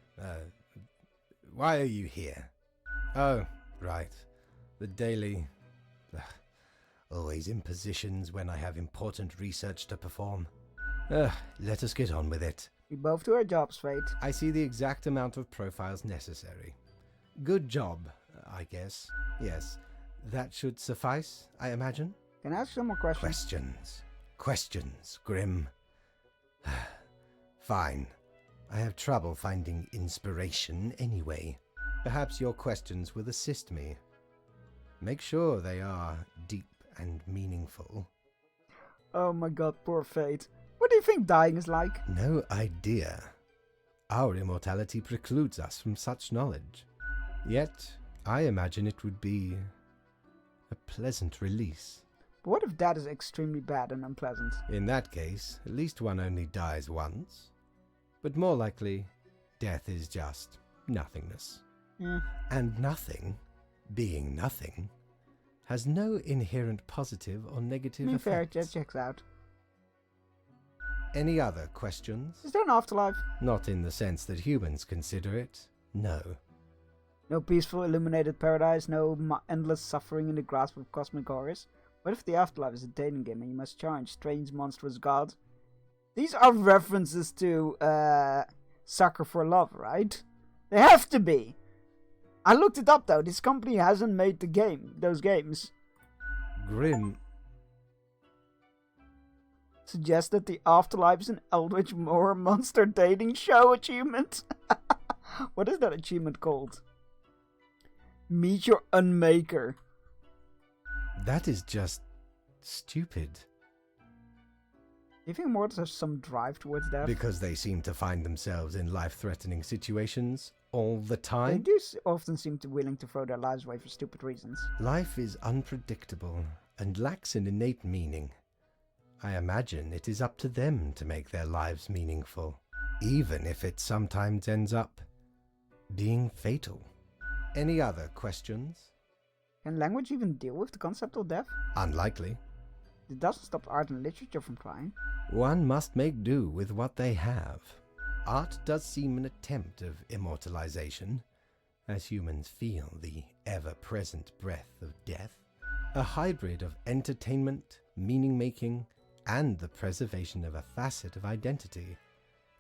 why are you here? Oh, right. The daily... always in positions when I have important research to perform. Let us get on with it. We both do our jobs, Fate. I see the exact amount of profiles necessary. Good job, I guess. Yes, that should suffice, I imagine. Can I ask some more questions? Questions, Grim. Fine. I have trouble finding inspiration anyway. Perhaps your questions will assist me. Make sure they are deep and meaningful. Oh my god, poor Fate. What do you think dying is like? No idea. Our immortality precludes us from such knowledge. Yet, I imagine it would be a pleasant release. But what if that is extremely bad and unpleasant? In that case, at least one only dies once. But more likely, death is just nothingness. And nothing, being nothing, has no inherent positive or negative effects. Fair, that checks out. Any other questions? Is there an afterlife? Not in the sense that humans consider it, no. No peaceful, illuminated paradise, no endless suffering in the grasp of cosmic horrors. What if the afterlife is a dating game and you must challenge strange, monstrous gods? These are references to Sucker for Love, right? They have to be. I looked it up though. This company hasn't made those games. Grim. Suggest that the afterlife is an eldritch horror monster dating show achievement. What is that achievement called? Meet your unmaker. That is just stupid. Do you think mortals have some drive towards death? Because they seem to find themselves in life-threatening situations all the time. They do often seem to willing to throw their lives away for stupid reasons. Life is unpredictable and lacks an innate meaning. I imagine it is up to them to make their lives meaningful, even if it sometimes ends up being fatal. Any other questions? Can language even deal with the concept of death? Unlikely. It doesn't stop art and literature from trying. One must make do with what they have. Art does seem an attempt of immortalization, as humans feel the ever-present breath of death. A hybrid of entertainment, meaning-making, and the preservation of a facet of identity,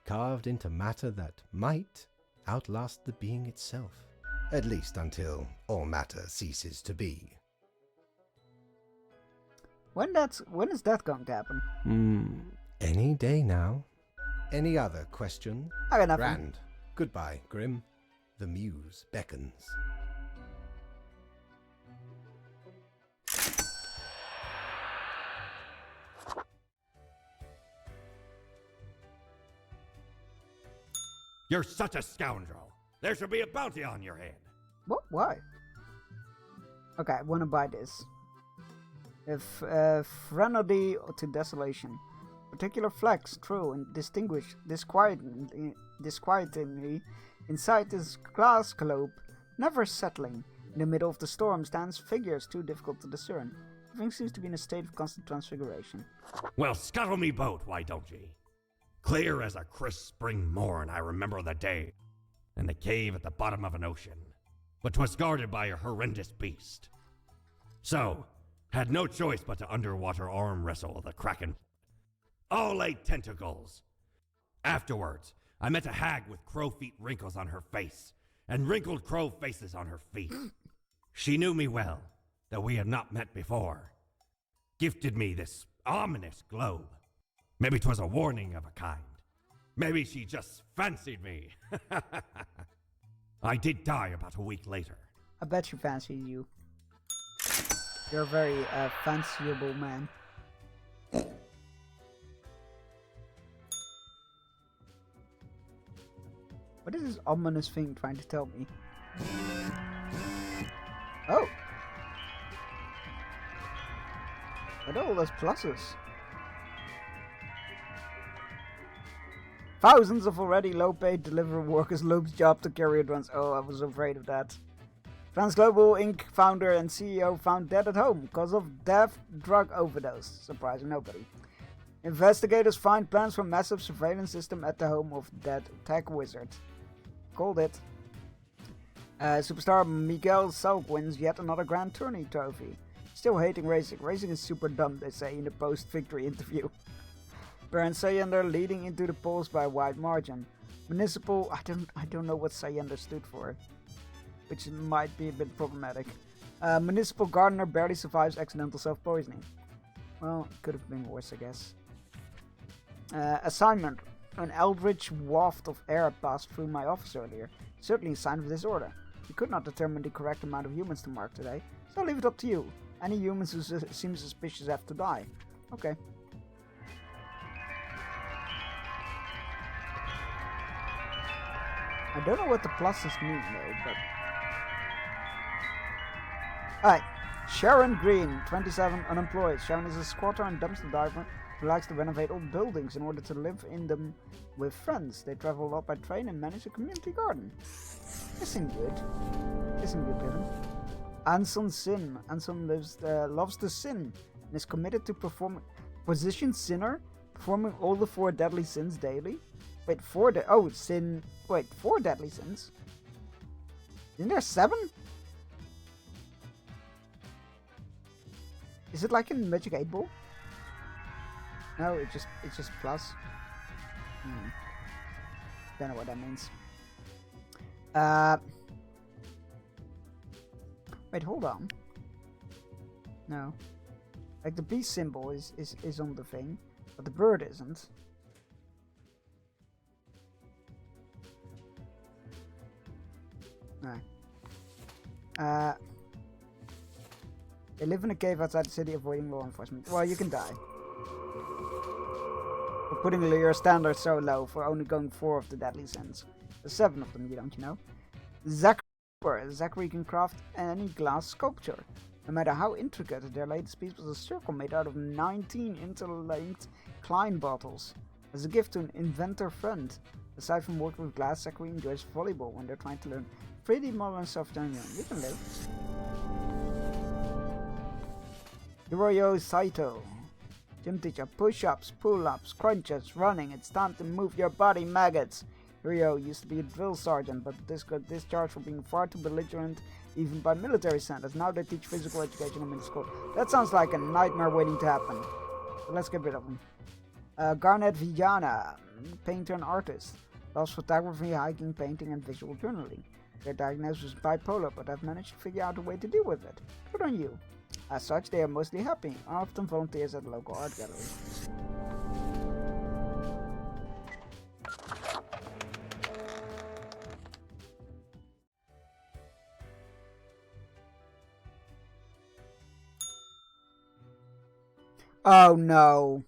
carved into matter that might outlast the being itself. At least until all matter ceases to be. When is that going to happen? Any day now. Any other question? I got nothing. Grand. Goodbye, Grim. The muse beckons. You're such a scoundrel. There should be a bounty on your head. What? Why? Okay, I wanna buy this. If Threnody to Desolation. Particular flex, true, and disquietingly inside this glass globe, never settling. In the middle of the storm stands figures too difficult to discern. Everything seems to be in a state of constant transfiguration. Well, scuttle me boat, why don't ye? Clear as a crisp spring morn, I remember the day, in the cave at the bottom of an ocean, but 'twas guarded by a horrendous beast. So, had no choice but to underwater arm wrestle the kraken. All 8 tentacles. Afterwards, I met a hag with crow feet wrinkles on her face, and wrinkled crow faces on her feet. She knew me well, though we had not met before. Gifted me this ominous globe. Maybe 'twas a warning of a kind. Maybe she just fancied me. I did die about a week later. I bet she fancied you. You're a very fanciable man. What is this ominous thing trying to tell me? Oh! What are all those pluses? Thousands of already low-paid delivery workers Luke's job to carry it runs. Oh, I was afraid of that. Transglobal Inc. founder and CEO found dead at home because of death drug overdose. Surprising nobody. Investigators find plans for massive surveillance system at the home of dead tech wizard. Called it. Superstar Miguel Salk wins yet another Grand Tourney trophy. Still hating racing. Racing is super dumb, they say in the post-victory interview. Baron Sayender leading into the polls by a wide margin. Municipal, I don't know what Sayender stood for, which might be a bit problematic. Municipal gardener barely survives accidental self-poisoning. Well, it could have been worse, I guess. Assignment. An eldritch waft of air passed through my office earlier. Certainly a sign of disorder. We could not determine the correct amount of humans to mark today, so I'll leave it up to you. Any humans who seem suspicious have to die. Okay. I don't know what the pluses mean though, but... Alright. Sharon Green, 27, unemployed. Sharon is a squatter and dumpster diver who likes to renovate old buildings in order to live in them with friends. They travel a lot by train and manage a community garden. Isn't good. Isn't good living. Anson Sin. Anson loves to sin and is committed to performing... Position Sinner? Performing all the 4 deadly sins daily? Wait, 4 sin... Wait, 4 deadly sins? Isn't there 7? Is it like in Magic 8 Ball? No, it's just plus. Don't know what that means. Wait, hold on. No. Like the beast symbol is on the thing, but the bird isn't. No. They live in a cave outside the city avoiding law enforcement. Well, you can die. For putting your standards so low for only going 4 of the deadly sins. There's 7 of them, don't you know? Zachary can craft any glass sculpture. No matter how intricate, their latest piece was a circle made out of 19 interlinked Klein bottles. As a gift to an inventor friend. Aside from working with glass, Zachary enjoys volleyball when they're trying to learn 3D modeling software. You can live. Hiroyo Saito. Gym teacher, push-ups, pull-ups, crunches, running. It's time to move your body, maggots. Hiroyo used to be a drill sergeant, but got discharged for being far too belligerent, even by military standards. Now they teach physical education in middle school. That sounds like a nightmare waiting to happen. So let's get rid of him. Garnet Vijana, painter and artist. Loves photography, hiking, painting, and visual journaling. Their diagnosis is bipolar, but I've managed to figure out a way to deal with it. Good on you. As such, they are mostly happy, often volunteers at the local art gallery. Oh no!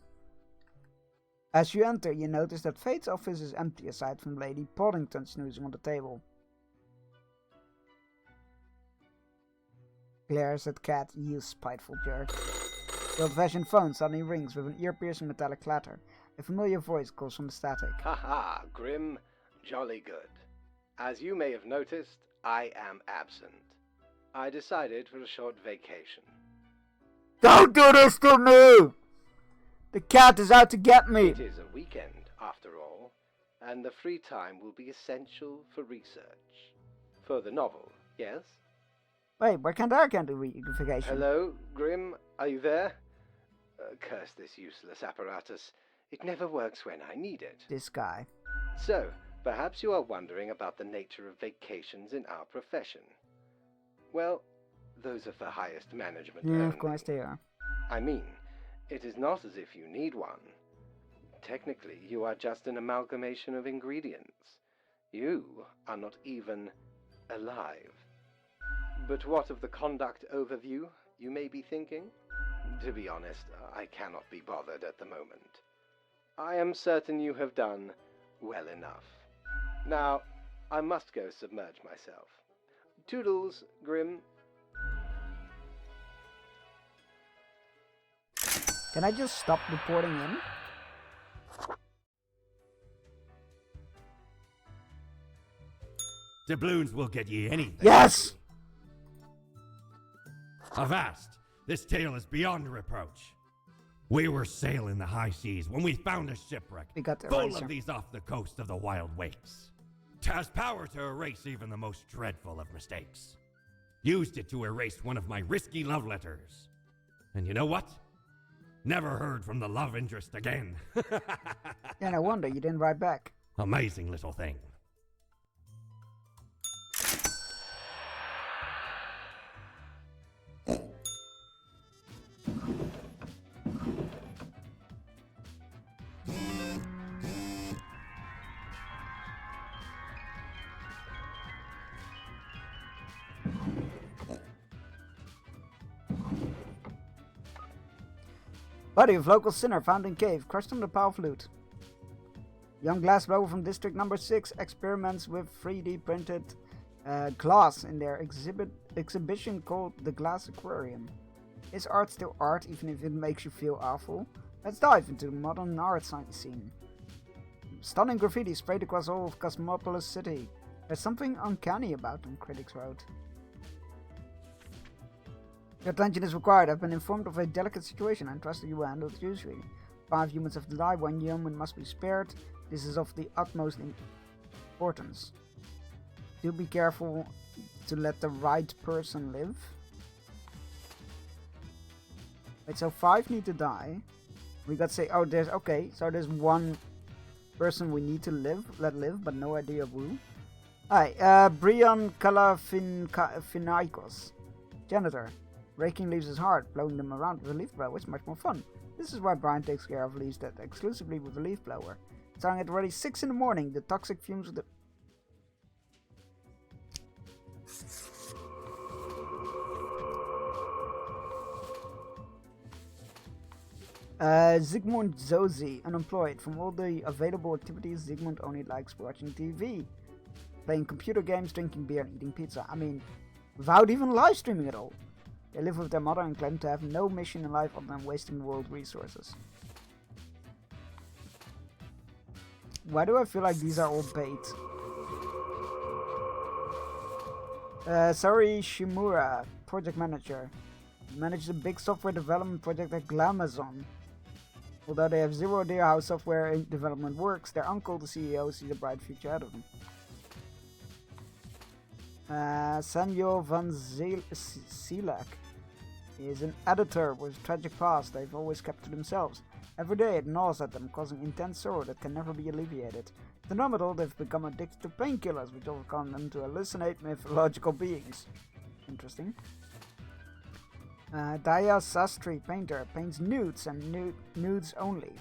As you enter, you notice that Fate's office is empty aside from Lady Poddington snoozing on the table. Glares at Cat, you spiteful jerk. The old-fashioned phone suddenly rings with an ear-piercing metallic clatter. A familiar voice calls from the static. Haha, Grim. Jolly good. As you may have noticed, I am absent. I decided for a short vacation. Don't do this to me! The cat is out to get me! It is a weekend, after all, and the free time will be essential for research. For the novel, yes? Wait, why can't I do vacation? Hello, Grim, are you there? Curse this useless apparatus. It never works when I need it. This guy. So, perhaps you are wondering about the nature of vacations in our profession. Well, those are for highest management Yeah, only. of course they are. I mean, it is not as if you need one. Technically, you are just an amalgamation of ingredients. You are not even alive. But what of the conduct overview, you may be thinking? To be honest, I cannot be bothered at the moment. I am certain you have done well enough. Now, I must go submerge myself. Toodles, Grim. Can I just stop reporting in? Doubloons will get ye anything. Yes! Avast! This tale is beyond reproach. We were sailing the high seas when we found a shipwreck We got the full eraser. of these off the coast of the wild wakes. 'Twas power to erase even the most dreadful of mistakes. Used it to erase one of my risky love letters. And you know what? Never heard from the love interest again. Yeah, no wonder you didn't write back. Amazing little thing. Body of local sinner found in cave, crushed on the powerful loot. Young glassblower from district number 6 experiments with 3D printed glass in their exhibition called the Glass Aquarium. Is art still art even if it makes you feel awful? Let's dive into the modern art scene. Stunning graffiti sprayed across all of Cosmopolis City. There's something uncanny about them, critics wrote. Your attention is required. I've been informed of a delicate situation and trust that you will handle it usually. 5 humans have died, 1 human must be spared. This is of the utmost importance. Do be careful to let the right person live. Wait, so 5 need to die. We got to say, oh, there's 1 person we need to let live, but no idea who. Hi, Brian Kalafinaikos, janitor. Raking leaves is hard, blowing them around with a leaf blower is much more fun. This is why Brian takes care of leaves that exclusively with a leaf blower. Starting at already 6 in the morning, the toxic fumes of the... Zygmunt Zozi, unemployed. From all the available activities, Zygmunt only likes watching TV. Playing computer games, drinking beer and eating pizza. I mean, without even live streaming at all. They live with their mother and claim to have no mission in life other than wasting world resources. Why do I feel like these are all bait? Sari Shimura, project manager. Managed a big software development project at Glamazon. Although they have zero idea how software development works, their uncle, the CEO, sees a bright future ahead of them. Samuel van Zielak is an editor with a tragic past they've always kept to themselves. Every day it gnaws at them, causing intense sorrow that can never be alleviated. To numb it all, they've become addicted to painkillers, which overcome them to hallucinate mythological beings. Interesting. Daya Sastry, painter, paints nudes and nudes only.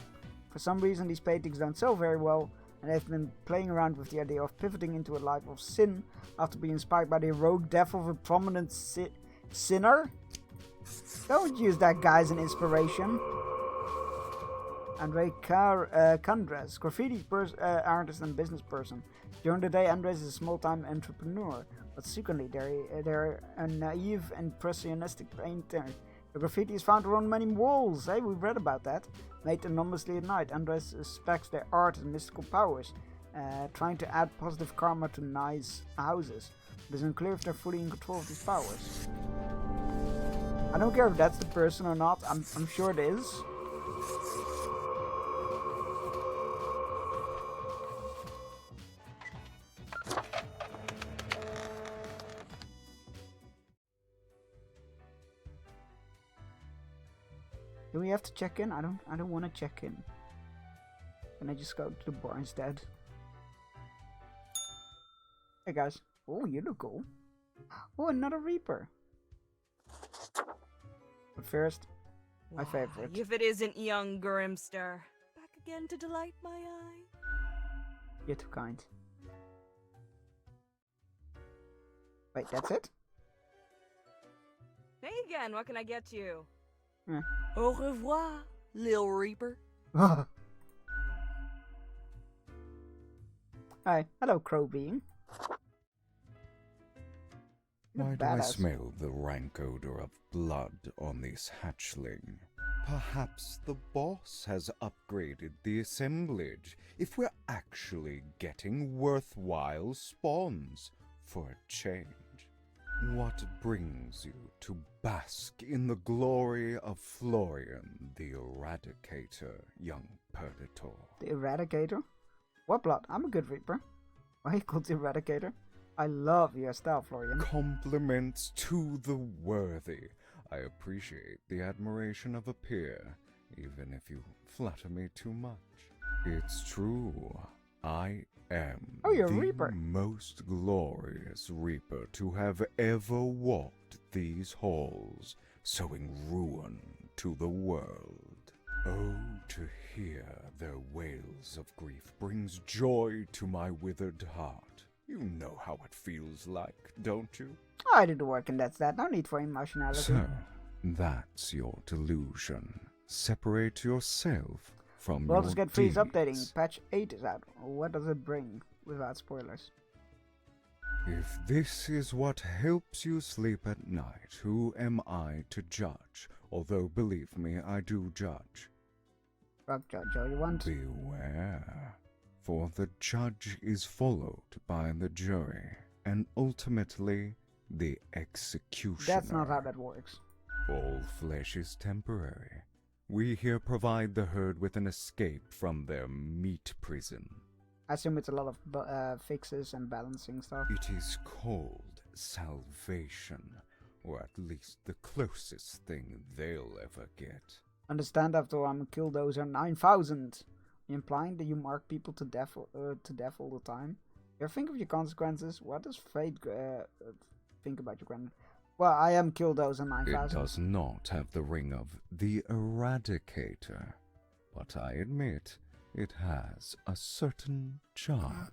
For some reason these paintings don't sell very well, and they've been playing around with the idea of pivoting into a life of sin after being inspired by the heroic death of a prominent sinner? Don't use that guy as an inspiration. Andre Candres, graffiti artist and business person. During the day, Andres is a small-time entrepreneur, but secretly they're a naive impressionistic painter. The graffiti is found around many walls. Hey, we've read about that. Made anonymously at night, Andres suspects their art and mystical powers, trying to add positive karma to nice houses. It is unclear if they're fully in control of these powers. I don't care if that's the person or not. I'm sure it is. Do we have to check in? I don't want to check in. Can I just go to the bar instead? Hey guys. Oh, you look cool. Oh, another Reaper. But first, my favorite. If it isn't young Grimster. Back again to delight my eye. You're too kind. Wait, that's it? Hey again, what can I get you? Eh. Au revoir, Lil Reaper. Hi, hello, Crow Being. Why do I smell the rank odor of blood on this hatchling? Perhaps the boss has upgraded the assemblage if we're actually getting worthwhile spawns for a change. What brings you to bask in the glory of Florian the Eradicator, young Purgator? The Eradicator? What blood? I'm a good Reaper. Why are you called the Eradicator? I love your style, Florian. Compliments to the worthy. I appreciate the admiration of a peer, even if you flatter me too much. It's true. I am you're a the Reaper. most glorious Reaper to have ever walked these halls, sowing ruin to the world. Oh, to hear their wails of grief brings joy to my withered heart. You know how it feels like, don't you? I did the work and that's that. No need for emotionality. So, that's your delusion. Separate yourself from your Baldur's Gate 3 is deeds. updating. Patch 8 is out. What does it bring? Without spoilers. If this is what helps you sleep at night, who am I to judge? Although, believe me, I do judge. Fuck Judge, all you want? Beware, for the judge is followed by the jury, and ultimately the executioner. That's not how that works. All flesh is temporary. We here provide the herd with an escape from their meat prison. I assume it's a lot of fixes and balancing stuff. It is called salvation, or at least the closest thing they'll ever get. Understand after I'm a Killdozer 9000. Implying that you mark people to death all the time. You ever think of your consequences? What does fate think about your grandma? Well, I am Killdozer 9000. It does not have the ring of the Eradicator, but I admit it has a certain charm.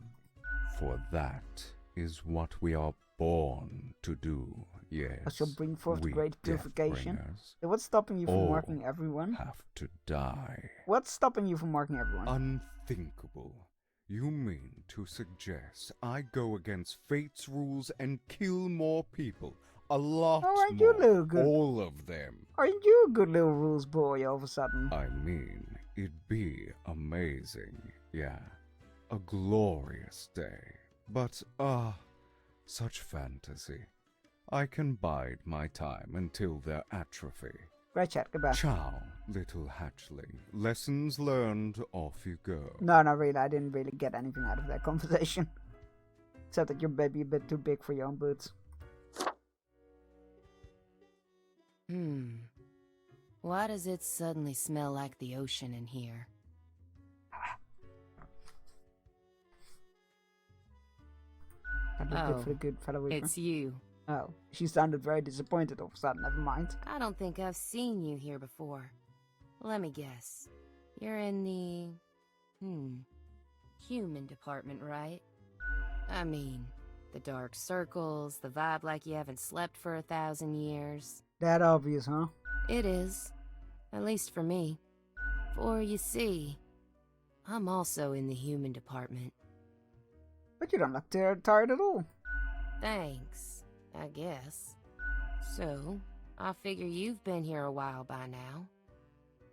For that is what we are born to do, yes. I shall bring forth we great purification. Deathbringers So what's stopping you from all marking everyone? have to die. What's stopping you from marking everyone? Unthinkable. You mean to suggest I go against fate's rules and kill more people? A lot Aren't more. you little good? All of them. Aren't you a good little rules boy all of a sudden? I mean, it'd be amazing, yeah. A glorious day. But, such fantasy. I can bide my time until their atrophy. Great chat, goodbye. Ciao, little hatchling. Lessons learned, off you go. No, not really. I didn't really get anything out of that conversation. Except that your baby a bit too big for your own boots. Why does it suddenly smell like the ocean in here? Good for the good fellow Reaper. It's you. Oh, she sounded very disappointed all of a sudden. Never mind. I don't think I've seen you here before. Let me guess. You're in the... human department, right? I mean, the dark circles, the vibe like you haven't slept for 1,000 years. That obvious, huh? It is. At least for me. For you see, I'm also in the human department. But you don't look tired at all. Thanks, I guess. So, I figure you've been here a while by now.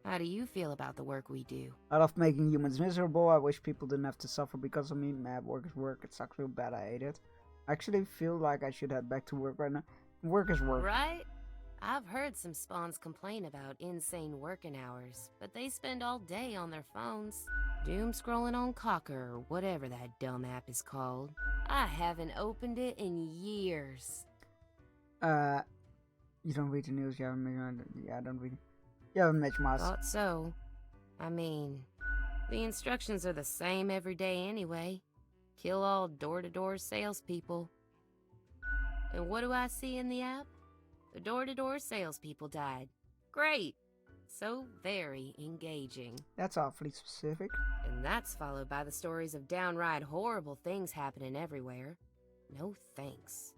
How do you feel about the work we do? I love making humans miserable. I wish people didn't have to suffer because of me. Mad work is work. It sucks real bad. I hate it. I actually feel like I should head back to work right now. Work is work. Right? I've heard some spawns complain about insane working hours, but they spend all day on their phones. Doom scrolling on Cocker or whatever that dumb app is called. I haven't opened it in years. You don't read the news, you haven't. Yeah, I don't read. You haven't met Moss. Thought so. I mean, the instructions are the same every day anyway. Kill all door-to-door salespeople. And what do I see in the app? The door-to-door salespeople died. Great! So very engaging. That's awfully specific. And that's followed by the stories of downright horrible things happening everywhere. No thanks.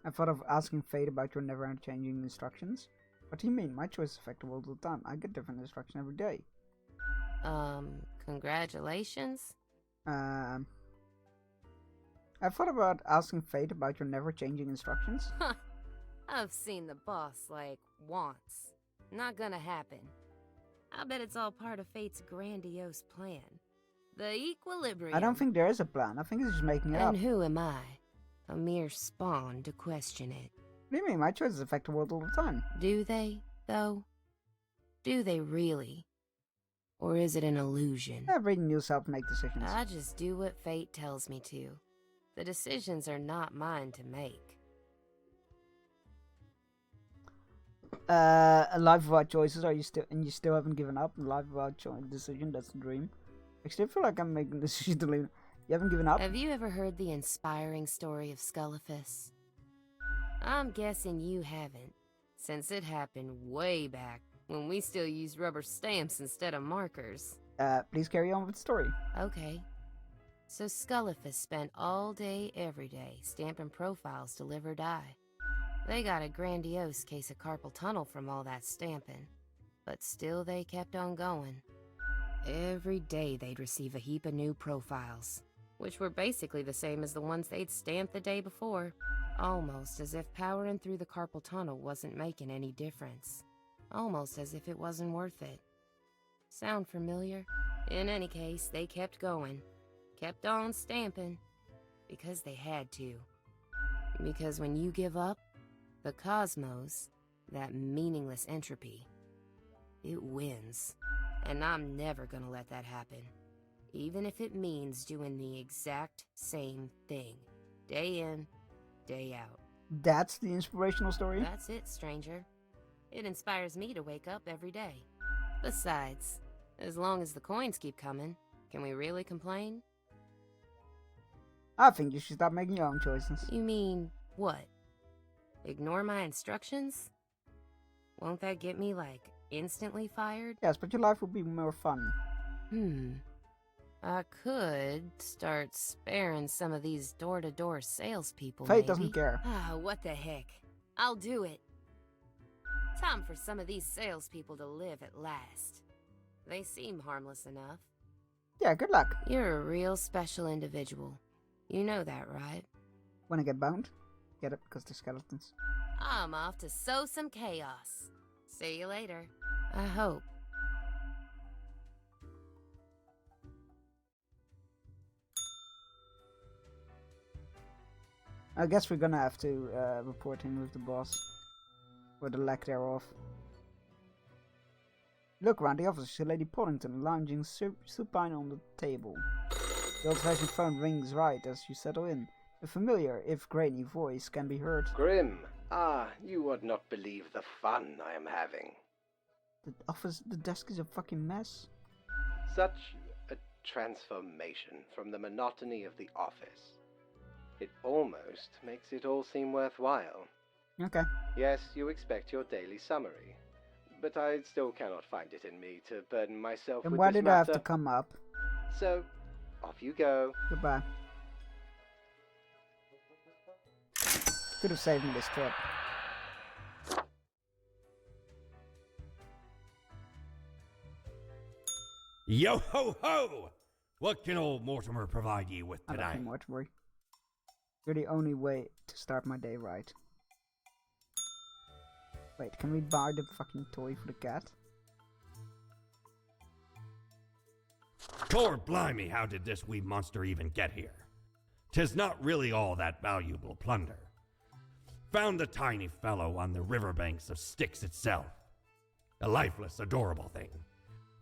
I thought of asking Fate about your never-changing instructions. What do you mean? My choice is effective all the time. I get different instructions every day. Congratulations? I thought about asking Fate about your never-changing instructions. Huh. I've seen the boss, like, once. Not gonna happen. I bet it's all part of Fate's grandiose plan. The equilibrium. I don't think there is a plan. I think he's just making it up. And who am I? A mere spawn to question it. What do you mean? My choices affect the world all the time. Do they, though? Do they really? Or is it an illusion? Reading news helps make decisions. I just do what Fate tells me to. The decisions are not mine to make. A life without choices. Are you still haven't given up? A life without decision. That's the dream. I still feel like I'm making a decision to leave. You haven't given up? Have you ever heard the inspiring story of Scullifus? I'm guessing you haven't, since it happened way back when we still used rubber stamps instead of markers. Please carry on with the story. Okay. So Scullifus spent all day, every day, stamping profiles to live or die. They got a grandiose case of carpal tunnel from all that stamping, but still they kept on going. Every day they'd receive a heap of new profiles, which were basically the same as the ones they'd stamped the day before, almost as if powering through the carpal tunnel wasn't making any difference. Almost as if it wasn't worth it. Sound familiar? In any case, they kept going. Kept on stamping. Because they had to. Because when you give up, the cosmos, that meaningless entropy, it wins. And I'm never gonna let that happen. Even if it means doing the exact same thing. Day in, day out. That's the inspirational story? That's it, stranger. It inspires me to wake up every day. Besides, as long as the coins keep coming, can we really complain? I think you should stop making your own choices. You mean, what? Ignore my instructions? Won't that get me, like, instantly fired? Yes, but your life will be more fun. I could start sparing some of these door-to-door salespeople, Fate maybe. doesn't care. Ah, what the heck. I'll do it. Time for some of these salespeople to live at last. They seem harmless enough. Yeah, good luck. You're a real special individual. You know that, right? When I get bound? Get it? Because they're skeletons. I'm off to sow some chaos. See you later. I hope. I guess we're gonna have to report him with the boss. Or the lack thereof. Look around the office, see Lady Poddington lounging supine on the table. The old-fashioned phone rings right as you settle in. A familiar, if grainy, voice can be heard. Grim, you would not believe the fun I am having. The desk is a fucking mess. Such a transformation from the monotony of the office. It almost makes it all seem worthwhile. Okay. Yes, you expect your daily summary, but I still cannot find it in me to burden myself And with why this did I have matter. to come up? So, off you go. Goodbye. Could have saved me this trip. Yo ho ho! What can old Mortimer provide you with I today? like you, Mortimer. You're the only way to start my day right. Wait, can we buy the fucking toy for the cat? Lord blimey, how did this wee monster even get here? 'Tis not really all that valuable plunder. Found the tiny fellow on the riverbanks of Styx itself. A lifeless, adorable thing.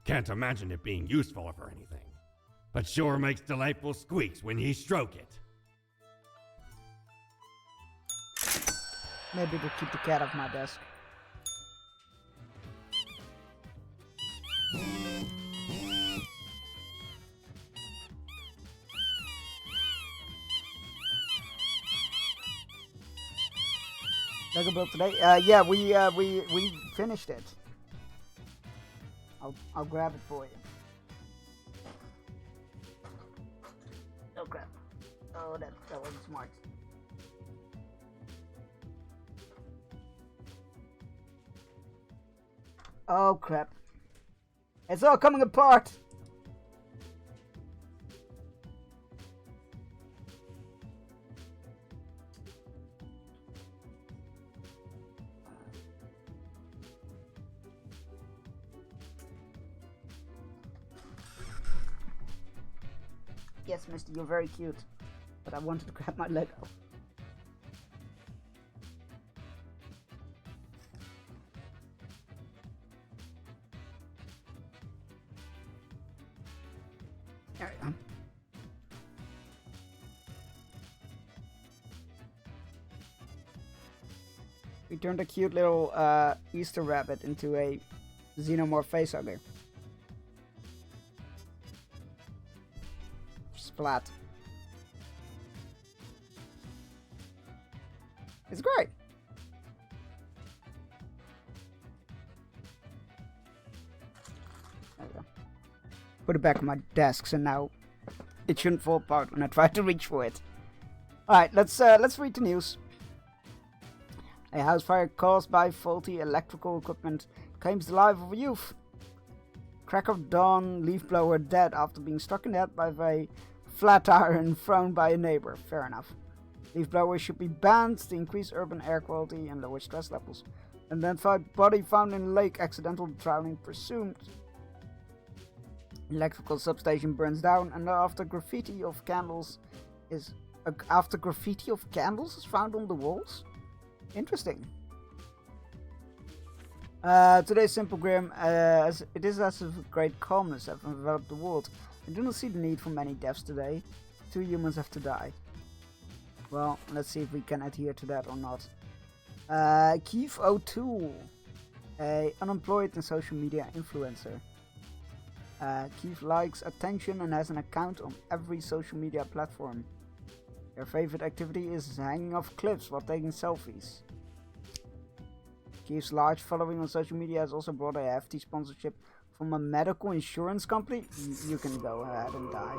Can't imagine it being useful for anything. But sure makes delightful squeaks when ye stroke it. Maybe to keep the cat off my desk. Lego build today? Yeah, we finished it. I'll grab it for you. Oh crap! Oh, that wasn't smart. Oh crap! It's all coming apart. Yes, mister, you're very cute. But I wanted to grab my Lego. There we go. We turned a cute little Easter rabbit into a xenomorph facehugger. Splat. It's great. There we go. Put it back on my desk, so now it shouldn't fall apart when I try to reach for it. Alright, let's read the news. A house fire caused by faulty electrical equipment claims the life of a youth. Crack of dawn, leaf blower dead after being struck in the head by a flat iron thrown by a neighbor. Fair enough. Leaf blowers should be banned to increase urban air quality and lower stress levels. Identified body found in lake, accidental drowning presumed. Electrical substation burns down, and after graffiti of candles is found on the walls. Interesting. Today's simple grim, as it is as if great calmness have enveloped the world. I do not see the need for many deaths today. 2 humans have to die. Well, let's see if we can adhere to that or not. Keith O'Toole, a unemployed and social media influencer. Keith likes attention and has an account on every social media platform. Their favorite activity is hanging off cliffs while taking selfies. Keith's large following on social media has also brought a hefty sponsorship from a medical insurance company. You can go ahead and die.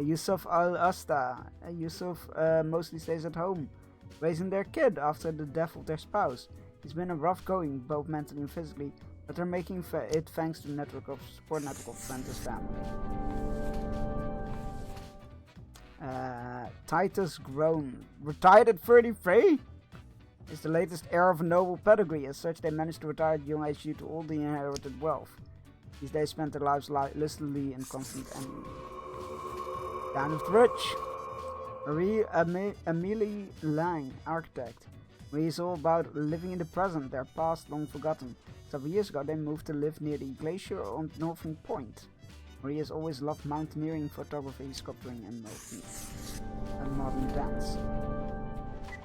Yusuf Al-Asta. Yusuf mostly stays at home, raising their kid after the death of their spouse. It's been a rough going, both mentally and physically, but they're making it thanks to the support network of friends and family. Titus Groan. Retired at 33? Is the latest heir of a noble pedigree. As such, they managed to retire at young age due to all the inherited wealth. These days spent their lives listily in constant envy. Down with the rich. Amelie Lang, architect. Marie is all about living in the present, their past long forgotten. Several years ago, they moved to live near the glacier on Northern Point. Marie has always loved mountaineering, photography, sculpturing, and modern dance.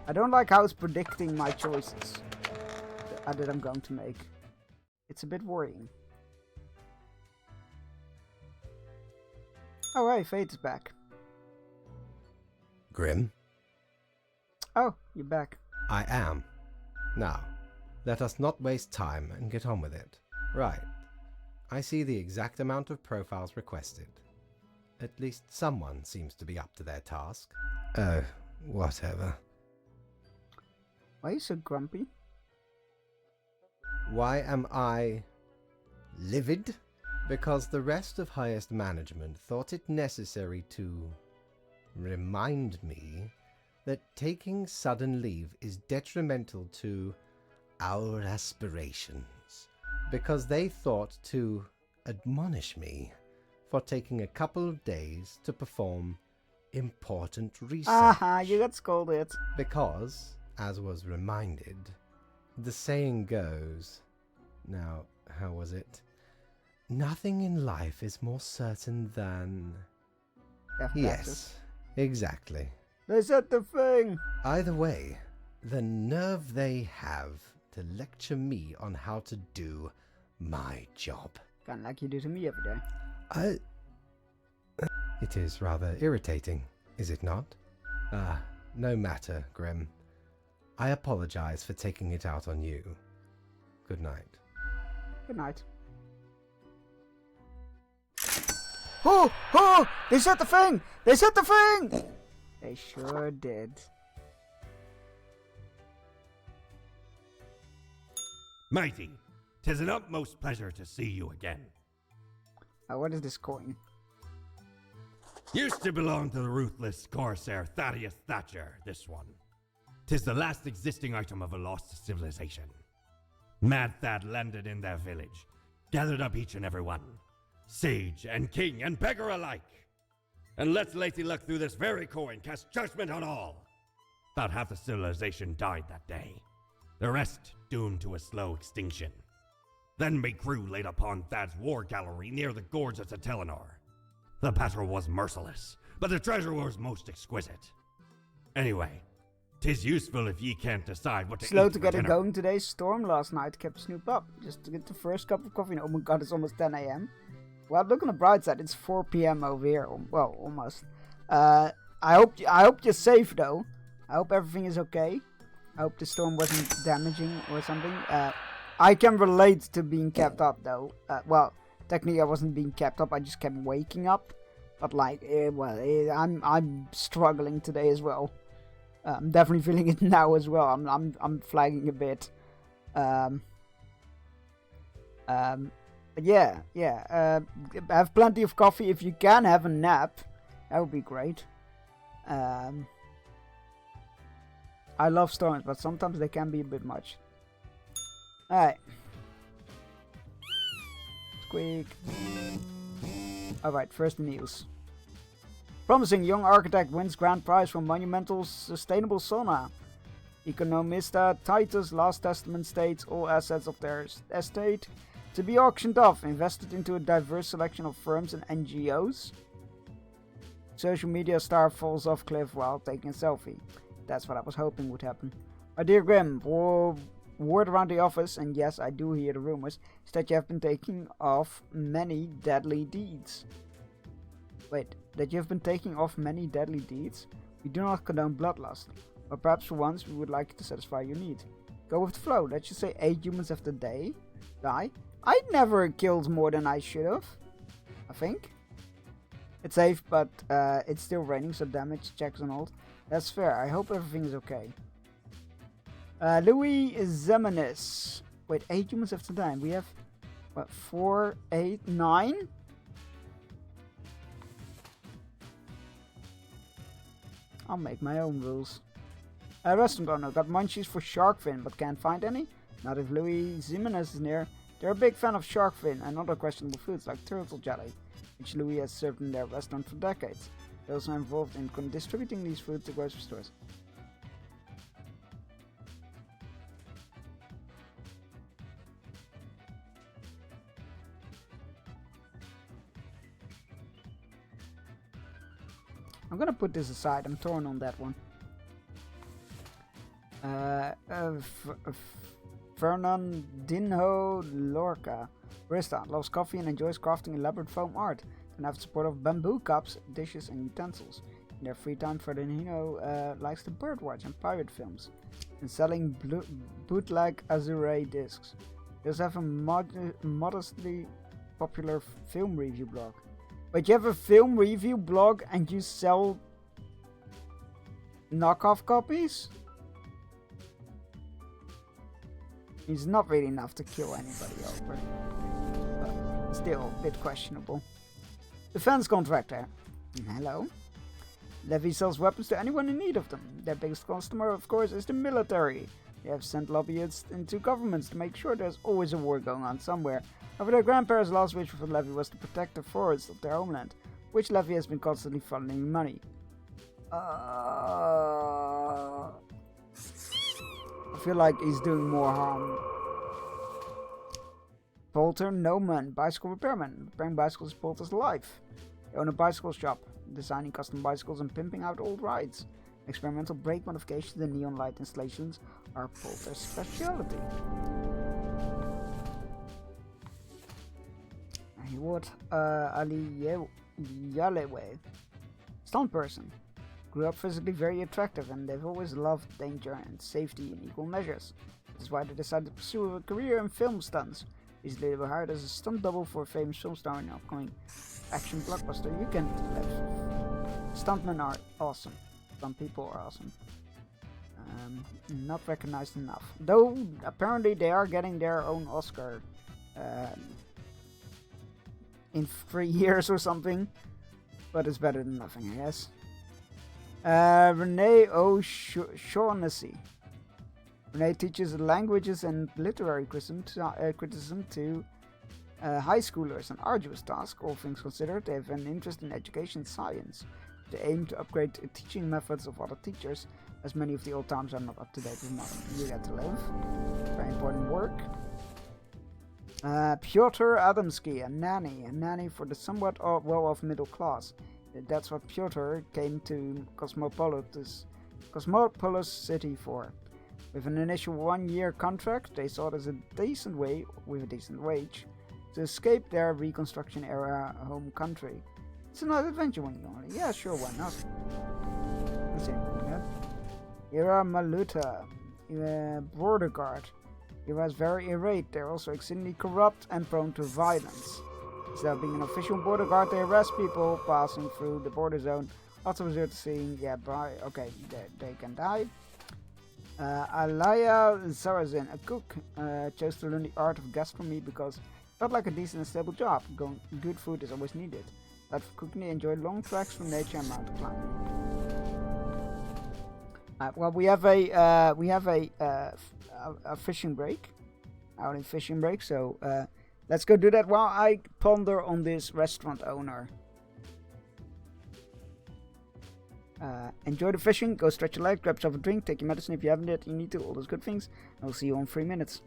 I don't like how it's predicting my choices that I'm going to make. It's a bit worrying. Oh hey, Fate is back. Grim? Oh, you're back. I am. Now, let us not waste time and get on with it. Right. I see the exact amount of profiles requested. At least someone seems to be up to their task. Oh, whatever. Why are you so grumpy? Why am I livid because the rest of highest management thought it necessary to remind me that taking sudden leave is detrimental to our aspirations, because they thought to admonish me for taking a couple of days to perform important research. Aha, you got scolded. Because, as was reminded, the saying goes, now, how was it? Nothing in life is more certain than... Yes, exactly. They said the thing! Either way, the nerve they have to lecture me on how to do my job. Kinda like you do to me every day. It is rather irritating, is it not? No matter, Grim. I apologize for taking it out on you. Good night. Good night. Oh! Oh! They said the thing! They said the thing! They sure did. Mighty, 'tis an utmost pleasure to see you again. What is this coin? Used to belong to the ruthless corsair Thaddeus Thatcher, this one. 'Tis the last existing item of a lost civilization. Mad Thad landed in their village, gathered up each and every one, sage and king and beggar alike, and let Lady Luck through this very coin cast judgment on all. About half the civilization died that day, the rest doomed to a slow extinction. Then my crew laid upon Thad's war gallery near the gorge of Telenor. The battle was merciless, but the treasure was most exquisite. Anyway, 'tis useful if ye can't decide what to Slow eat to for get it dinner. going today. Storm last night kept Snoop up just to get the first cup of coffee. Oh my god, it's almost 10 a.m. Well, look on the bright side, it's 4 p.m. over here. Well, almost. I hope you're safe though. I hope everything is okay. I hope the storm wasn't damaging or something. I can relate to being kept up though. Well, technically I wasn't being kept up. I just kept waking up. But like, I'm struggling today as well. I'm definitely feeling it now as well. I'm flagging a bit. Yeah. Have plenty of coffee. If you can have a nap, that would be great. I love storms, but sometimes they can be a bit much. Alright. Squeak. Alright, first news. Promising young architect wins grand prize for monumental sustainable sauna. Economista Titus Last Testament states all assets of their estate to be auctioned off, invested into a diverse selection of firms and NGOs. Social media star falls off cliff while taking a selfie. That's what I was hoping would happen. My dear Grim, word around the office, and yes, I do hear the rumors, is that you have been taking off many deadly deeds. Wait, that you have been taking off many deadly deeds? We do not condone bloodlust, but perhaps for once we would like to satisfy your need. Go with the flow. Let's just say 8 humans have to die. I never killed more than I should have, I think. It's safe, but it's still raining, so damage checks on hold. That's fair. I hope everything's okay. Louis Zemanis. Wait, 8 humans have to die. We have, what, 4, 8, 9? I'll make my own rules. Restaurant owner got munchies for shark fin, but can't find any? Not if Louis Zemanis is near. They're a big fan of shark fin and other questionable foods like turtle jelly, which Louis has served in their restaurant for decades. They're also involved in distributing these foods to grocery stores. I'm gonna put this aside. I'm torn on that one. Fernandinho Lorca. Barista loves coffee and enjoys crafting elaborate foam art. And have support of bamboo cups, dishes, and utensils. In their free time, Fernandinho likes to birdwatch and pirate films, and selling bootleg Azure discs. He does have a modestly popular film review blog. But you have a film review blog and you sell knockoff copies? It's not really enough to kill anybody over. still a bit questionable. Defense contractor. Hello. Levy sells weapons to anyone in need of them. Their biggest customer, of course, is the military. They have sent lobbyists into governments to make sure there's always a war going on somewhere. However, their grandparents' last wish for Levy was to protect the forests of their homeland, which Levy has been constantly funneling money. I feel like he's doing more harm. Polter Noman, bicycle repairman. Repairing bicycles is Polter's life. They own a bicycle shop, designing custom bicycles and pimping out old rides. Experimental brake modifications and neon light installations are Polter's specialty. What? Ali Yalewe. Stunt person. Grew up physically very attractive, and they've always loved danger and safety in equal measures. This is why they decided to pursue a career in film stunts. Recently they were hired as a stunt double for a famous film star in an upcoming action blockbuster. You can live. Stuntmen are awesome. Stunt people are awesome. Not recognized enough. Though, apparently they are getting their own Oscar in 3 years or something. But it's better than nothing, I guess. Renee O'Shaughnessy. Renee teaches languages and literary criticism to high schoolers, an arduous task. All things considered, they have an interest in education science. They aim to upgrade the teaching methods of other teachers, as many of the old times are not up to date with modern. You get to live. Very important work. Pyotr Adamsky, a nanny for the somewhat well-off middle class. That's what Pyotr came to Cosmopolis City for. With an initial 1-year contract, they saw it as a decent way, with a decent wage, to escape their Reconstruction-era home country. It's a nice adventure when you want it. Yeah, sure, why not? Let's see. Ira Maluta, border guard. Ira is very irate. They're also extremely corrupt and prone to violence. Instead of being an official border guard, they arrest people passing through the border zone. Also resort to seeing, okay, they can die. Alaya Zarazin, a cook, chose to learn the art of gastronomy because it felt like a decent and stable job. Good food is always needed. But for cooking, they enjoy long treks through nature and mountain climbing. Well, we have a fishing break, outing fishing break. So let's go do that while I ponder on this restaurant owner. Enjoy the fishing, go stretch your legs, grab yourself a drink, take your medicine if you haven't yet, you need to, all those good things. I'll see you in 3 minutes.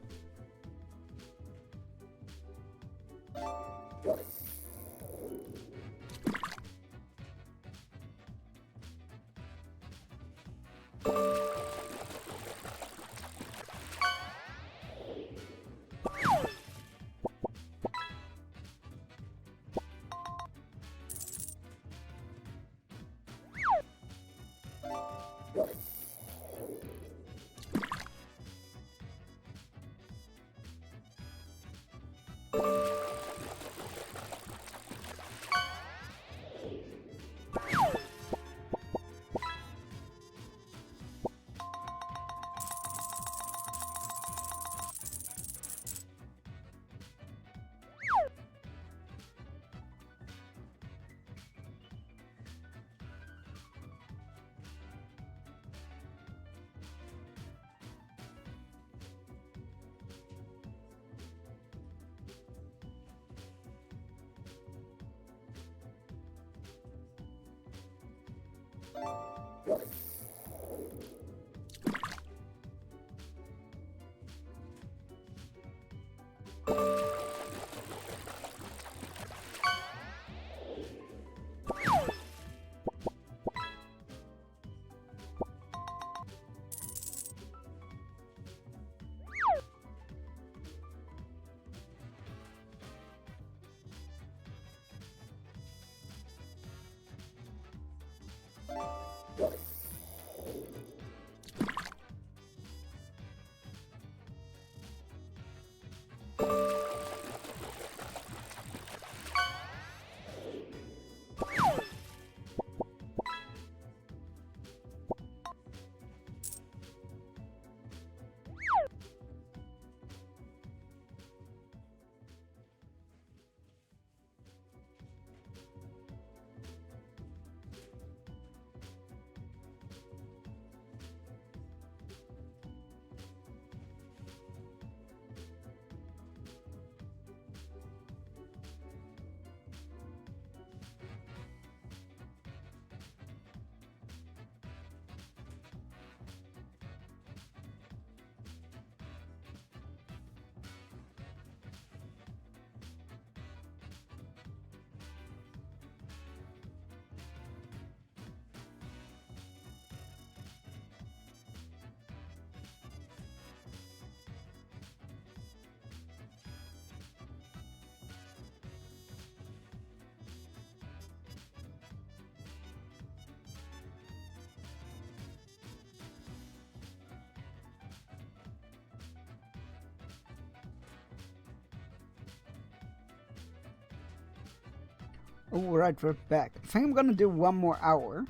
Alright, we're back. I think I'm gonna do one more hour.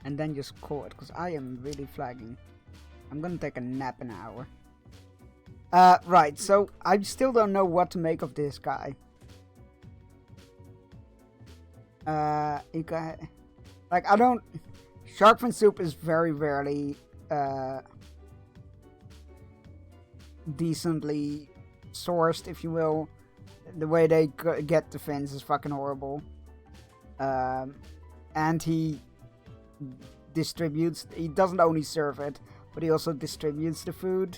And then just call it, because I am really flagging. I'm gonna take a nap in an hour. Right, so I still don't know what to make of this guy. Like, I don't... Shark fin soup is very rarely, decently sourced, if you will. The way they get the fins is fucking horrible. And he distributes... He doesn't only serve it, but he also distributes the food.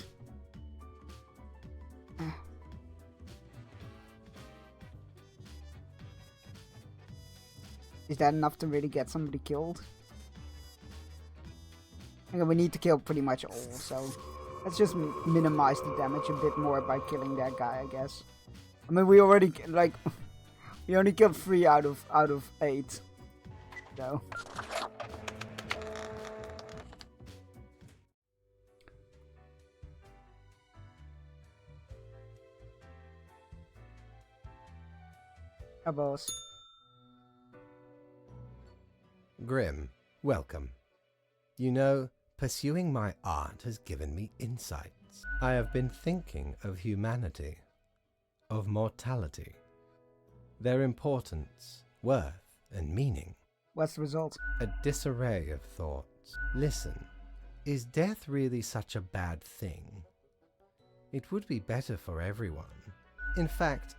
Is that enough to really get somebody killed? Okay, we need to kill pretty much all, so let's just minimize the damage a bit more by killing that guy, I guess. I mean, we already, like, we only killed 3 out of 8, so. Hi, boss. Grim, welcome. You know, pursuing my art has given me insights. I have been thinking of humanity, of mortality, their importance, worth, and meaning. What's the result? A disarray of thoughts. Listen, is death really such a bad thing? It would be better for everyone. In fact,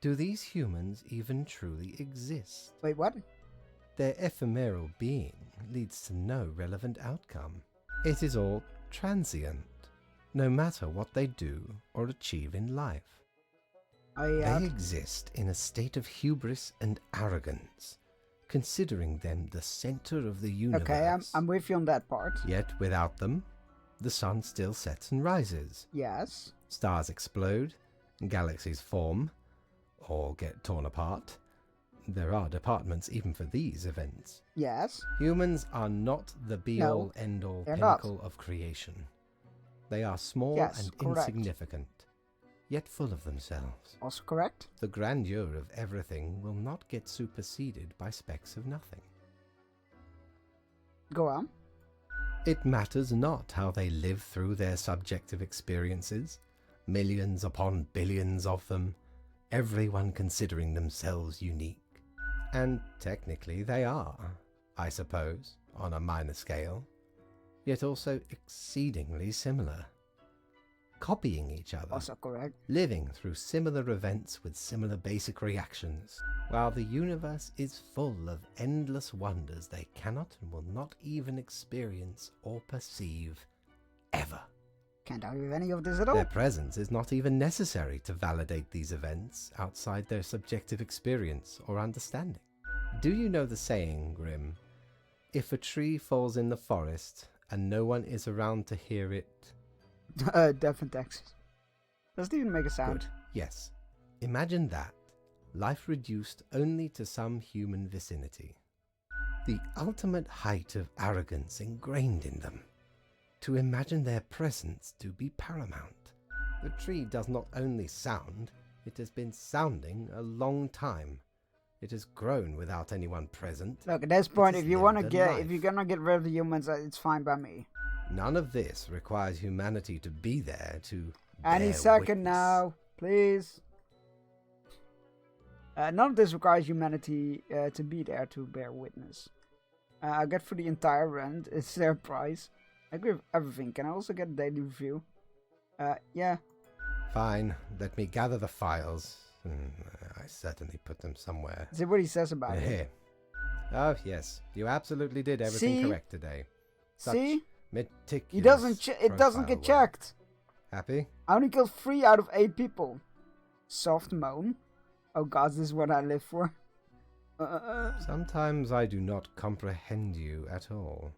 do these humans even truly exist? Wait, what? Their ephemeral being leads to no relevant outcome. It is all transient, no matter what they do or achieve in life. They exist in a state of hubris and arrogance, considering them the center of the universe. Okay, I'm with you on that part. Yet without them, the sun still sets and rises. Yes. Stars explode, galaxies form, or get torn apart. There are departments even for these events. Yes. Humans are not the be-all, end-all pinnacle of creation. They are small and insignificant, yet full of themselves. Also correct. The grandeur of everything will not get superseded by specks of nothing. Go on. It matters not how they live through their subjective experiences, millions upon billions of them, everyone considering themselves unique. And technically they are, I suppose, on a minor scale, yet also exceedingly similar. Copying each other. Also correct. Living through similar events with similar basic reactions, while the universe is full of endless wonders they cannot and will not even experience or perceive, ever. Can't argue with any of this at all. Their presence is not even necessary to validate these events outside their subjective experience or understanding. Do you know the saying, Grim? If a tree falls in the forest and no one is around to hear it... Death in Texas. Doesn't even make a sound. Good. Yes. Imagine that. Life reduced only to some human vicinity. The ultimate height of arrogance ingrained in them. To imagine their presence to be paramount. The tree does not only sound, it has been sounding a long time. It has grown without anyone present. Look, at this point, if you're gonna get rid of the humans, it's fine by me. None of this requires humanity to be there to Any second now, please. None of this requires humanity to be there to bear witness. I get for the entire rent. It's their price. I agree with everything. Can I also get a daily review? Yeah. Fine. Let me gather the files. I certainly put them somewhere. See what he says about it. Here. Oh, yes. You absolutely did everything correct today. See? Meticulous It doesn't get checked. Happy? I only killed 3 out of 8 people. Soft moan. Oh god, this is what I live for. Sometimes I do not comprehend you at all.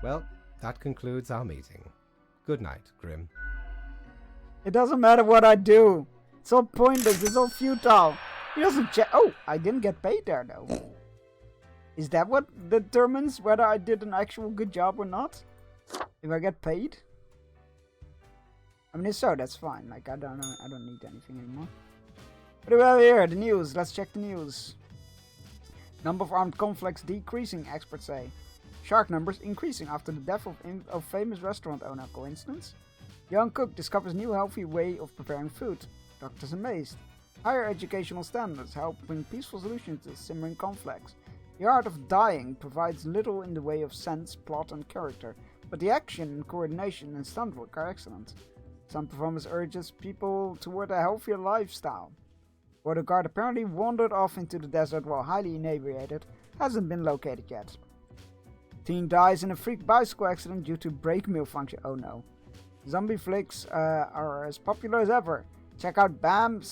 Well, that concludes our meeting. Good night, Grim. It doesn't matter what I do. It's all pointless. It's all futile. He doesn't check. Oh, I didn't get paid there, though. Is that what determines whether I did an actual good job or not? If I get paid? I mean, if so, that's fine. Like, I don't need anything anymore. What do we have here? The news. Let's check the news. Number of armed conflicts decreasing, experts say. Shark numbers increasing after the death of famous restaurant owner. Coincidence? Young cook discovers new healthy way of preparing food. Doctors amazed. Higher educational standards help bring peaceful solutions to simmering conflicts. The art of dying provides little in the way of sense, plot and character, but the action, coordination and stunt work are excellent. Some performance urges people toward a healthier lifestyle. Where the guard apparently wandered off into the desert while highly inebriated hasn't been located yet. Teen dies in a freak bicycle accident due to brake malfunction. Oh no. Zombie flicks are as popular as ever. Check out Blam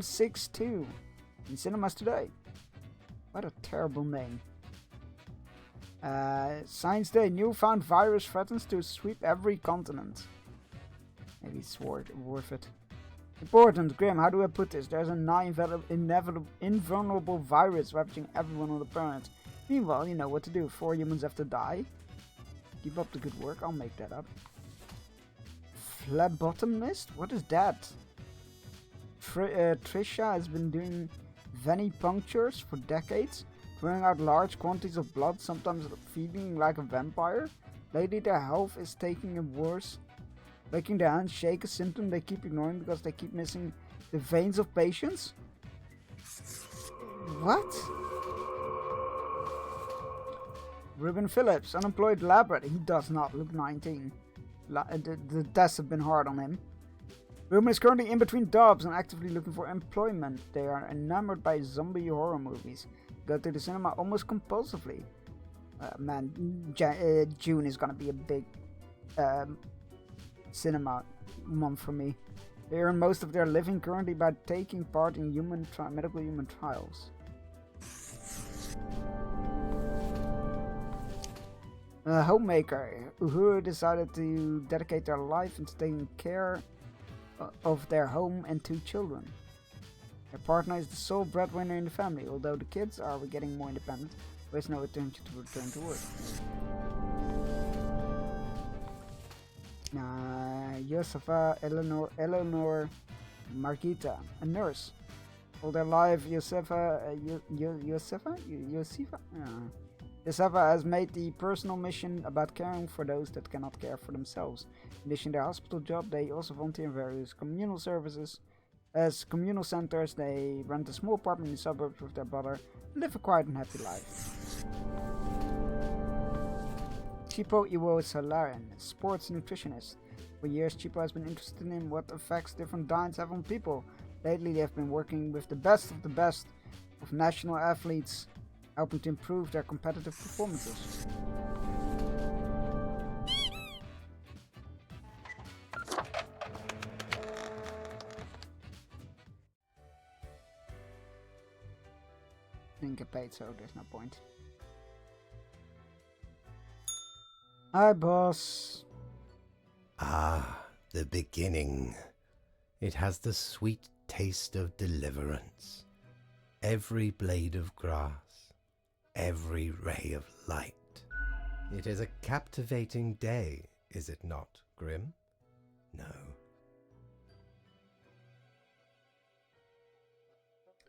62 in cinemas today. What a terrible name. Science Day, newfound virus threatens to sweep every continent. Maybe it's worth it. Important, Grim, how do I put this? There's a nigh invulnerable virus ravaging everyone on the planet. Meanwhile, you know what to do. 4 humans have to die. Keep up the good work, I'll make that up. Phlebotomist? What is that? Trisha has been doing venipunctures for decades, throwing out large quantities of blood, sometimes feeding like a vampire. Lately their health is taking a worse. Making their hands shake, a symptom they keep ignoring because they keep missing the veins of patients? What? Ruben Phillips, unemployed lab rat. He does not look 19. The tests have been hard on him. Ruben is currently in between jobs and actively looking for employment. They are enamored by zombie horror movies. Go to the cinema almost compulsively. Man, June is gonna be a big cinema month for me. They earn most of their living currently by taking part in medical human trials. A homemaker who decided to dedicate their life into taking care of their home and 2 children. Their partner is the sole breadwinner in the family, although the kids are getting more independent. There's no intention to return to work. Josefa Eleanor Margita, a nurse. All their life, Josefa has made the personal mission about caring for those that cannot care for themselves. In addition to their hospital job, they also volunteer in various communal services. As communal centers, they rent a small apartment in the suburbs with their brother and live a quiet and happy life. Chipo Iwo Salarin, sports nutritionist. For years, Chipo has been interested in what effects different diets have on people. Lately, they have been working with the best of national athletes, helping to improve their competitive performances. Didn't get paid, so there's no point. Hi, boss. Ah, the beginning. It has the sweet taste of deliverance. Every blade of grass, every ray of light. It is a captivating day, is it not, Grim? No.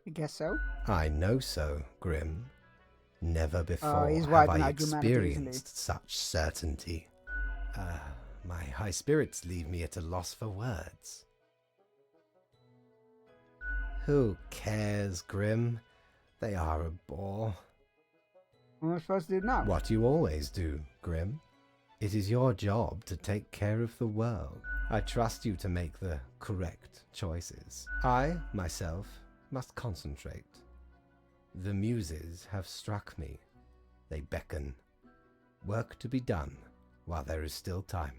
I guess so. I know so, Grim. Never before he's have wiping I out humanity, isn't he? experienced such certainty. My high spirits leave me at a loss for words. Who cares, Grim? They are a bore. What am I supposed to do now? What you always do, Grim. It is your job to take care of the world. I trust you to make the correct choices. I, myself, must concentrate. The muses have struck me. They beckon. Work to be done while there is still time.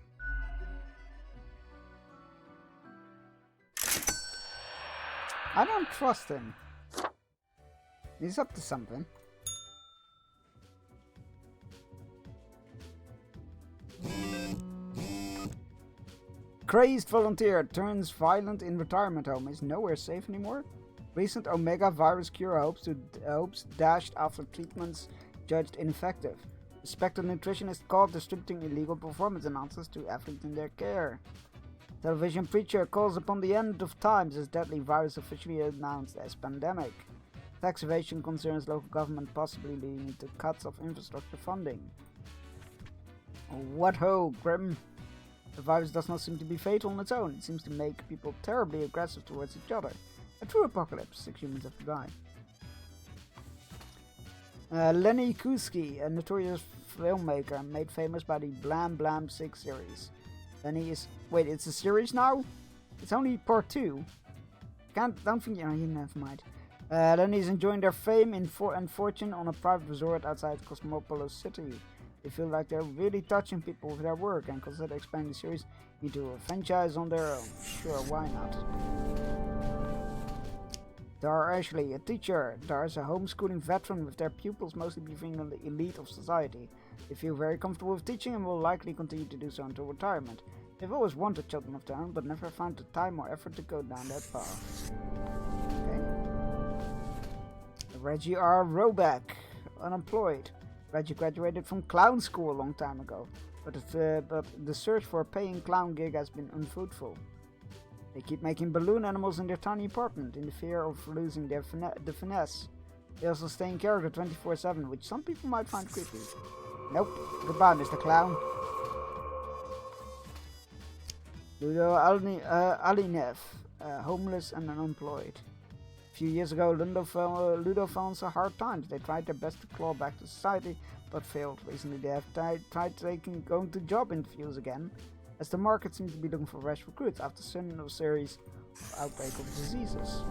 I don't trust him. He's up to something. Crazed volunteer turns violent in retirement home. Is nowhere safe anymore? Recent Omega virus cure hopes dashed after treatments judged ineffective. Suspected nutritionist caught distributing illegal performance enhancers to athletes in their care. Television preacher calls upon the end of times as deadly virus officially announced as pandemic. Tax evasion concerns local government possibly leading to cuts of infrastructure funding. What ho, Grim? The virus does not seem to be fatal on its own. It seems to make people terribly aggressive towards each other. A true apocalypse. 6 humans have to die. Lenny Kuski, a notorious filmmaker made famous by the Blam Blam 6 series. Lenny is... Wait, it's a series now? It's only part 2. Don't think... Oh, never mind. Lenny is enjoying their fame and fortune on a private resort outside Cosmopolis City. They feel like they're really touching people with their work and consider expanding the series into a franchise on their own. Sure, why not? Dar Ashley, a teacher. Dar is a homeschooling veteran with their pupils mostly being the elite of society. They feel very comfortable with teaching and will likely continue to do so until retirement. They've always wanted children of their own, but never found the time or effort to go down that path. Okay. Reggie R. Roback, unemployed. Reggie graduated from clown school a long time ago, but the search for a paying clown gig has been unfruitful. They keep making balloon animals in their tiny apartment in the fear of losing the finesse. They also stay in character 24/7, which some people might find creepy. Nope. Goodbye, Mr. Clown. Ludo Alinev, homeless and unemployed. A few years ago, Ludo fell on some hard times. They tried their best to claw back to society, but failed. Recently, they have tried going to job interviews again, as the market seems to be looking for fresh recruits after a series of outbreak of diseases.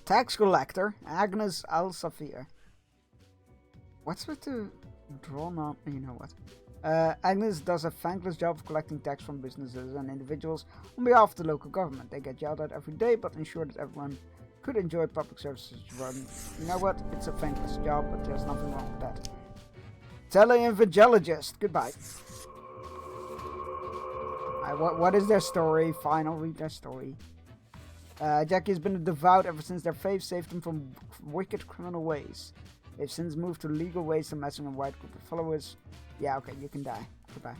Tax collector Agnes Al-Safir. What's with the drawn on? You know what? Agnes does a thankless job of collecting tax from businesses and individuals on behalf of the local government. They get yelled at every day, but ensure that everyone could enjoy public services run. You know what? It's a thankless job, but there's nothing wrong with that. Tele-evangelist. Goodbye. What is their story? Fine, I'll read their story. Jackie has been a devout ever since their faith saved them from wicked criminal ways. They've since moved to legal ways to messing a wide group of followers. Yeah, okay, you can die. Goodbye.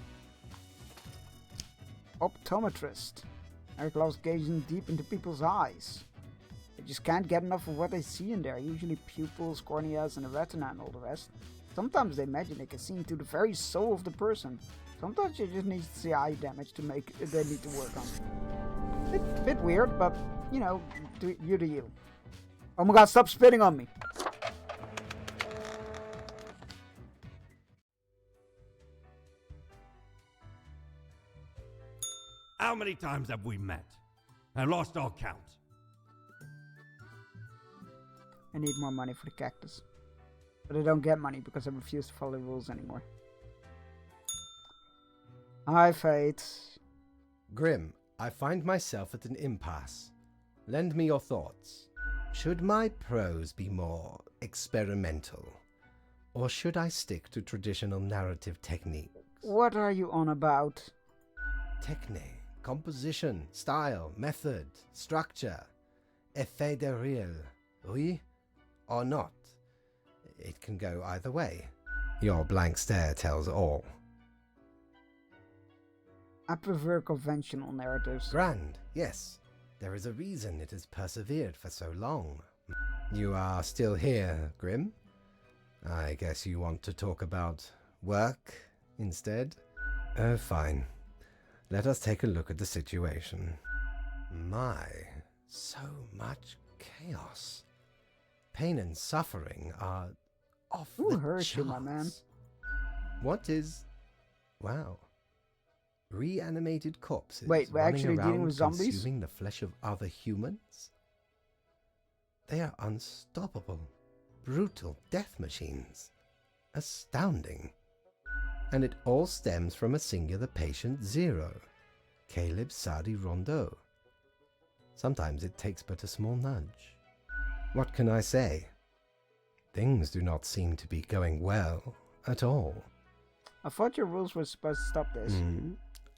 Optometrist. Eric loves gazing deep into people's eyes. They just can't get enough of what they see in there. Usually pupils, corneas, and the retina and all the rest. Sometimes they imagine they can see into the very soul of the person. Sometimes you just need to see eye damage to make they need to work on. Bit weird, but you know, do you. Oh my god, stop spitting on me. How many times have we met? I lost all count. I need more money for the cactus. But I don't get money because I refuse to follow the rules anymore. Hi, Fate. Grim, I find myself at an impasse. Lend me your thoughts. Should my prose be more experimental? Or should I stick to traditional narrative techniques? What are you on about? Technique, composition, style, method, structure. Effet de rire, oui or not? It can go either way. Your blank stare tells all. I prefer conventional narratives. Grand, yes. There is a reason it has persevered for so long. You are still here, Grim? I guess you want to talk about work instead? Oh, fine. Let us take a look at the situation. My, so much chaos. Pain and suffering are off the charts. You, my man? What is... Wow. Reanimated corpses. Wait, we're actually dealing with zombies? Consuming the flesh of other humans? They are unstoppable, brutal death machines. Astounding. And it all stems from a singular patient zero, Caleb Sadi Rondeau. Sometimes it takes but a small nudge. What can I say? Things do not seem to be going well at all. I thought your rules were supposed to stop this.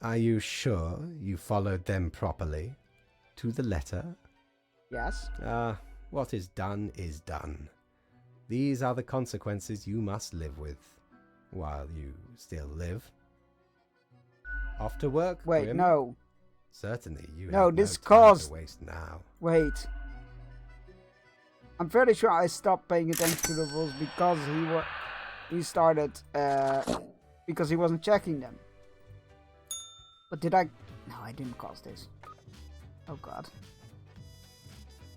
Are you sure you followed them properly? To the letter? Yes. What is done is done. These are the consequences you must live with, while you still live. Off to work, Wait, Grim? no. Certainly, you No, have this no time caused... to waste now. Wait. I'm fairly sure I stopped paying attention to the rules because he started, because he wasn't checking them. But did I... No, I didn't cause this. Oh god.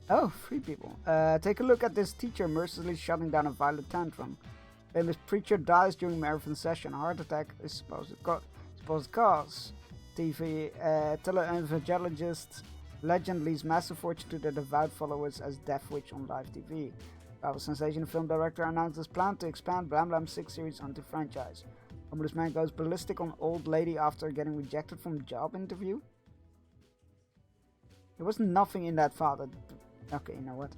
Oh, 3 people. Take a look at this teacher mercilessly shutting down a violent tantrum. Famous preacher dies during marathon session. Heart attack is supposed cause. TV televangelist legend leaves massive fortune to their devout followers as Death Witch on live TV. Travel sensation film director announces plan to expand Blam Blam 6 series onto franchise. Homeless man goes ballistic on old lady after getting rejected from job interview. There was nothing in that file that... Okay, you know what?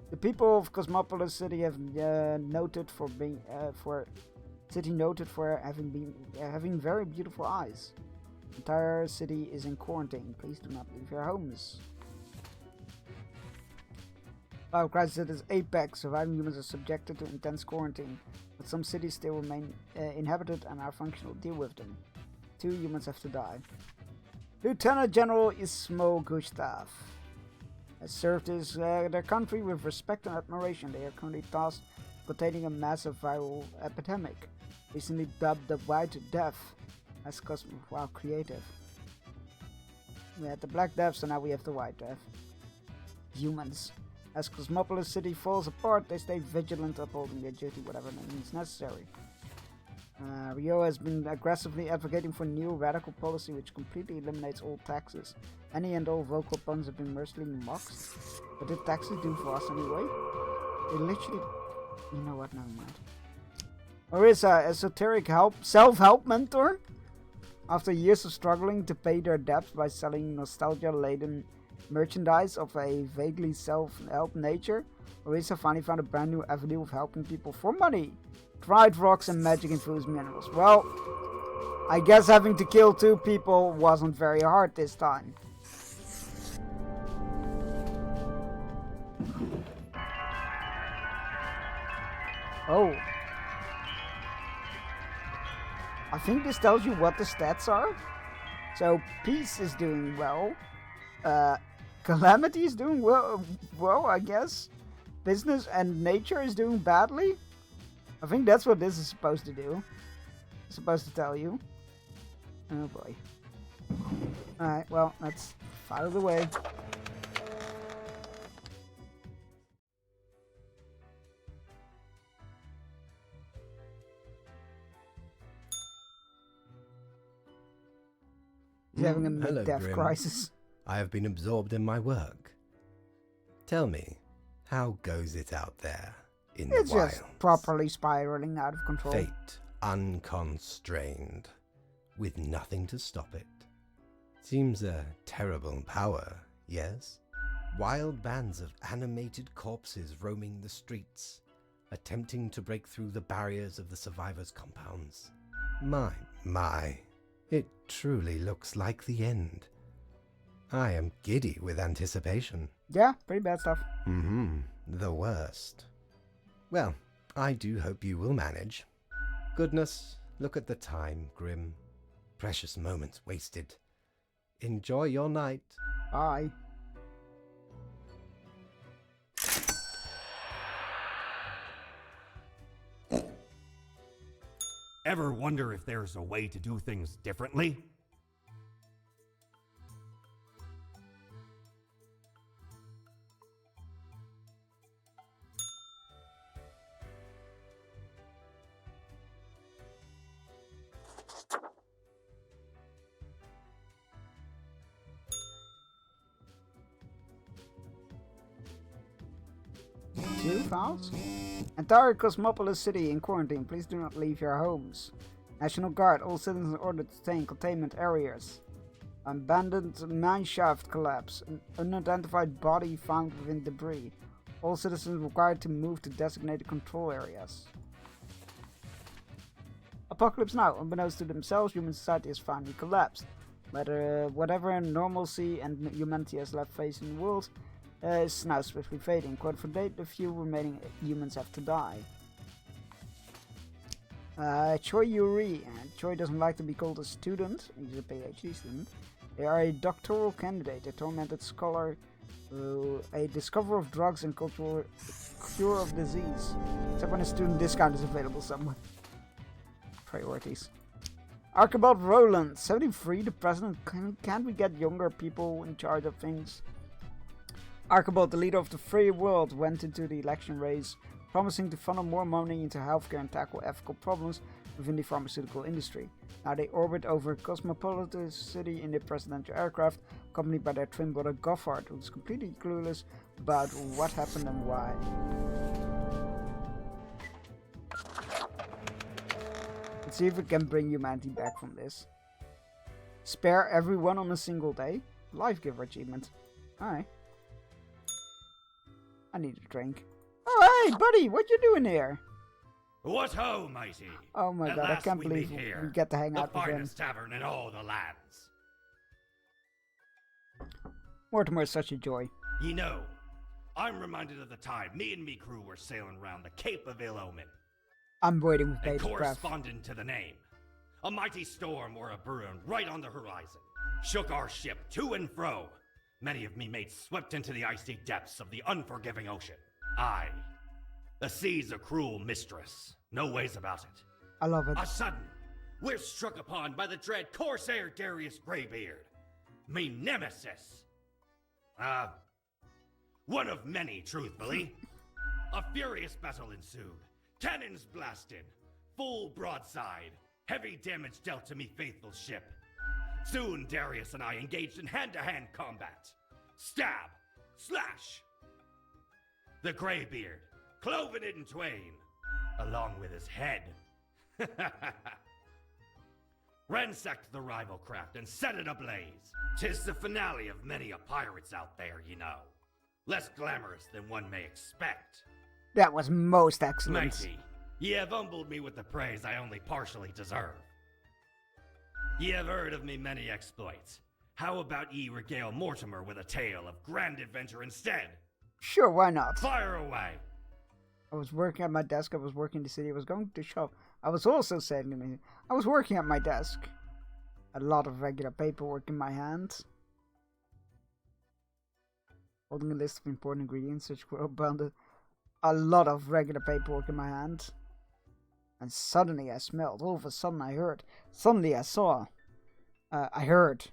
The people of Cosmopolis City have noted for having very beautiful eyes. The entire city is in quarantine. Please do not leave your homes. Wow, crisis at its apex. Surviving humans are subjected to intense quarantine, but some cities still remain inhabited and are functional. Deal with them. 2 humans have to die. Lieutenant General Ismo Gustav has served their country with respect and admiration. They are currently tasked with containing a massive viral epidemic, recently dubbed the White Death. As wow, creative. We had the Black Death, so now we have the White Death. Humans. As Cosmopolis City falls apart, they stay vigilant, upholding their duty, whatever means necessary. Rio has been aggressively advocating for new radical policy which completely eliminates all taxes. Any and all vocal puns have been mercilessly mocked. What did taxes do for us anyway? They literally... You know what, never mind. Orisa, esoteric self-help mentor? After years of struggling to pay their debts by selling nostalgia-laden merchandise of a vaguely self-help nature, Orisa finally found a brand new avenue of helping people for money. Dried rocks and magic-infused minerals. Well, I guess having to kill 2 people wasn't very hard this time. Oh. I think this tells you what the stats are. So, peace is doing well. Calamity is doing well, I guess. Business and nature is doing badly. I think that's what this is supposed to do. It's supposed to tell you. Oh boy. Alright, well, that's out of the way. He's having a mid-death crisis. I have been absorbed in my work. Tell me, how goes it out there in the wild? It's just properly spiraling out of control. Fate unconstrained, with nothing to stop it. Seems a terrible power, yes? Wild bands of animated corpses roaming the streets, attempting to break through the barriers of the survivors' compounds. My. It truly looks like the end. I am giddy with anticipation. Yeah, pretty bad stuff. The worst. Well, I do hope you will manage. Goodness, look at the time, Grim. Precious moments wasted. Enjoy your night. Bye. Ever wonder if there's a way to do things differently? Two files? Entire Cosmopolis City in quarantine. Please do not leave your homes. National Guard. All citizens ordered to stay in containment areas. Abandoned mineshaft collapse. An unidentified body found within debris. All citizens required to move to designated control areas. Apocalypse now. Unbeknownst to themselves, human society has finally collapsed. Whatever normalcy and humanity has left facing the world is now swiftly fading. Quote for date, the few remaining humans have to die. Choi Yuri. Choi doesn't like to be called a student. He's a PhD student. They are a doctoral candidate, a tormented scholar, a discoverer of drugs and cultural cure of disease. Except when a student discount is available somewhere. Priorities. Archibald Rowland, 73, the president. Can't we get younger people in charge of things? Archibald, the leader of the free world, went into the election race, promising to funnel more money into healthcare and tackle ethical problems within the pharmaceutical industry. Now they orbit over a cosmopolitan city in the presidential aircraft, accompanied by their twin brother Goffard, who is completely clueless about what happened and why. Let's see if we can bring humanity back from this. Spare everyone on a single day. Life giver achievement. Alright. I need a drink. Oh, hey, buddy, what you doing here? What ho, matey? Oh my god, I can't believe we get to hang out with him. The finest tavern in all the lands. Mortimer is such a joy. You know, I'm reminded of the time me and me crew were sailing around the Cape of Ill Omen. I'm waiting with bated breath. Corresponding to the name, a mighty storm were a brewing right on the horizon. Shook our ship to and fro. Many of me mates swept into the icy depths of the unforgiving ocean. Aye, the sea's a cruel mistress. No ways about it. I love it. A sudden, we're struck upon by the dread Corsair Darius Greybeard. Me nemesis. One of many, truthfully. A furious battle ensued. Cannons blasted. Full broadside. Heavy damage dealt to me faithful ship. Soon Darius and I engaged in hand-to-hand combat. Stab. Slash. The Greybeard, cloven it in twain, along with his head. Ransacked the rival craft and set it ablaze. 'Tis the finale of many a pirate's out there, you know. Less glamorous than one may expect. That was most excellent. Matey, ye have humbled me with the praise I only partially deserve. Ye have heard of me many exploits. How about ye regale Mortimer with a tale of grand adventure instead? Sure, why not? Fire away! I was working at my desk, I was working in the city, I was going to shop. I was also saying, I was working at my desk. A lot of regular paperwork in my hand. Holding a list of important ingredients, such world-bounded. A lot of regular paperwork in my hand. And suddenly I smelled. All of a sudden I heard. Suddenly I saw. I heard.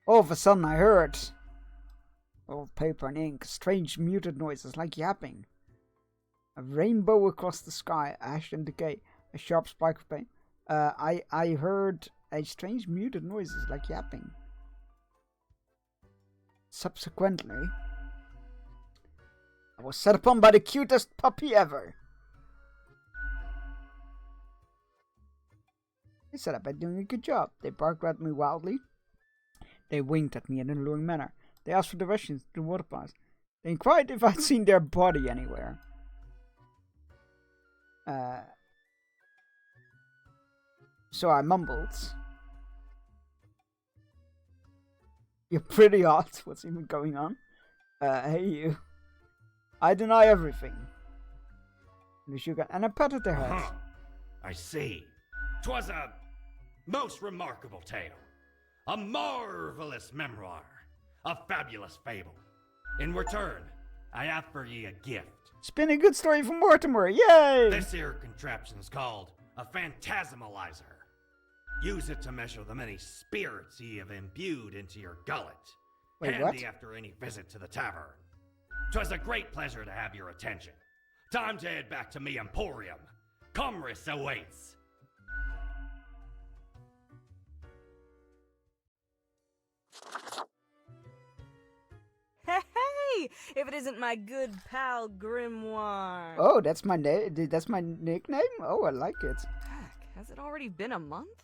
All of a sudden I heard. Old paper and ink. Strange muted noises like yapping. A rainbow across the sky. Ash and decay. A sharp spike of pain. I heard a strange muted noises like yapping. Subsequently, I was set upon by the cutest puppy ever. They said I'd been doing a good job. They barked at me wildly. They winked at me in an alluring manner. They asked for directions to the water pass. They inquired if I'd seen their body anywhere. So I mumbled. You're pretty odd. What's even going on? Hey you. I deny everything. And I patted their heads. I see. 'Twas a most remarkable tale. A marvelous memoir. A fabulous fable. In return, I have for ye a gift. Spin a good story from Mortimer, yay! This here contraption's called a phantasmalizer. Use it to measure the many spirits ye have imbued into your gullet. Wait, Handy what? after any visit to the tavern. 'Twas a great pleasure to have your attention. Time to head back to me emporium. Commerce awaits. Hey, if it isn't my good pal Grimoire. Oh, that's my that's my nickname? Oh, I like it. Heck, has it already been a month?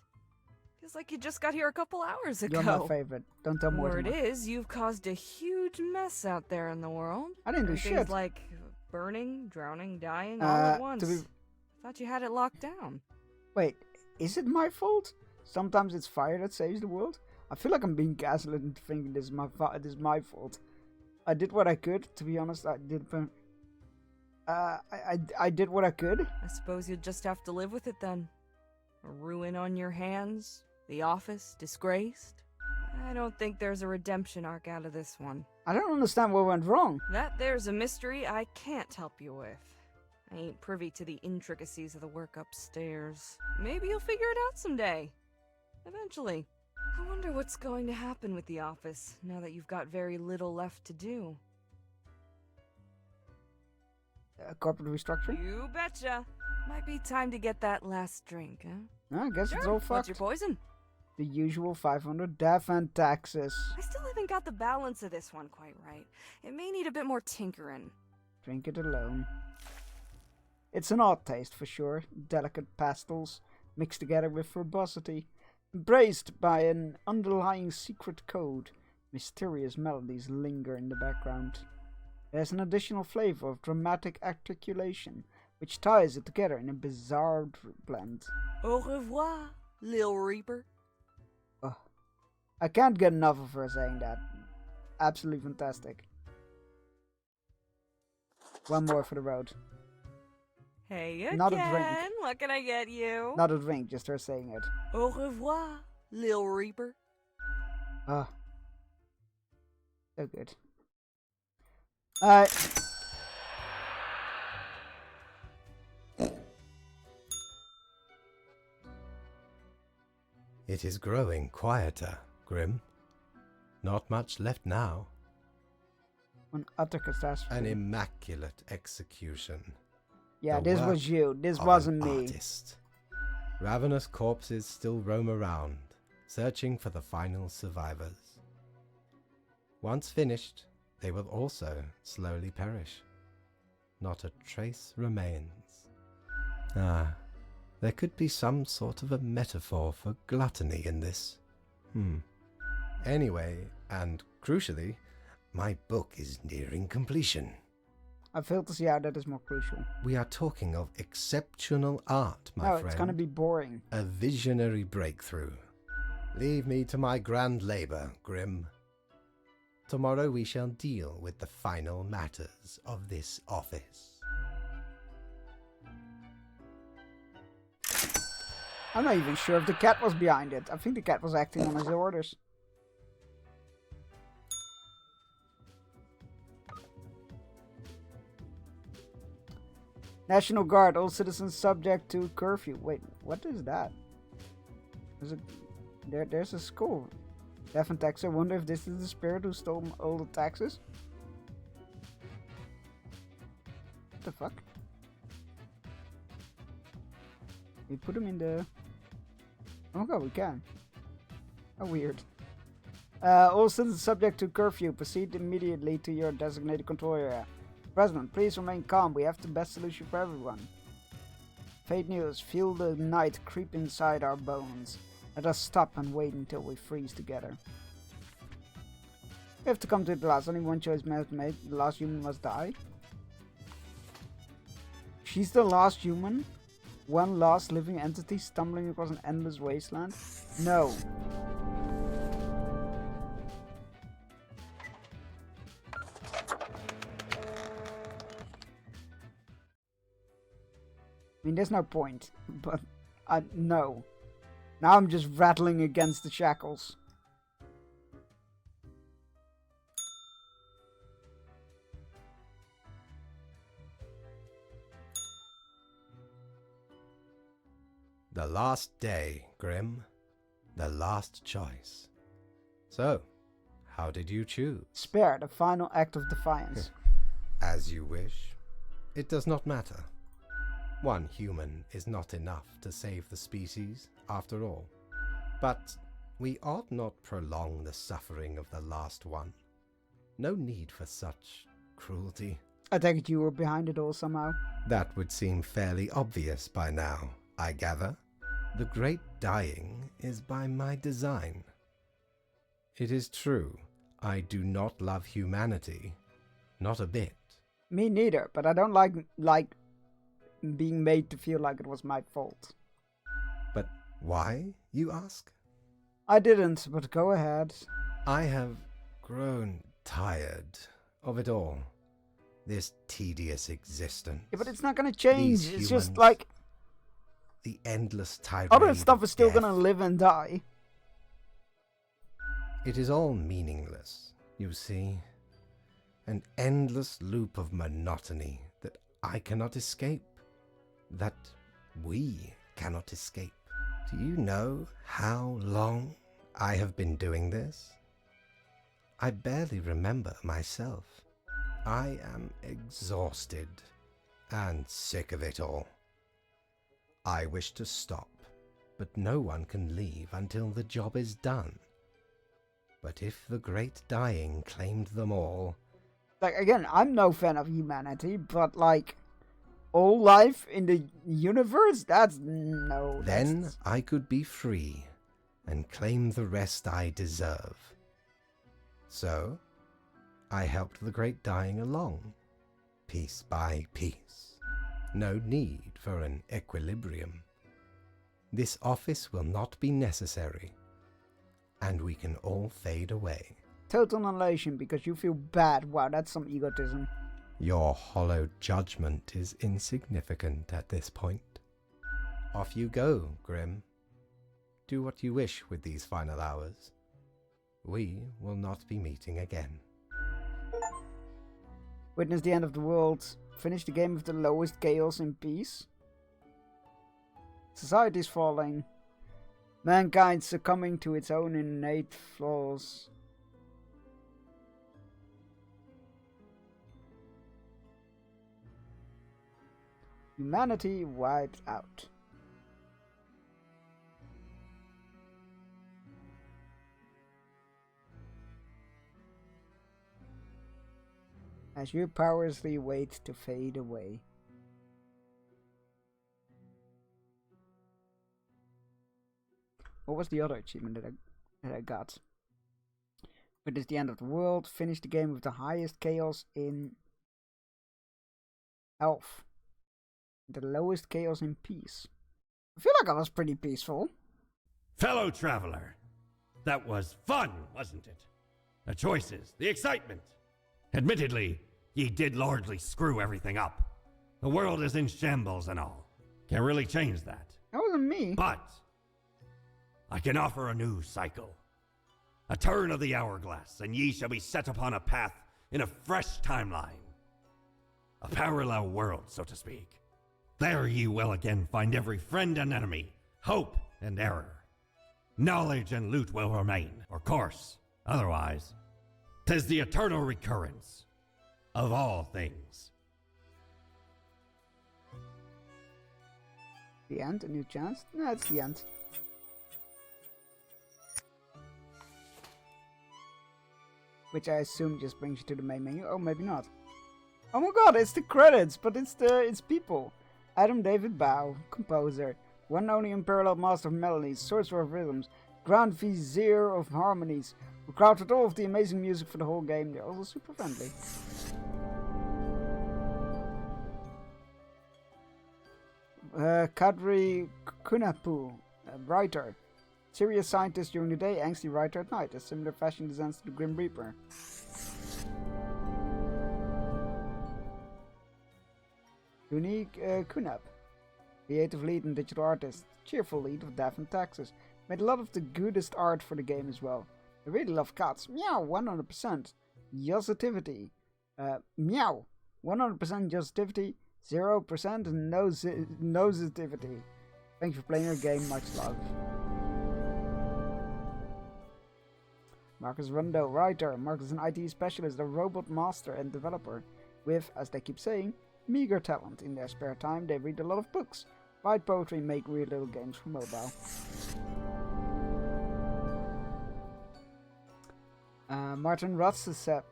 Feels like you just got here a couple hours ago. You're my favorite. Don't tell Mortimer. Word is, you've caused a huge mess out there in the world. I didn't do Things shit. like burning, drowning, dying, all at once. Thought you had it locked down. Wait, is it my fault? Sometimes it's fire that saves the world. I feel like I'm being gaslit into thinking this is my fault. I did what I could. To be honest, I did. I did what I could. I suppose you'll just have to live with it then. A ruin on your hands, the office disgraced. I don't think there's a redemption arc out of this one. I don't understand what went wrong. That there's a mystery I can't help you with. I ain't privy to the intricacies of the work upstairs. Maybe you'll figure it out someday. Eventually. I wonder what's going to happen with the office, now that you've got very little left to do. Corporate restructuring? You betcha. Might be time to get that last drink, huh? I guess it's all fucked. What's your poison? The usual 500 death and taxes. I still haven't got the balance of this one quite right. It may need a bit more tinkering. Drink it alone. It's an odd taste for sure. Delicate pastels mixed together with verbosity. Embraced by an underlying secret code. Mysterious melodies linger in the background. There's an additional flavor of dramatic articulation, which ties it together in a bizarre blend. Au revoir, Lil Reaper. Oh, I can't get enough of her saying that. Absolutely fantastic. One more for the road. Hey again, not a drink. What can I get you? Not a drink, just her saying it. Au revoir, Lil Reaper. Ah. So good. It is growing quieter, Grim. Not much left now. An utter catastrophe. An immaculate execution. Yeah, The this work was you. This of wasn't an me. Artist. Ravenous corpses still roam around, searching for the final survivors. Once finished, they will also slowly perish. Not a trace remains. There could be some sort of a metaphor for gluttony in this. Anyway, and crucially, my book is nearing completion. I fail to see how that is more crucial. We are talking of exceptional art, my friend. It's gonna be boring. A visionary breakthrough. Leave me to my grand labor, Grim. Tomorrow we shall deal with the final matters of this office. I'm not even sure if the cat was behind it. I think the cat was acting on his orders. National Guard, all citizens subject to curfew. Wait, what is that? There's a skull. Death and tax. I wonder if this is the spirit who stole all the taxes? What the fuck? We put him in the... Oh my god, we can. How weird. All citizens subject to curfew, proceed immediately to your designated control area. President, please remain calm. We have the best solution for everyone. Fate news. Feel the night creep inside our bones. Let us stop and wait until we freeze together. We have to come to the last. Only one choice must be made. The last human must die. She's the last human? One last living entity stumbling across an endless wasteland? No. I mean, there's no point, but no. Now I'm just rattling against the shackles. The last day, Grim. The last choice. So, how did you choose? Spare the final act of defiance. As you wish. It does not matter. One human is not enough to save the species, after all. But we ought not prolong the suffering of the last one. No need for such cruelty. I take it you were behind it all somehow. That would seem fairly obvious by now, I gather. The great dying is by my design. It is true, I do not love humanity. Not a bit. Me neither, but I don't like being made to feel like it was my fault. But why, you ask? I didn't, but go ahead. I have grown tired of it all. This tedious existence. Yeah, but it's not gonna change. These It's just humans, like the endless tirade other of stuff is still death. gonna live and die. It is all meaningless, you see. An endless loop of monotony that I cannot escape. That we cannot escape. Do you know how long I have been doing this? I barely remember myself. I am exhausted and sick of it all. I wish to stop, but no one can leave until the job is done. But if the great dying claimed them all... Like, again, I'm no fan of humanity, but, like, all life in the universe? That's... no. Then I could be free and claim the rest I deserve. So, I helped the great dying along, piece by piece. No need for an equilibrium. This office will not be necessary, and we can all fade away. Total annihilation because you feel bad. Wow, that's some egotism. Your hollow judgment is insignificant at this point. Off you go, Grim. Do what you wish with these final hours. We will not be meeting again. Witness the end of the world. Finish the game with the lowest chaos in peace. Society is falling. Mankind succumbing to its own innate flaws. Humanity wiped out. As you powerlessly wait to fade away. What was the other achievement that I got? It is the end of the world. Finish the game with the highest chaos in health. The lowest chaos in peace. I feel like I was pretty peaceful. Fellow traveler, that was fun, wasn't it? The choices, the excitement. Admittedly, ye did largely screw everything up. The world is in shambles and all. Can't really change that. That wasn't me. But I can offer a new cycle. A turn of the hourglass, and ye shall be set upon a path in a fresh timeline. A parallel world, so to speak. There ye will again find every friend and enemy, hope and error. Knowledge and loot will remain, of course. Otherwise, 'tis the eternal recurrence of all things. The end? A new chance? No, it's the end. Which I assume just brings you to the main menu. Oh, maybe not. Oh my god, it's the credits, but it's people. Adam David Bow, composer, one only unparalleled master of melodies, sorcerer of rhythms, grand vizier of harmonies, who crafted all of the amazing music for the whole game. They're also super friendly. Kadri Kunapu, writer. Serious scientist during the day, angsty writer at night. A similar fashion designs to the Grim Reaper. Unique Kunap, creative lead and digital artist, cheerful lead of Death and Taxes. Made a lot of the goodest art for the game as well. I really love cats. Meow, 100%. Positivity. Meow, 100% positivity, 0% nositivity. Thanks for playing your game, much love. Marcus Rundo, writer. Marcus is an IT specialist, a robot master and developer. With, as they keep saying, meager talent. In their spare time, they read a lot of books, write poetry, and make weird little games for mobile. Martin Ratasep,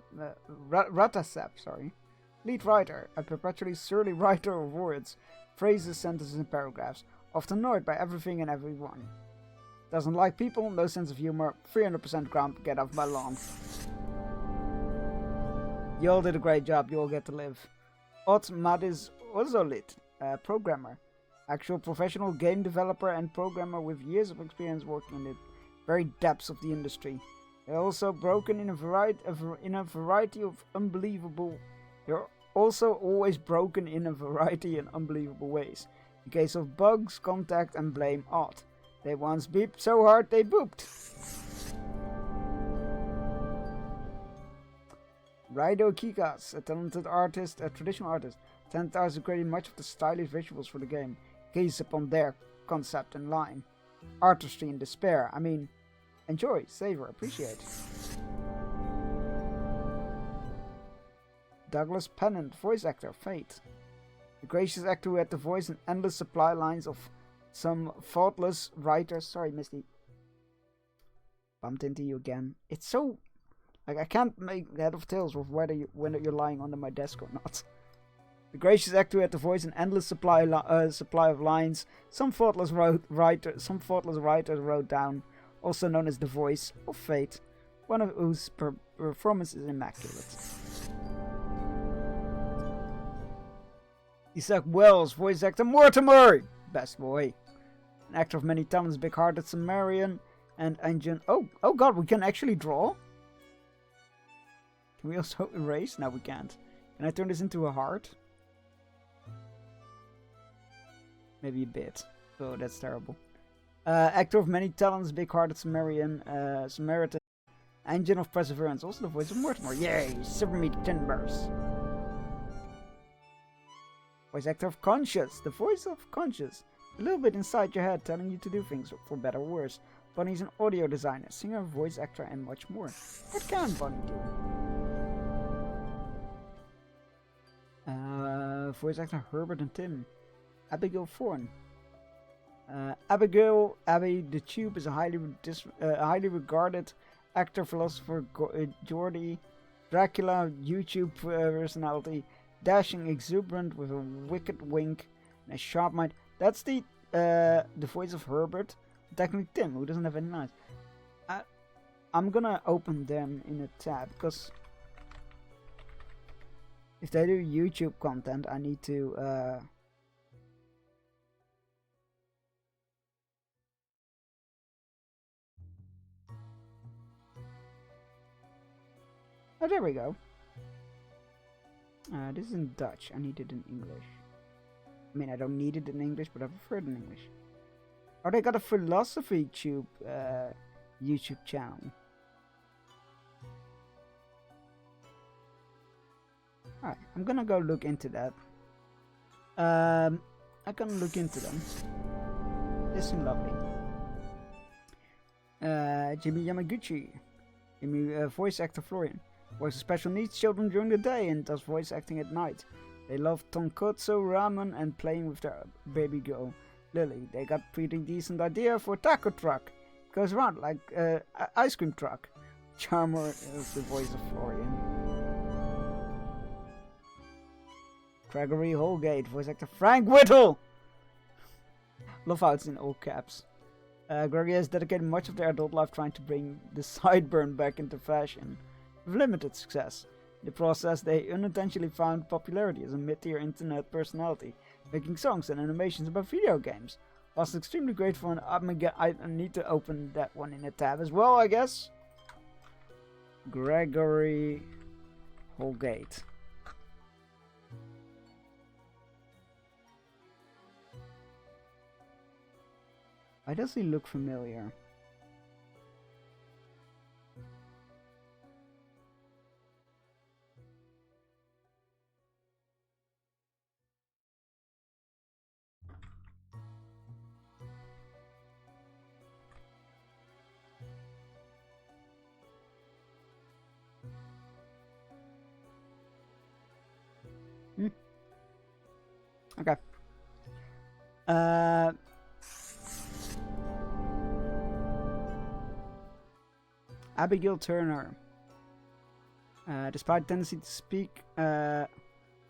lead writer, a perpetually surly writer of words, phrases, sentences, and paragraphs, often annoyed by everything and everyone. Doesn't like people, no sense of humor, 300% grump, get off my lawn. You all did a great job, you all get to live. Ot Madis Ozolit, programmer. Actual professional game developer and programmer with years of experience working in the very depths of the industry. They're also broken in a variety of unbelievable. They're also always broken in a variety and unbelievable ways. In case of bugs, contact and blame Odd. They once beeped so hard they booped. Raido Kikas, a talented artist, a traditional artist, talented artist who created much of the stylish visuals for the game. Gaze upon their concept and line. Artistry and despair. I mean, enjoy, savor, appreciate. Douglas Pennant, voice actor, Fate. The gracious actor who had the voice and endless supply lines of some thoughtless writers. Sorry, Misty. Bumped into you again. It's so... Like, I can't make head of tails with whether you're lying under my desk or not. The gracious actor who had the voice and endless supply of lines some thoughtless writers wrote down, also known as the voice of Fate, one of whose performance is immaculate. Isaac Wells, voice actor Mortimer, best boy. An actor of many talents, big-hearted Sumerian and engine. Oh god, we can actually draw? Can we also erase? No, we can't. Can I turn this into a heart? Maybe a bit. Oh, that's terrible. Actor of many talents, big-hearted Samaritan, engine of perseverance. Also the voice of Mortimer. Yay! Super meat timbers. Voice actor of Conscious. The voice of Conscious. A little bit inside your head, telling you to do things for better or worse. Bunny's an audio designer, singer, voice actor, and much more. What can Bunny do? Voice actor Herbert and Tim. Abigail Thorne. Abby the Tube is a highly regarded actor, philosopher, Geordie, Dracula, YouTube personality, dashing, exuberant with a wicked wink and a sharp mind. That's the voice of Herbert. Technically Tim, who doesn't have any lines. I'm gonna open them in a tab because if they do YouTube content, I need to oh, there we go. This is in Dutch. I need it in English. I mean, I don't need it in English, but I prefer it in English. Oh, they got a philosophy tube YouTube channel. Alright, I'm gonna go look into that. I can look into them. They seem lovely. Jimmy Yamaguchi. Jimmy, voice actor Florian. Voices special needs children during the day and does voice acting at night. They love tonkotsu, ramen, and playing with their baby girl, Lily. They got pretty decent idea for a taco truck. Goes around like ice cream truck. Charmer is the voice of Florian. Gregory Holgate, voice actor Frank Whittle. Love how it's in all caps. Gregory has dedicated much of their adult life trying to bring the sideburn back into fashion, with limited success. In the process, they unintentionally found popularity as a mid-tier internet personality, making songs and animations about video games. I was extremely grateful, and I need to open that one in a tab as well, I guess. Gregory Holgate. Why does he look familiar? Okay. Abigail Turner. Despite tendency to speak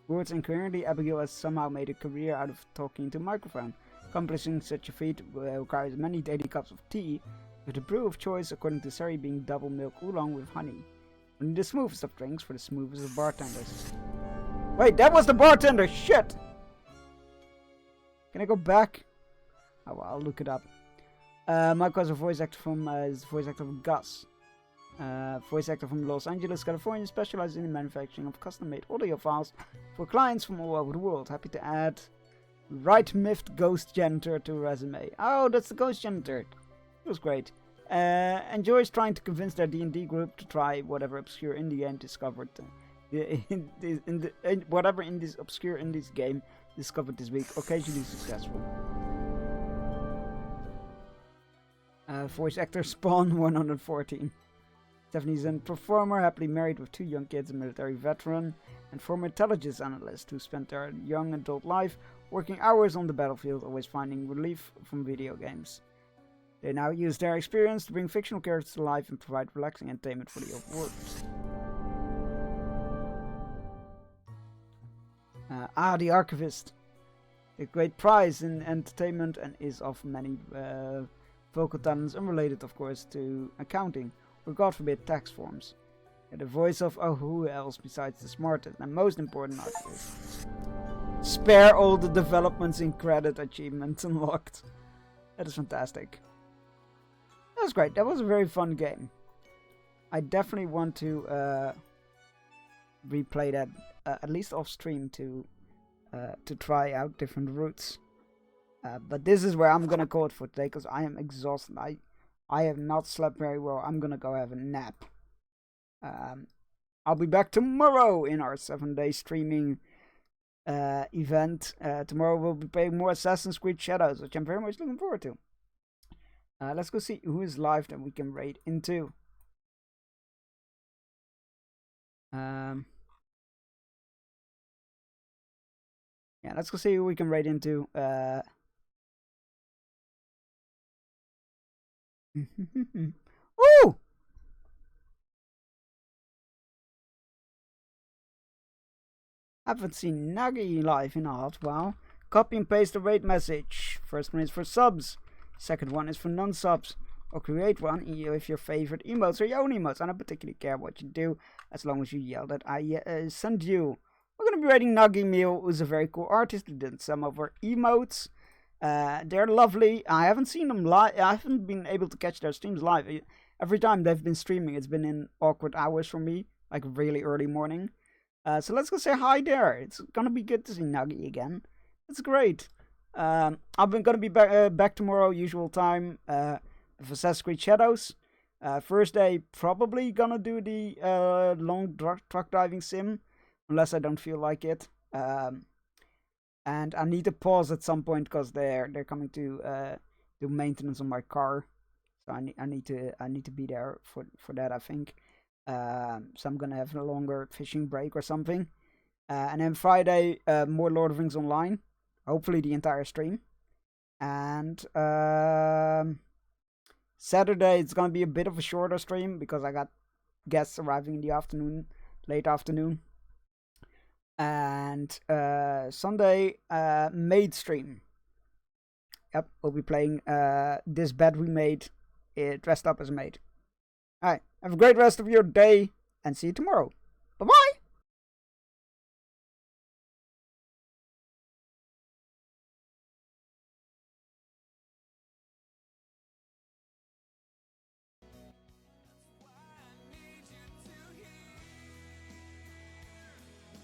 words incoherently, Abigail has somehow made a career out of talking into a microphone. Accomplishing such a feat requires many daily cups of tea, with the brew of choice, according to Sari, being double milk oolong with honey. Only the smoothest of drinks for the smoothest of bartenders. Wait, that was the bartender! Shit! Can I go back? Oh well, I'll look it up. Mike was a voice actor from voice actor of Gus. Voice actor from Los Angeles, California, specializes in the manufacturing of custom-made audio files for clients from all over the world. Happy to add Right Miffed Ghost Janitor to resume. Oh, that's the Ghost Janitor. It was great. Enjoys trying to convince their D&D group to try whatever obscure indie game discovered. Whatever in this obscure indie game discovered this week, occasionally successful. Voice actor Spawn 114. Stephanie's a performer, happily married with 2 young kids, a military veteran, and former intelligence analyst who spent their young adult life working hours on the battlefield, always finding relief from video games. They now use their experience to bring fictional characters to life and provide relaxing entertainment for the overworked. The Archivist. A great prize in entertainment and is of many vocal talents, unrelated of course to accounting, or God forbid tax forms. The voice of who else besides the smartest and most important archivist. Spare all the developments in credit achievements unlocked. That is fantastic. That was great. That was a very fun game. I definitely want to replay that at least off stream to try out different routes. But this is where I'm gonna call it for today because I am exhausted. I have not slept very well. I'm gonna go have a nap. I'll be back tomorrow in our 7-day streaming event. Tomorrow we'll be playing more Assassin's Creed Shadows, which I'm very much looking forward to. Let's go see who is live that we can raid into. Yeah, let's go see who we can raid into. Woo! Haven't seen Nagi live in a hot while. Copy and paste the raid message. First one is for subs. Second one is for non-subs. Or create one with your favorite emotes or your own emotes. I don't particularly care what you do as long as you yell that I send you. We're going to be raiding Nagi Meal, who's a very cool artist who did some of our emotes. They're lovely. I haven't seen them live. I haven't been able to catch their streams live. Every time they've been streaming, it's been in awkward hours for me, like really early morning. So let's go say hi there. It's gonna be good to see Nagi again. It's great. I'm gonna be back tomorrow, usual time, for Assassin's Creed Shadows. First day, probably gonna do the long truck driving sim, unless I don't feel like it. And I need to pause at some point because they're coming to do maintenance on my car, so I need to be there for that, I think. So I'm gonna have a longer fishing break or something, and then Friday more Lord of the Rings Online, hopefully the entire stream, and Saturday it's gonna be a bit of a shorter stream because I got guests arriving in the afternoon, late afternoon. And Sunday, maid stream. Yep, we'll be playing this bed we made, dressed up as a maid. Alright, have a great rest of your day, and see you tomorrow. Bye-bye!